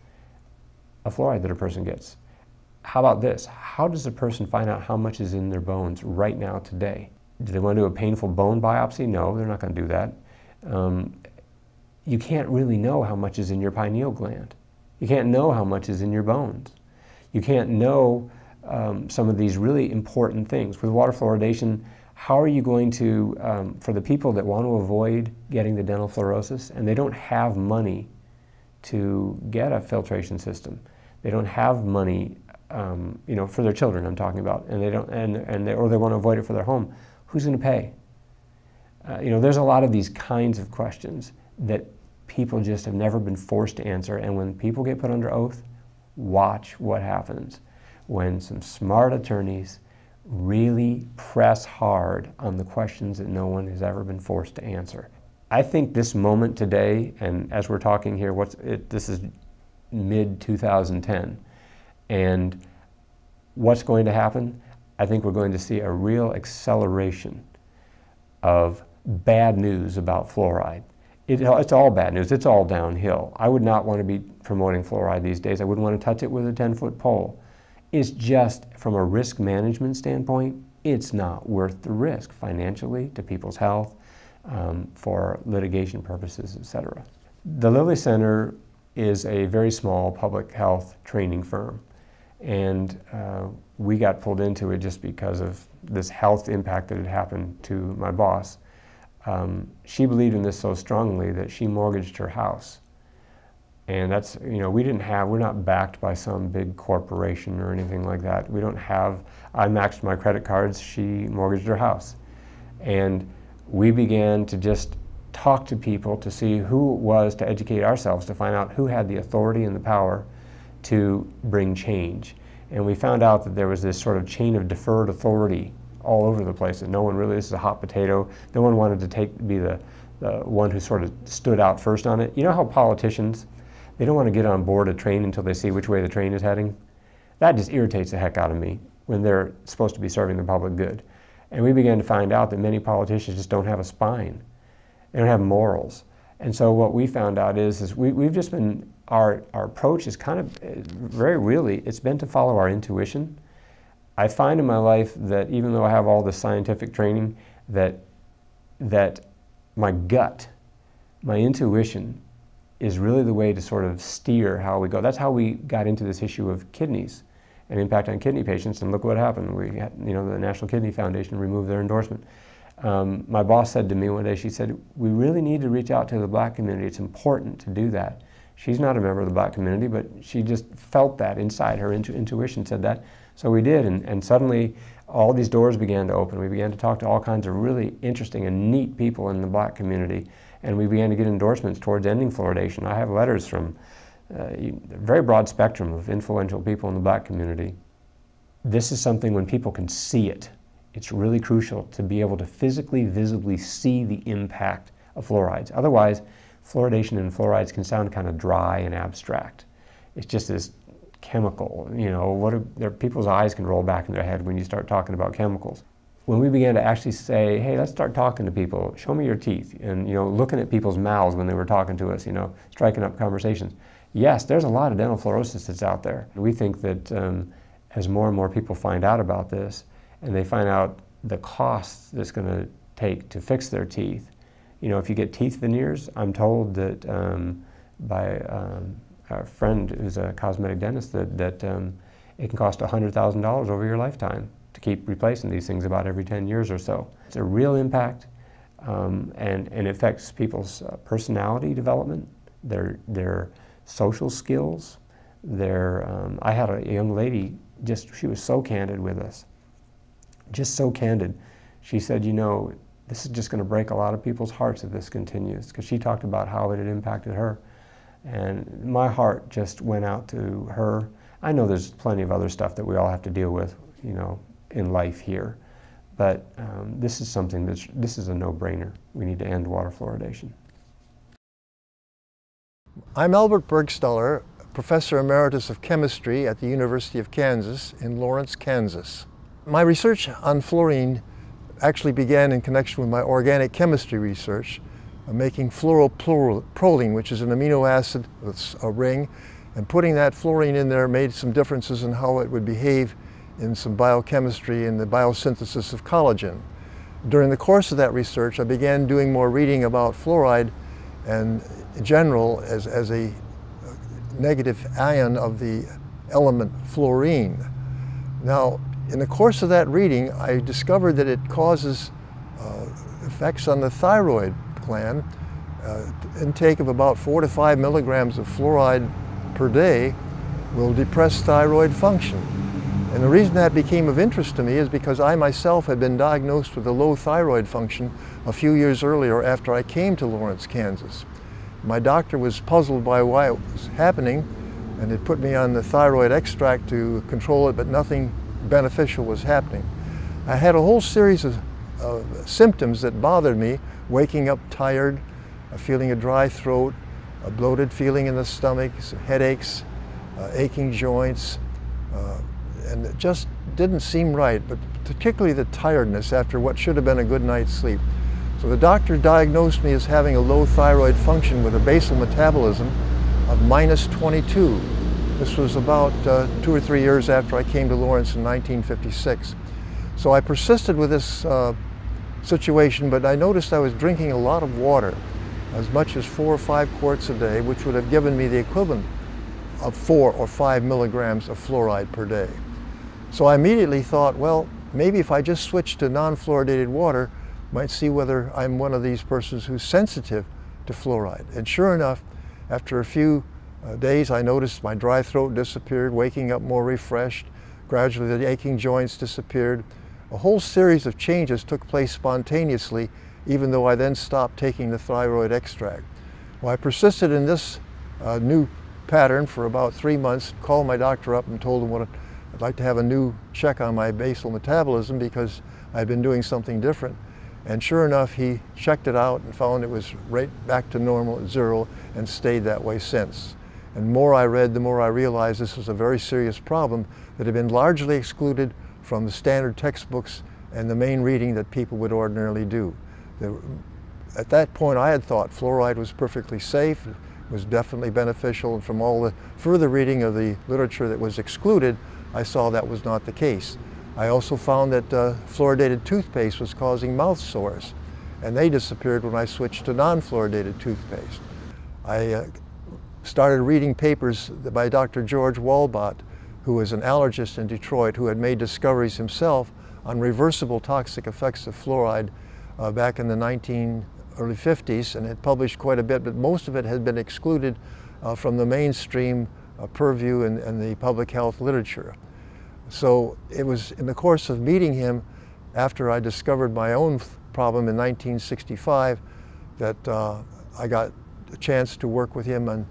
of fluoride that a person gets? How about this? How does a person find out how much is in their bones right now today? Do they want to do a painful bone biopsy? No, they're not going to do that. You can't really know how much is in your pineal gland. You can't know how much is in your bones. You can't know some of these really important things. With water fluoridation, how are you going to, for the people that want to avoid getting the dental fluorosis and they don't have money to get a filtration system, they don't have money, you know, for their children I'm talking about, and they don't, or they want to avoid it for their home, who's going to pay? You know, there's a lot of these kinds of questions that people just have never been forced to answer, and when people get put under oath, watch what happens when some smart attorneys really press hard on the questions that no one has ever been forced to answer. I think this moment today, and as we're talking here, this is mid-2010, and what's going to happen? I think we're going to see a real acceleration of bad news about fluoride. It's all bad news. It's all downhill. I would not want to be promoting fluoride these days. I wouldn't want to touch it with a 10-foot pole. It's just, from a risk management standpoint, it's not worth the risk financially, to people's health, for litigation purposes, etc. The Lilly Center is a very small public health training firm, and we got pulled into it just because of this health impact that had happened to my boss. She believed in this so strongly that she mortgaged her house. And that's, you know, we're not backed by some big corporation or anything like that. We don't have, I maxed my credit cards, she mortgaged her house. And we began to just talk to people to see who it was, to educate ourselves, to find out who had the authority and the power to bring change. And we found out that there was this sort of chain of deferred authority all over the place, that no one really, this is a hot potato, no one wanted to be the one who sort of stood out first on it. You know how politicians, they don't want to get on board a train until they see which way the train is heading? That just irritates the heck out of me when they're supposed to be serving the public good. And we began to find out that many politicians just don't have a spine. They don't have morals. And so what we found out is we've just been, our approach is kind of very really, it's been to follow our intuition. I find in my life that even though I have all this scientific training, that my gut, my intuition, is really the way to sort of steer how we go. That's how we got into this issue of kidneys and impact on kidney patients, and look what happened. We had, you know, the National Kidney Foundation removed their endorsement. My boss said to me one day, she said, we really need to reach out to the black community. It's important to do that. She's not a member of the black community, but she just felt that inside her, intuition said that. So we did, and suddenly all these doors began to open. We began to talk to all kinds of really interesting and neat people in the black community, and we began to get endorsements towards ending fluoridation. I have letters from a very broad spectrum of influential people in the black community. This is something when people can see it. It's really crucial to be able to physically, visibly see the impact of fluorides. Otherwise, fluoridation and fluorides can sound kind of dry and abstract. It's just this chemical, you know, people's eyes can roll back in their head when you start talking about chemicals. When we began to actually say, hey, let's start talking to people, show me your teeth, and, you know, looking at people's mouths when they were talking to us, you know, striking up conversations. Yes, there's a lot of dental fluorosis that's out there. We think that as more and more people find out about this, and they find out the costs that's going to take to fix their teeth. You know, if you get teeth veneers, I'm told that by a friend who's a cosmetic dentist that it can cost $100,000 over your lifetime to keep replacing these things about every 10 years or so. It's a real impact, and it affects people's personality development, their social skills, I had a young lady, she was so candid with us. Just so candid. She said, you know, this is just going to break a lot of people's hearts if this continues, because she talked about how it had impacted her. And my heart just went out to her. I know there's plenty of other stuff that we all have to deal with, you know, in life here. But this is something this is a no-brainer. We need to end water fluoridation. I'm Albert Bergsteller, Professor Emeritus of Chemistry at the University of Kansas in Lawrence, Kansas. My research on fluorine actually began in connection with my organic chemistry research, making fluoroproline, which is an amino acid with a ring, and putting that fluorine in there made some differences in how it would behave in some biochemistry and the biosynthesis of collagen. During the course of that research, I began doing more reading about fluoride and in general as a negative ion of the element fluorine. Now, in the course of that reading, I discovered that it causes effects on the thyroid gland. Intake of about 4 to 5 milligrams of fluoride per day will depress thyroid function. And the reason that became of interest to me is because I myself had been diagnosed with a low thyroid function a few years earlier after I came to Lawrence, Kansas. My doctor was puzzled by why it was happening, and it put me on the thyroid extract to control it, but nothing beneficial was happening. I had a whole series of symptoms that bothered me: waking up tired, feeling a dry throat, a bloated feeling in the stomach, headaches, aching joints, and it just didn't seem right, but particularly the tiredness after what should have been a good night's sleep. So the doctor diagnosed me as having a low thyroid function with a basal metabolism of -22. This was about 2 or 3 years after I came to Lawrence in 1956. So I persisted with this situation, but I noticed I was drinking a lot of water, as much as 4 or 5 quarts a day, which would have given me the equivalent of 4 or 5 milligrams of fluoride per day. So I immediately thought, well, maybe if I just switch to non-fluoridated water, might see whether I'm one of these persons who's sensitive to fluoride. And sure enough, after a few days, I noticed my dry throat disappeared, waking up more refreshed. Gradually, the aching joints disappeared. A whole series of changes took place spontaneously, even though I then stopped taking the thyroid extract. Well, I persisted in this new pattern for about 3 months, called my doctor up and told him what I'd like to have a new check on my basal metabolism because I'd been doing something different. And sure enough, he checked it out and found it was right back to normal at 0 and stayed that way since. And the more I read, the more I realized this was a very serious problem that had been largely excluded from the standard textbooks and the main reading that people would ordinarily do. At that point, I had thought fluoride was perfectly safe, it was definitely beneficial, and from all the further reading of the literature that was excluded, I saw that was not the case. I also found that fluoridated toothpaste was causing mouth sores, and they disappeared when I switched to non-fluoridated toothpaste. I started reading papers by Dr. George Walbot, who was an allergist in Detroit, who had made discoveries himself on reversible toxic effects of fluoride back in the early 50s, and had published quite a bit, but most of it had been excluded from the mainstream purview and the public health literature. So it was in the course of meeting him after I discovered my own problem in 1965 that I got a chance to work with him on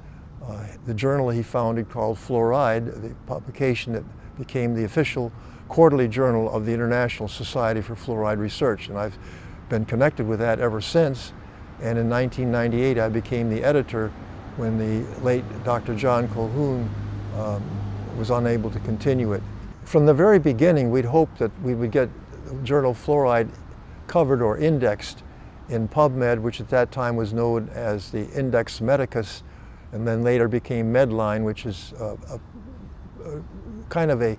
the journal he founded called Fluoride, the publication that became the official quarterly journal of the International Society for Fluoride Research. And I've been connected with that ever since. And in 1998, I became the editor when the late Dr. John Colquhoun was unable to continue it. From the very beginning, we'd hoped that we would get the journal Fluoride covered or indexed in PubMed, which at that time was known as the Index Medicus, and then later became Medline, which is kind of a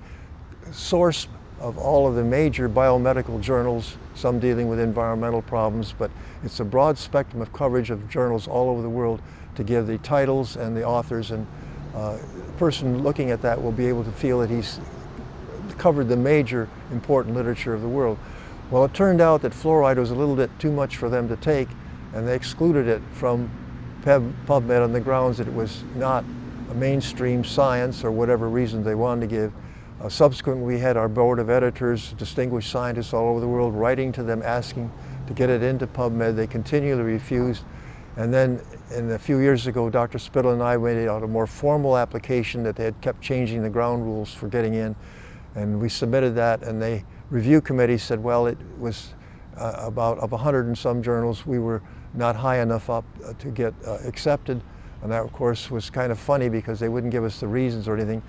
source of all of the major biomedical journals, some dealing with environmental problems, but it's a broad spectrum of coverage of journals all over the world to give the titles and the authors, and the person looking at that will be able to feel that he's covered the major important literature of the world. Well, it turned out that fluoride was a little bit too much for them to take, and they excluded it from PubMed on the grounds that it was not a mainstream science or whatever reason they wanted to give. Subsequently, we had our board of editors, distinguished scientists all over the world, writing to them asking to get it into PubMed. They continually refused. And then a few years ago, Dr. Spittle and I made out a more formal application that they had kept changing the ground rules for getting in. And we submitted that, and the review committee said, well, it was about of 100 and some journals, we were not high enough up to get accepted. And that, of course, was kind of funny because they wouldn't give us the reasons or anything.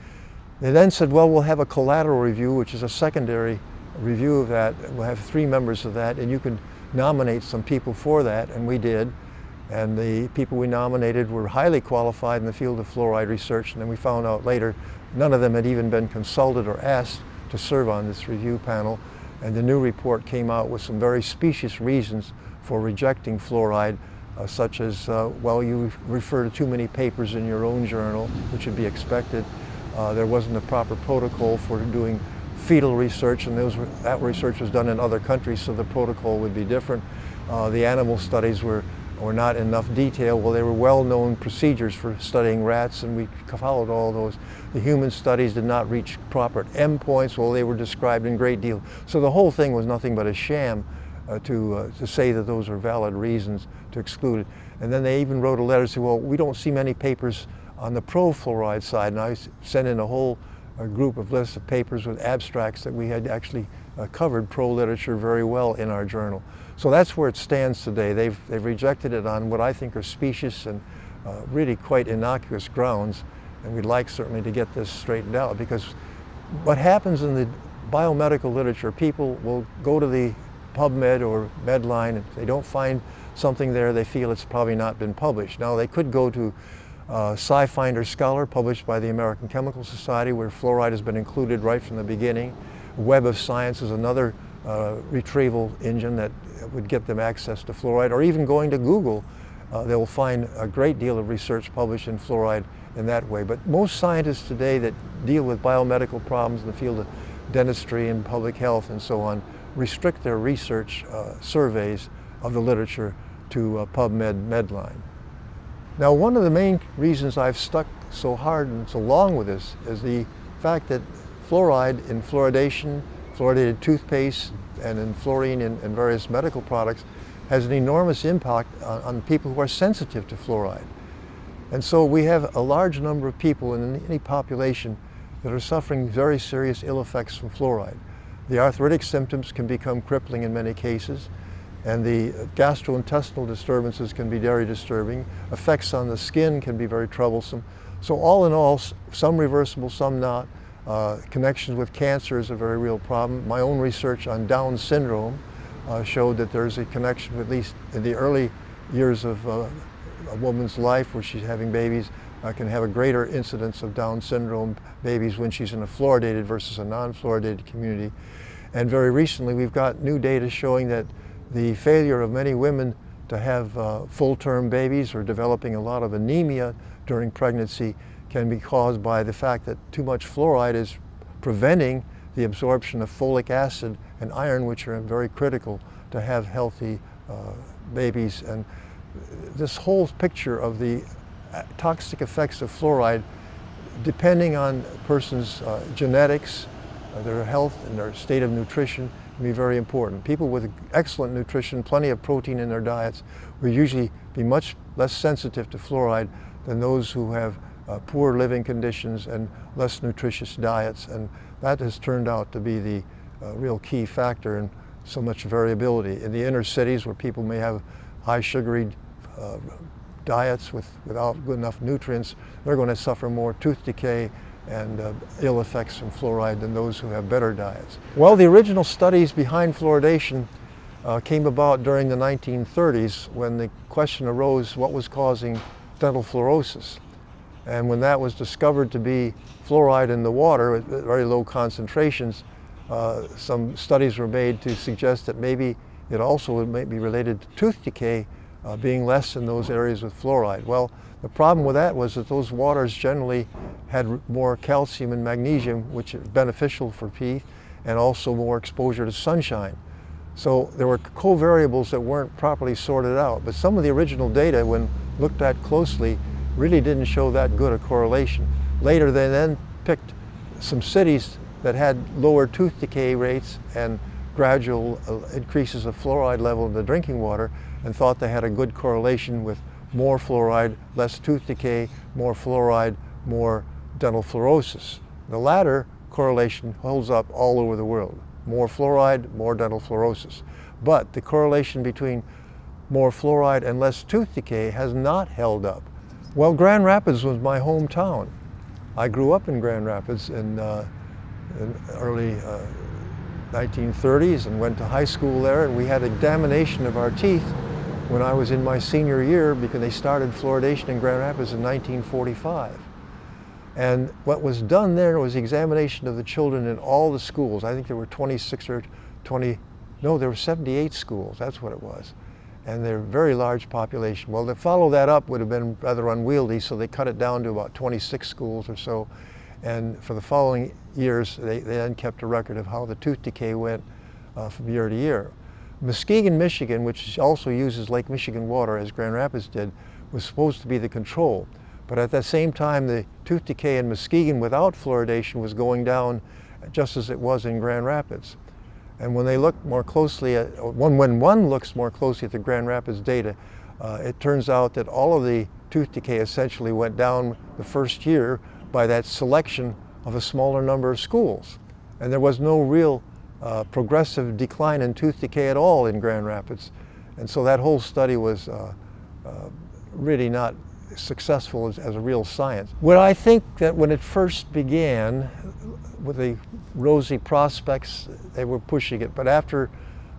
They then said, well, we'll have a collateral review, which is a secondary review of that. We'll have 3 members of that, and you can nominate some people for that, and we did. And the people we nominated were highly qualified in the field of fluoride research, and then we found out later none of them had even been consulted or asked to serve on this review panel. And the new report came out with some very specious reasons for rejecting fluoride, such as, well, you refer to too many papers in your own journal, which would be expected. There wasn't a proper protocol for doing fetal research, and that research was done in other countries, so the protocol would be different. The animal studies were not in enough detail. Well, they were well-known procedures for studying rats, and we followed all those. The human studies did not reach proper endpoints. Well, they were described in great deal. So the whole thing was nothing but a sham to say that those are valid reasons to exclude it. And then they even wrote a letter saying, well, we don't see many papers on the pro-fluoride side, and I sent in a whole group of lists of papers with abstracts that we had actually covered pro-literature very well in our journal. So that's where it stands today. They've rejected it on what I think are specious and really quite innocuous grounds, and we'd like certainly to get this straightened out, because what happens in the biomedical literature, people will go to the PubMed or Medline, and if they don't find something there, they feel it's probably not been published. Now, they could go to SciFinder Scholar, published by the American Chemical Society, where fluoride has been included right from the beginning. Web of Science is another retrieval engine that would get them access to fluoride, or even going to Google, they will find a great deal of research published in fluoride in that way. But most scientists today that deal with biomedical problems in the field of dentistry and public health and so on, restrict their research surveys of the literature to PubMed Medline. Now, one of the main reasons I've stuck so hard and so long with this is the fact that fluoride in fluoridation, fluoridated toothpaste, and in fluorine in various medical products has an enormous impact on people who are sensitive to fluoride. And so we have a large number of people in any population that are suffering very serious ill effects from fluoride. The arthritic symptoms can become crippling in many cases, and the gastrointestinal disturbances can be very disturbing. Effects on the skin can be very troublesome. So all in all, some reversible, some not. Connections with cancer is a very real problem. My own research on Down syndrome showed that there's a connection, at least in the early years of a woman's life where she's having babies, can have a greater incidence of Down syndrome babies when she's in a fluoridated versus a non-fluoridated community. And very recently we've got new data showing that the failure of many women to have full-term babies or developing a lot of anemia during pregnancy can be caused by the fact that too much fluoride is preventing the absorption of folic acid and iron, which are very critical to have healthy babies. And this whole picture of the toxic effects of fluoride, depending on a person's genetics, their health, and their state of nutrition, can be very important. People with excellent nutrition, plenty of protein in their diets, will usually be much less sensitive to fluoride than those who have poor living conditions and less nutritious diets. And that has turned out to be the real key factor in so much variability. In the inner cities where people may have high sugary diets without good enough nutrients, they're going to suffer more tooth decay and ill effects from fluoride than those who have better diets. Well, the original studies behind fluoridation came about during the 1930s when the question arose what was causing dental fluorosis. And when that was discovered to be fluoride in the water at very low concentrations, some studies were made to suggest that maybe it also may be related to tooth decay being less in those areas with fluoride. Well, the problem with that was that those waters generally had more calcium and magnesium, which is beneficial for teeth, and also more exposure to sunshine. So there were covariables that weren't properly sorted out. But some of the original data, when looked at closely, really didn't show that good a correlation. Later, they then picked some cities that had lower tooth decay rates and gradual increases of fluoride level in the drinking water, and thought they had a good correlation with more fluoride, less tooth decay, more fluoride, more dental fluorosis. The latter correlation holds up all over the world. More fluoride, more dental fluorosis. But the correlation between more fluoride and less tooth decay has not held up. Well, Grand Rapids was my hometown. I grew up in Grand Rapids in early 1930s and went to high school there, and we had examination of our teeth when I was in my senior year because they started fluoridation in Grand Rapids in 1945. And what was done there was examination of the children in all the schools. I think there were 26 or 20, no, there were 78 schools, that's what it was. And they're a very large population. Well, to follow that up would have been rather unwieldy, so they cut it down to about 26 schools or so. And for the following years, they then kept a record of how the tooth decay went from year to year. Muskegon, Michigan, which also uses Lake Michigan water, as Grand Rapids did, was supposed to be the control. But at the same time, the tooth decay in Muskegon without fluoridation was going down just as it was in Grand Rapids. And when they look more closely at, when one looks more closely at the Grand Rapids data, it turns out that all of the tooth decay essentially went down the first year by that selection of a smaller number of schools. And there was no real progressive decline in tooth decay at all in Grand Rapids. And so that whole study was really not successful as a real science. Well, I think that when it first began, with the rosy prospects, they were pushing it. But after,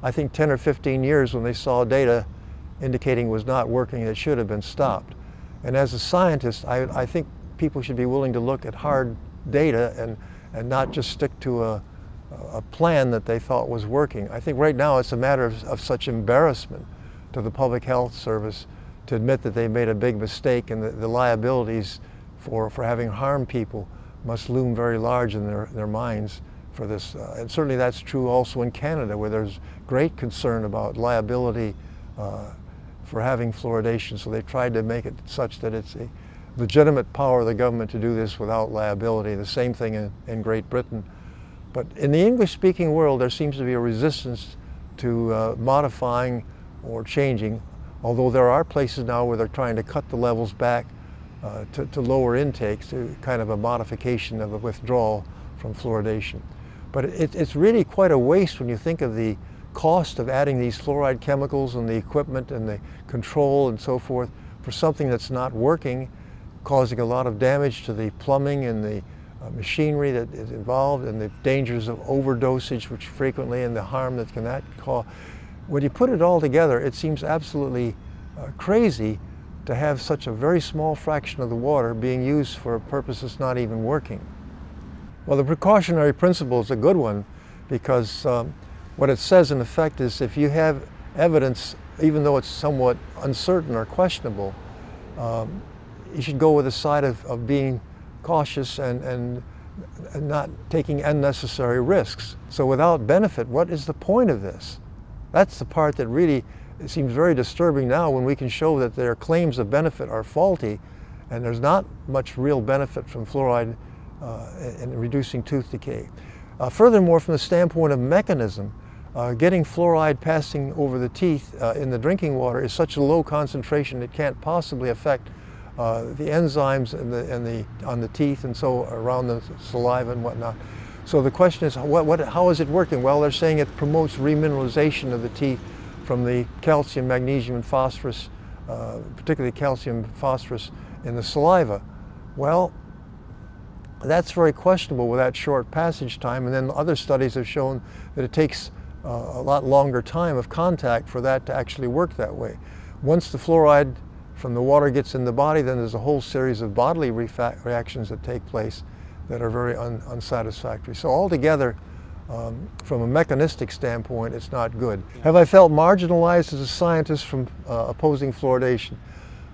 I think, 10 or 15 years, when they saw data indicating it was not working, it should have been stopped. And as a scientist, I think people should be willing to look at hard data and not just stick to a plan that they thought was working. I think right now it's a matter of such embarrassment to the Public Health Service to admit that they made a big mistake, and the liabilities for having harmed people must loom very large in their minds for this. And certainly that's true also in Canada, where there's great concern about liability for having fluoridation. So they tried to make it such that it's a legitimate power of the government to do this without liability. The same thing in Great Britain. But in the English-speaking world, there seems to be a resistance to modifying or changing, although there are places now where they're trying to cut the levels back to lower intakes, to kind of a modification of a withdrawal from fluoridation. But it's really quite a waste when you think of the cost of adding these fluoride chemicals and the equipment and the control and so forth for something that's not working, causing a lot of damage to the plumbing and the machinery that is involved, and the dangers of overdosage, which frequently, and the harm that can cause. When you put it all together, it seems absolutely crazy to have such a very small fraction of the water being used for a purpose that's not even working. Well, the precautionary principle is a good one, because what it says in effect is if you have evidence, even though it's somewhat uncertain or questionable, you should go with the side of being cautious and not taking unnecessary risks. So without benefit, what is the point of this? That's the part that really seems very disturbing now, when we can show that their claims of benefit are faulty and there's not much real benefit from fluoride in reducing tooth decay. Furthermore, from the standpoint of mechanism, getting fluoride passing over the teeth in the drinking water is such a low concentration it can't possibly affect the enzymes on the teeth and so around the saliva and whatnot. So the question is, how is it working? Well, they're saying it promotes remineralization of the teeth from the calcium, magnesium, and phosphorus, particularly calcium, phosphorus in the saliva. Well, that's very questionable with that short passage time, and then other studies have shown that it takes a lot longer time of contact for that to actually work that way. Once the fluoride from the water gets in the body, then there's a whole series of bodily reactions that take place that are very unsatisfactory. So altogether, from a mechanistic standpoint, it's not good. Have I felt marginalized as a scientist from opposing fluoridation?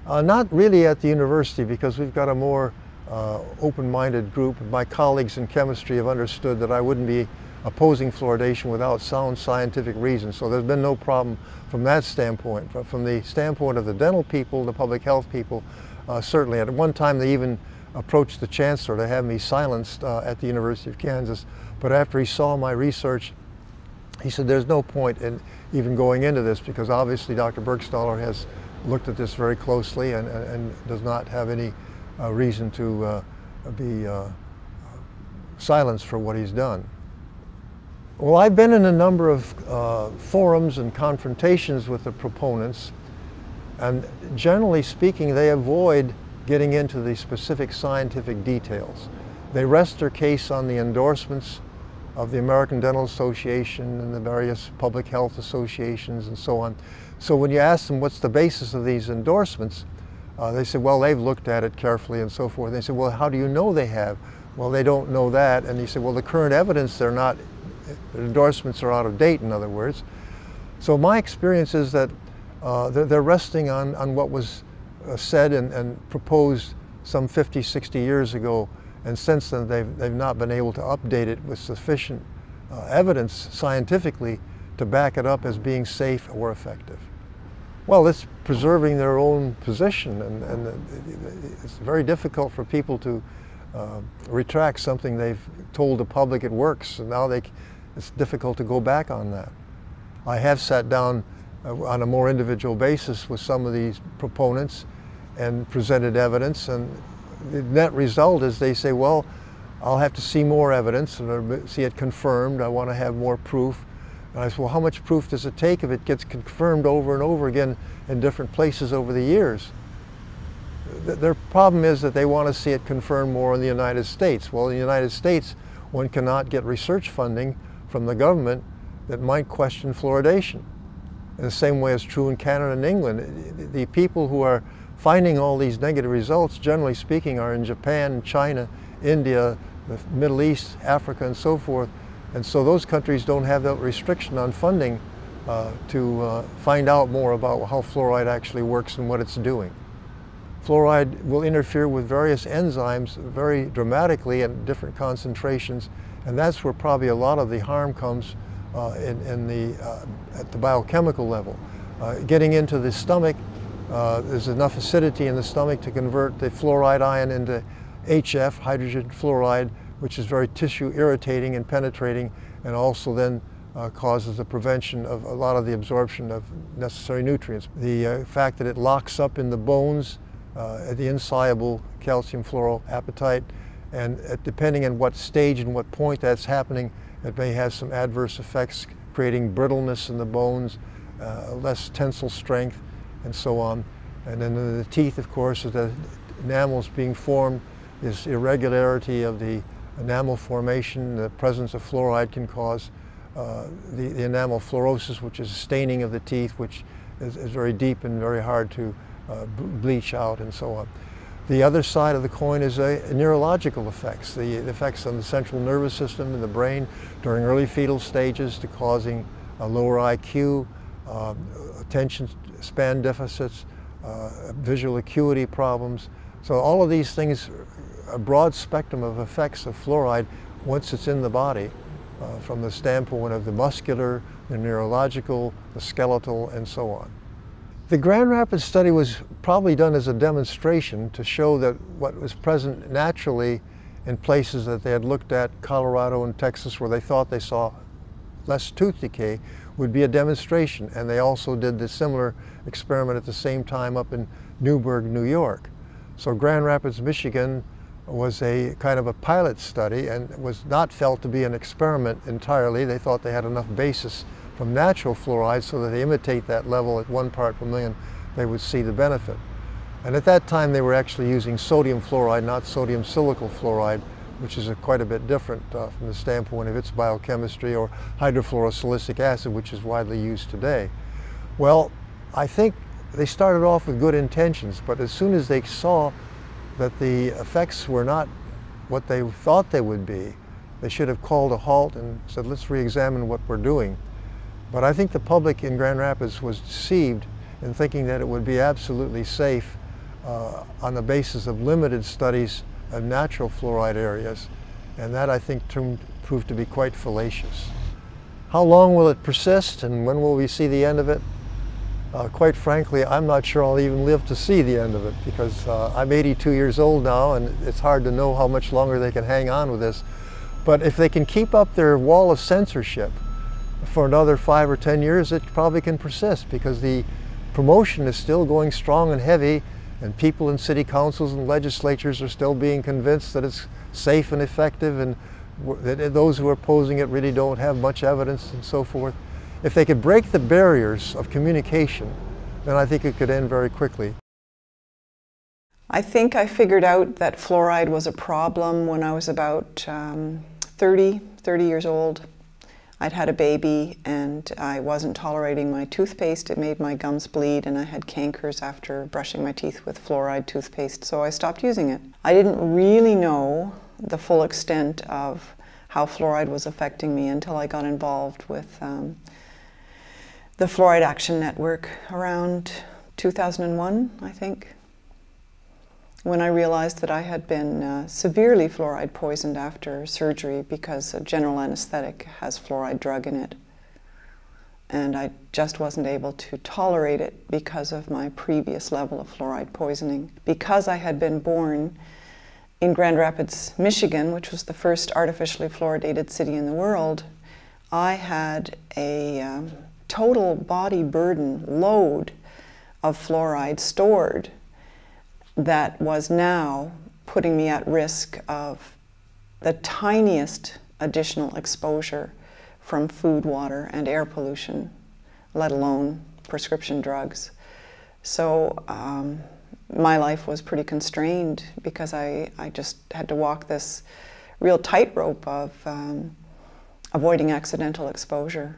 Not really at the university, because we've got a more open-minded group. My colleagues in chemistry have understood that I wouldn't be opposing fluoridation without sound scientific reasons. So there's been no problem from that standpoint. But from the standpoint of the dental people, the public health people, certainly. At one time they even approached the chancellor to have me silenced at the University of Kansas. But after he saw my research, he said there's no point in even going into this, because obviously Dr. Bergstaller has looked at this very closely and does not have any reason to be silenced for what he's done. Well, I've been in a number of forums and confrontations with the proponents, and generally speaking, they avoid getting into the specific scientific details. They rest their case on the endorsements of the American Dental Association and the various public health associations and so on. So when you ask them what's the basis of these endorsements, they say, well, they've looked at it carefully and so forth. And they say, well, how do you know they have? Well, they don't know that. And you say, well, the current evidence, the endorsements are out of date, in other words. So my experience is that they're resting on what was said and proposed some 50, 60 years ago, and since then they've not been able to update it with sufficient evidence scientifically to back it up as being safe or effective. Well, it's preserving their own position, and it's very difficult for people to retract something they've told the public it works, and now it's difficult to go back on that. I have sat down on a more individual basis with some of these proponents and presented evidence, and the net result is they say, well, I'll have to see more evidence and see it confirmed. I want to have more proof. And I said, well, how much proof does it take if it gets confirmed over and over again in different places over the years? Their problem is that they want to see it confirmed more in the United States. Well, in the United States, one cannot get research funding from the government that might question fluoridation. In the same way as true in Canada and England. The people who are finding all these negative results, generally speaking, are in Japan, China, India, the Middle East, Africa, and so forth. And so those countries don't have that restriction on funding to find out more about how fluoride actually works and what it's doing. Fluoride will interfere with various enzymes very dramatically at different concentrations And that's where probably a lot of the harm comes at the biochemical level. Getting into the stomach, there's enough acidity in the stomach to convert the fluoride ion into HF, hydrogen fluoride, which is very tissue irritating and penetrating, and also then causes the prevention of a lot of the absorption of necessary nutrients. The fact that it locks up in the bones, the insoluble calcium fluoroapatite, and depending on what stage and what point that's happening, it may have some adverse effects, creating brittleness in the bones, less tensile strength, and so on. And then in the teeth, of course, as the enamels being formed, this irregularity of the enamel formation, the presence of fluoride can cause the enamel fluorosis, which is staining of the teeth, which is very deep and very hard to bleach out, and so on. The other side of the coin is neurological effects, the effects on the central nervous system and the brain during early fetal stages to causing a lower IQ, attention span deficits, visual acuity problems. So all of these things, a broad spectrum of effects of fluoride once it's in the body, from the standpoint of the muscular, the neurological, the skeletal, and so on. The Grand Rapids study was probably done as a demonstration to show that what was present naturally in places that they had looked at, Colorado and Texas, where they thought they saw less tooth decay, would be a demonstration. And they also did the similar experiment at the same time up in Newburgh, New York. So Grand Rapids, Michigan was a kind of a pilot study and was not felt to be an experiment entirely. They thought they had enough basis from natural fluoride so that they imitate that level at 1 part per million, they would see the benefit. And at that time they were actually using sodium fluoride, not sodium silicate fluoride, which is quite a bit different from the standpoint of its biochemistry, or hydrofluorosilicic acid, which is widely used today. Well, I think they started off with good intentions, but as soon as they saw that the effects were not what they thought they would be, they should have called a halt and said, let's re-examine what we're doing. But I think the public in Grand Rapids was deceived in thinking that it would be absolutely safe on the basis of limited studies of natural fluoride areas, and that I think proved to be quite fallacious. How long will it persist, and when will we see the end of it? Quite frankly, I'm not sure I'll even live to see the end of it, because I'm 82 years old now, and it's hard to know how much longer they can hang on with this. But if they can keep up their wall of censorship for another 5 or 10 years, it probably can persist, because the promotion is still going strong and heavy, and people in city councils and legislatures are still being convinced that it's safe and effective, and that those who are opposing it really don't have much evidence, and so forth. If they could break the barriers of communication, then I think it could end very quickly. I think I figured out that fluoride was a problem when I was about 30 years old. I'd had a baby and I wasn't tolerating my toothpaste. It made my gums bleed and I had cankers after brushing my teeth with fluoride toothpaste, so I stopped using it. I didn't really know the full extent of how fluoride was affecting me until I got involved with the Fluoride Action Network around 2001, I think, when I realized that I had been severely fluoride poisoned after surgery because a general anesthetic has fluoride drug in it. And I just wasn't able to tolerate it because of my previous level of fluoride poisoning. Because I had been born in Grand Rapids, Michigan, which was the first artificially fluoridated city in the world, I had a total body burden load of fluoride stored that was now putting me at risk of the tiniest additional exposure from food, water, and air pollution, let alone prescription drugs. So my life was pretty constrained because I just had to walk this real tightrope of avoiding accidental exposure,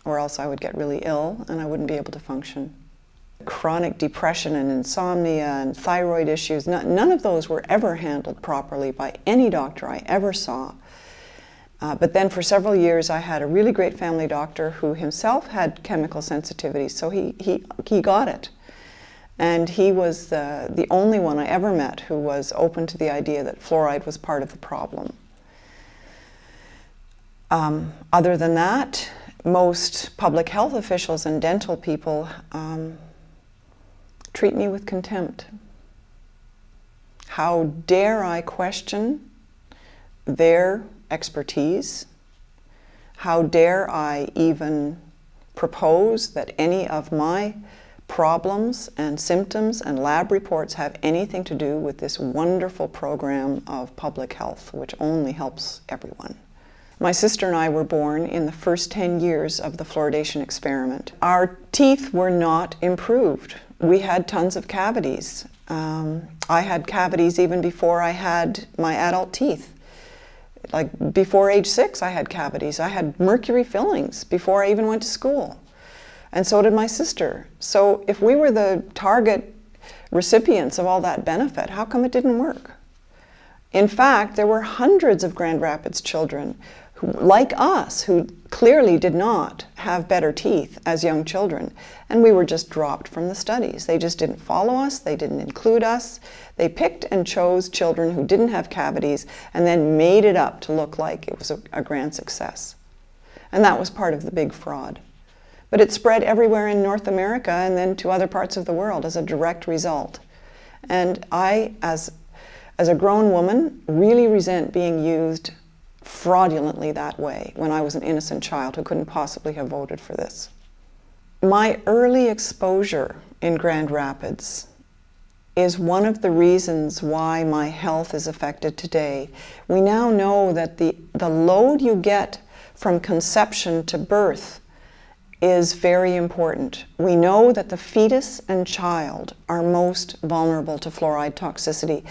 or else I would get really ill and I wouldn't be able to function. Chronic depression and insomnia and thyroid issues, none of those were ever handled properly by any doctor I ever saw. But then for several years I had a really great family doctor who himself had chemical sensitivity, so he got it. And he was the only one I ever met who was open to the idea that fluoride was part of the problem. Other than that, most public health officials and dental people treat me with contempt. How dare I question their expertise? How dare I even propose that any of my problems and symptoms and lab reports have anything to do with this wonderful program of public health, which only helps everyone. My sister and I were born in the first 10 years of the fluoridation experiment. Our teeth were not improved. We had tons of cavities. I had cavities even before I had my adult teeth. Like before age 6, I had cavities. I had mercury fillings before I even went to school. And so did my sister. So if we were the target recipients of all that benefit, how come it didn't work? In fact, there were hundreds of Grand Rapids children who, like us, who clearly did not have better teeth as young children, and we were just dropped from the studies. They just didn't follow us, they didn't include us. They picked and chose children who didn't have cavities and then made it up to look like it was a grand success. And that was part of the big fraud. But it spread everywhere in North America and then to other parts of the world as a direct result. And I, as a grown woman, really resent being used fraudulently that way when I was an innocent child who couldn't possibly have voted for this. My early exposure in Grand Rapids is one of the reasons why my health is affected today. We now know that the load you get from conception to birth is very important. We know that the fetus and child are most vulnerable to fluoride toxicity.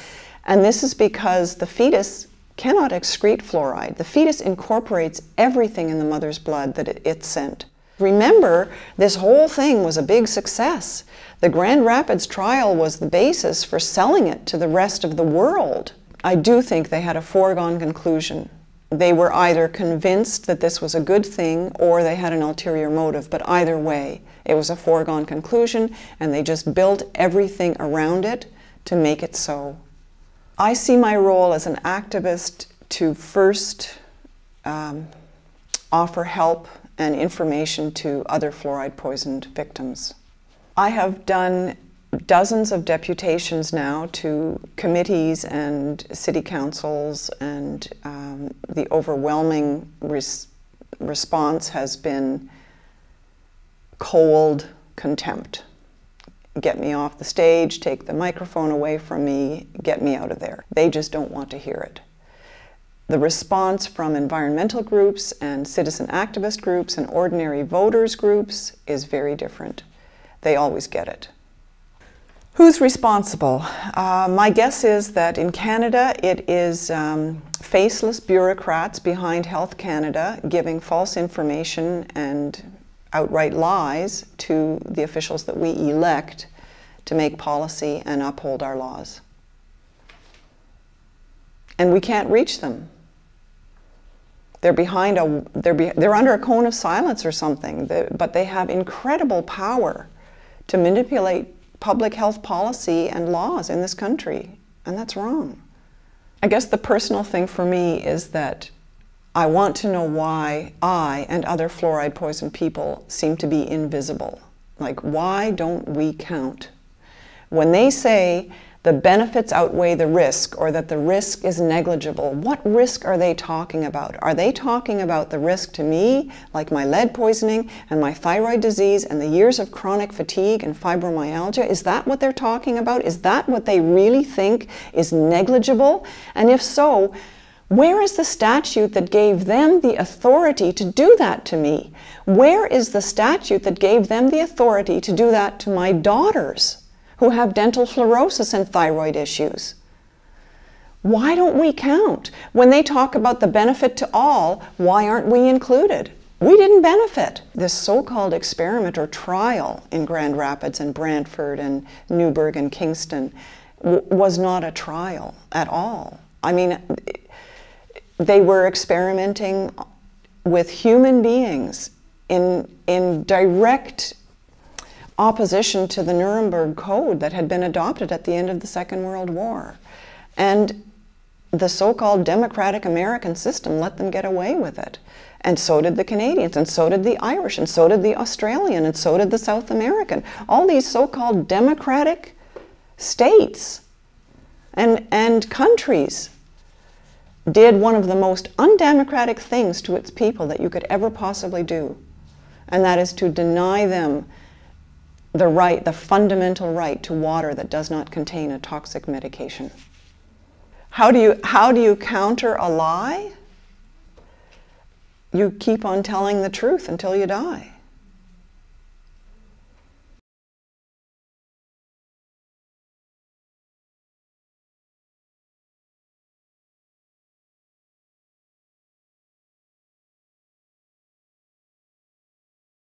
And this is because the fetus cannot excrete fluoride. The fetus incorporates everything in the mother's blood that it sent. Remember, this whole thing was a big success. The Grand Rapids trial was the basis for selling it to the rest of the world. I do think they had a foregone conclusion. They were either convinced that this was a good thing or they had an ulterior motive, but either way, it was a foregone conclusion and they just built everything around it to make it so. I see my role as an activist to first offer help and information to other fluoride poisoned victims. I have done dozens of deputations now to committees and city councils, and the overwhelming response has been cold contempt. Get me off the stage, take the microphone away from me, get me out of there. They just don't want to hear it. The response from environmental groups and citizen activist groups and ordinary voters groups is very different. They always get it. Who's responsible? My guess is that in Canada it is faceless bureaucrats behind Health Canada giving false information and outright lies to the officials that we elect to make policy and uphold our laws. And we can't reach them. They're they're under a cone of silence or something, but they have incredible power to manipulate public health policy and laws in this country, and that's wrong. I guess the personal thing for me is that I want to know why I and other fluoride poisoned people seem to be invisible. Like, why don't we count? When they say the benefits outweigh the risk, or that the risk is negligible, what risk are they talking about? Are they talking about the risk to me, like my lead poisoning and my thyroid disease and the years of chronic fatigue and fibromyalgia? Is that what they're talking about? Is that what they really think is negligible? And if so, where is the statute that gave them the authority to do that to me? Where is the statute that gave them the authority to do that to my daughters who have dental fluorosis and thyroid issues? Why don't we count? When they talk about the benefit to all, why aren't we included? We didn't benefit. This so-called experiment or trial in Grand Rapids and Brantford and Newburgh and Kingston was not a trial at all. I mean, they were experimenting with human beings in direct opposition to the Nuremberg Code that had been adopted at the end of the Second World War. And the so-called democratic American system let them get away with it. And so did the Canadians, and so did the Irish, and so did the Australian, and so did the South American. All these so-called democratic states and countries did one of the most undemocratic things to its people that you could ever possibly do. And that is to deny them the right, the fundamental right to water that does not contain a toxic medication. How do you counter a lie? You keep on telling the truth until you die.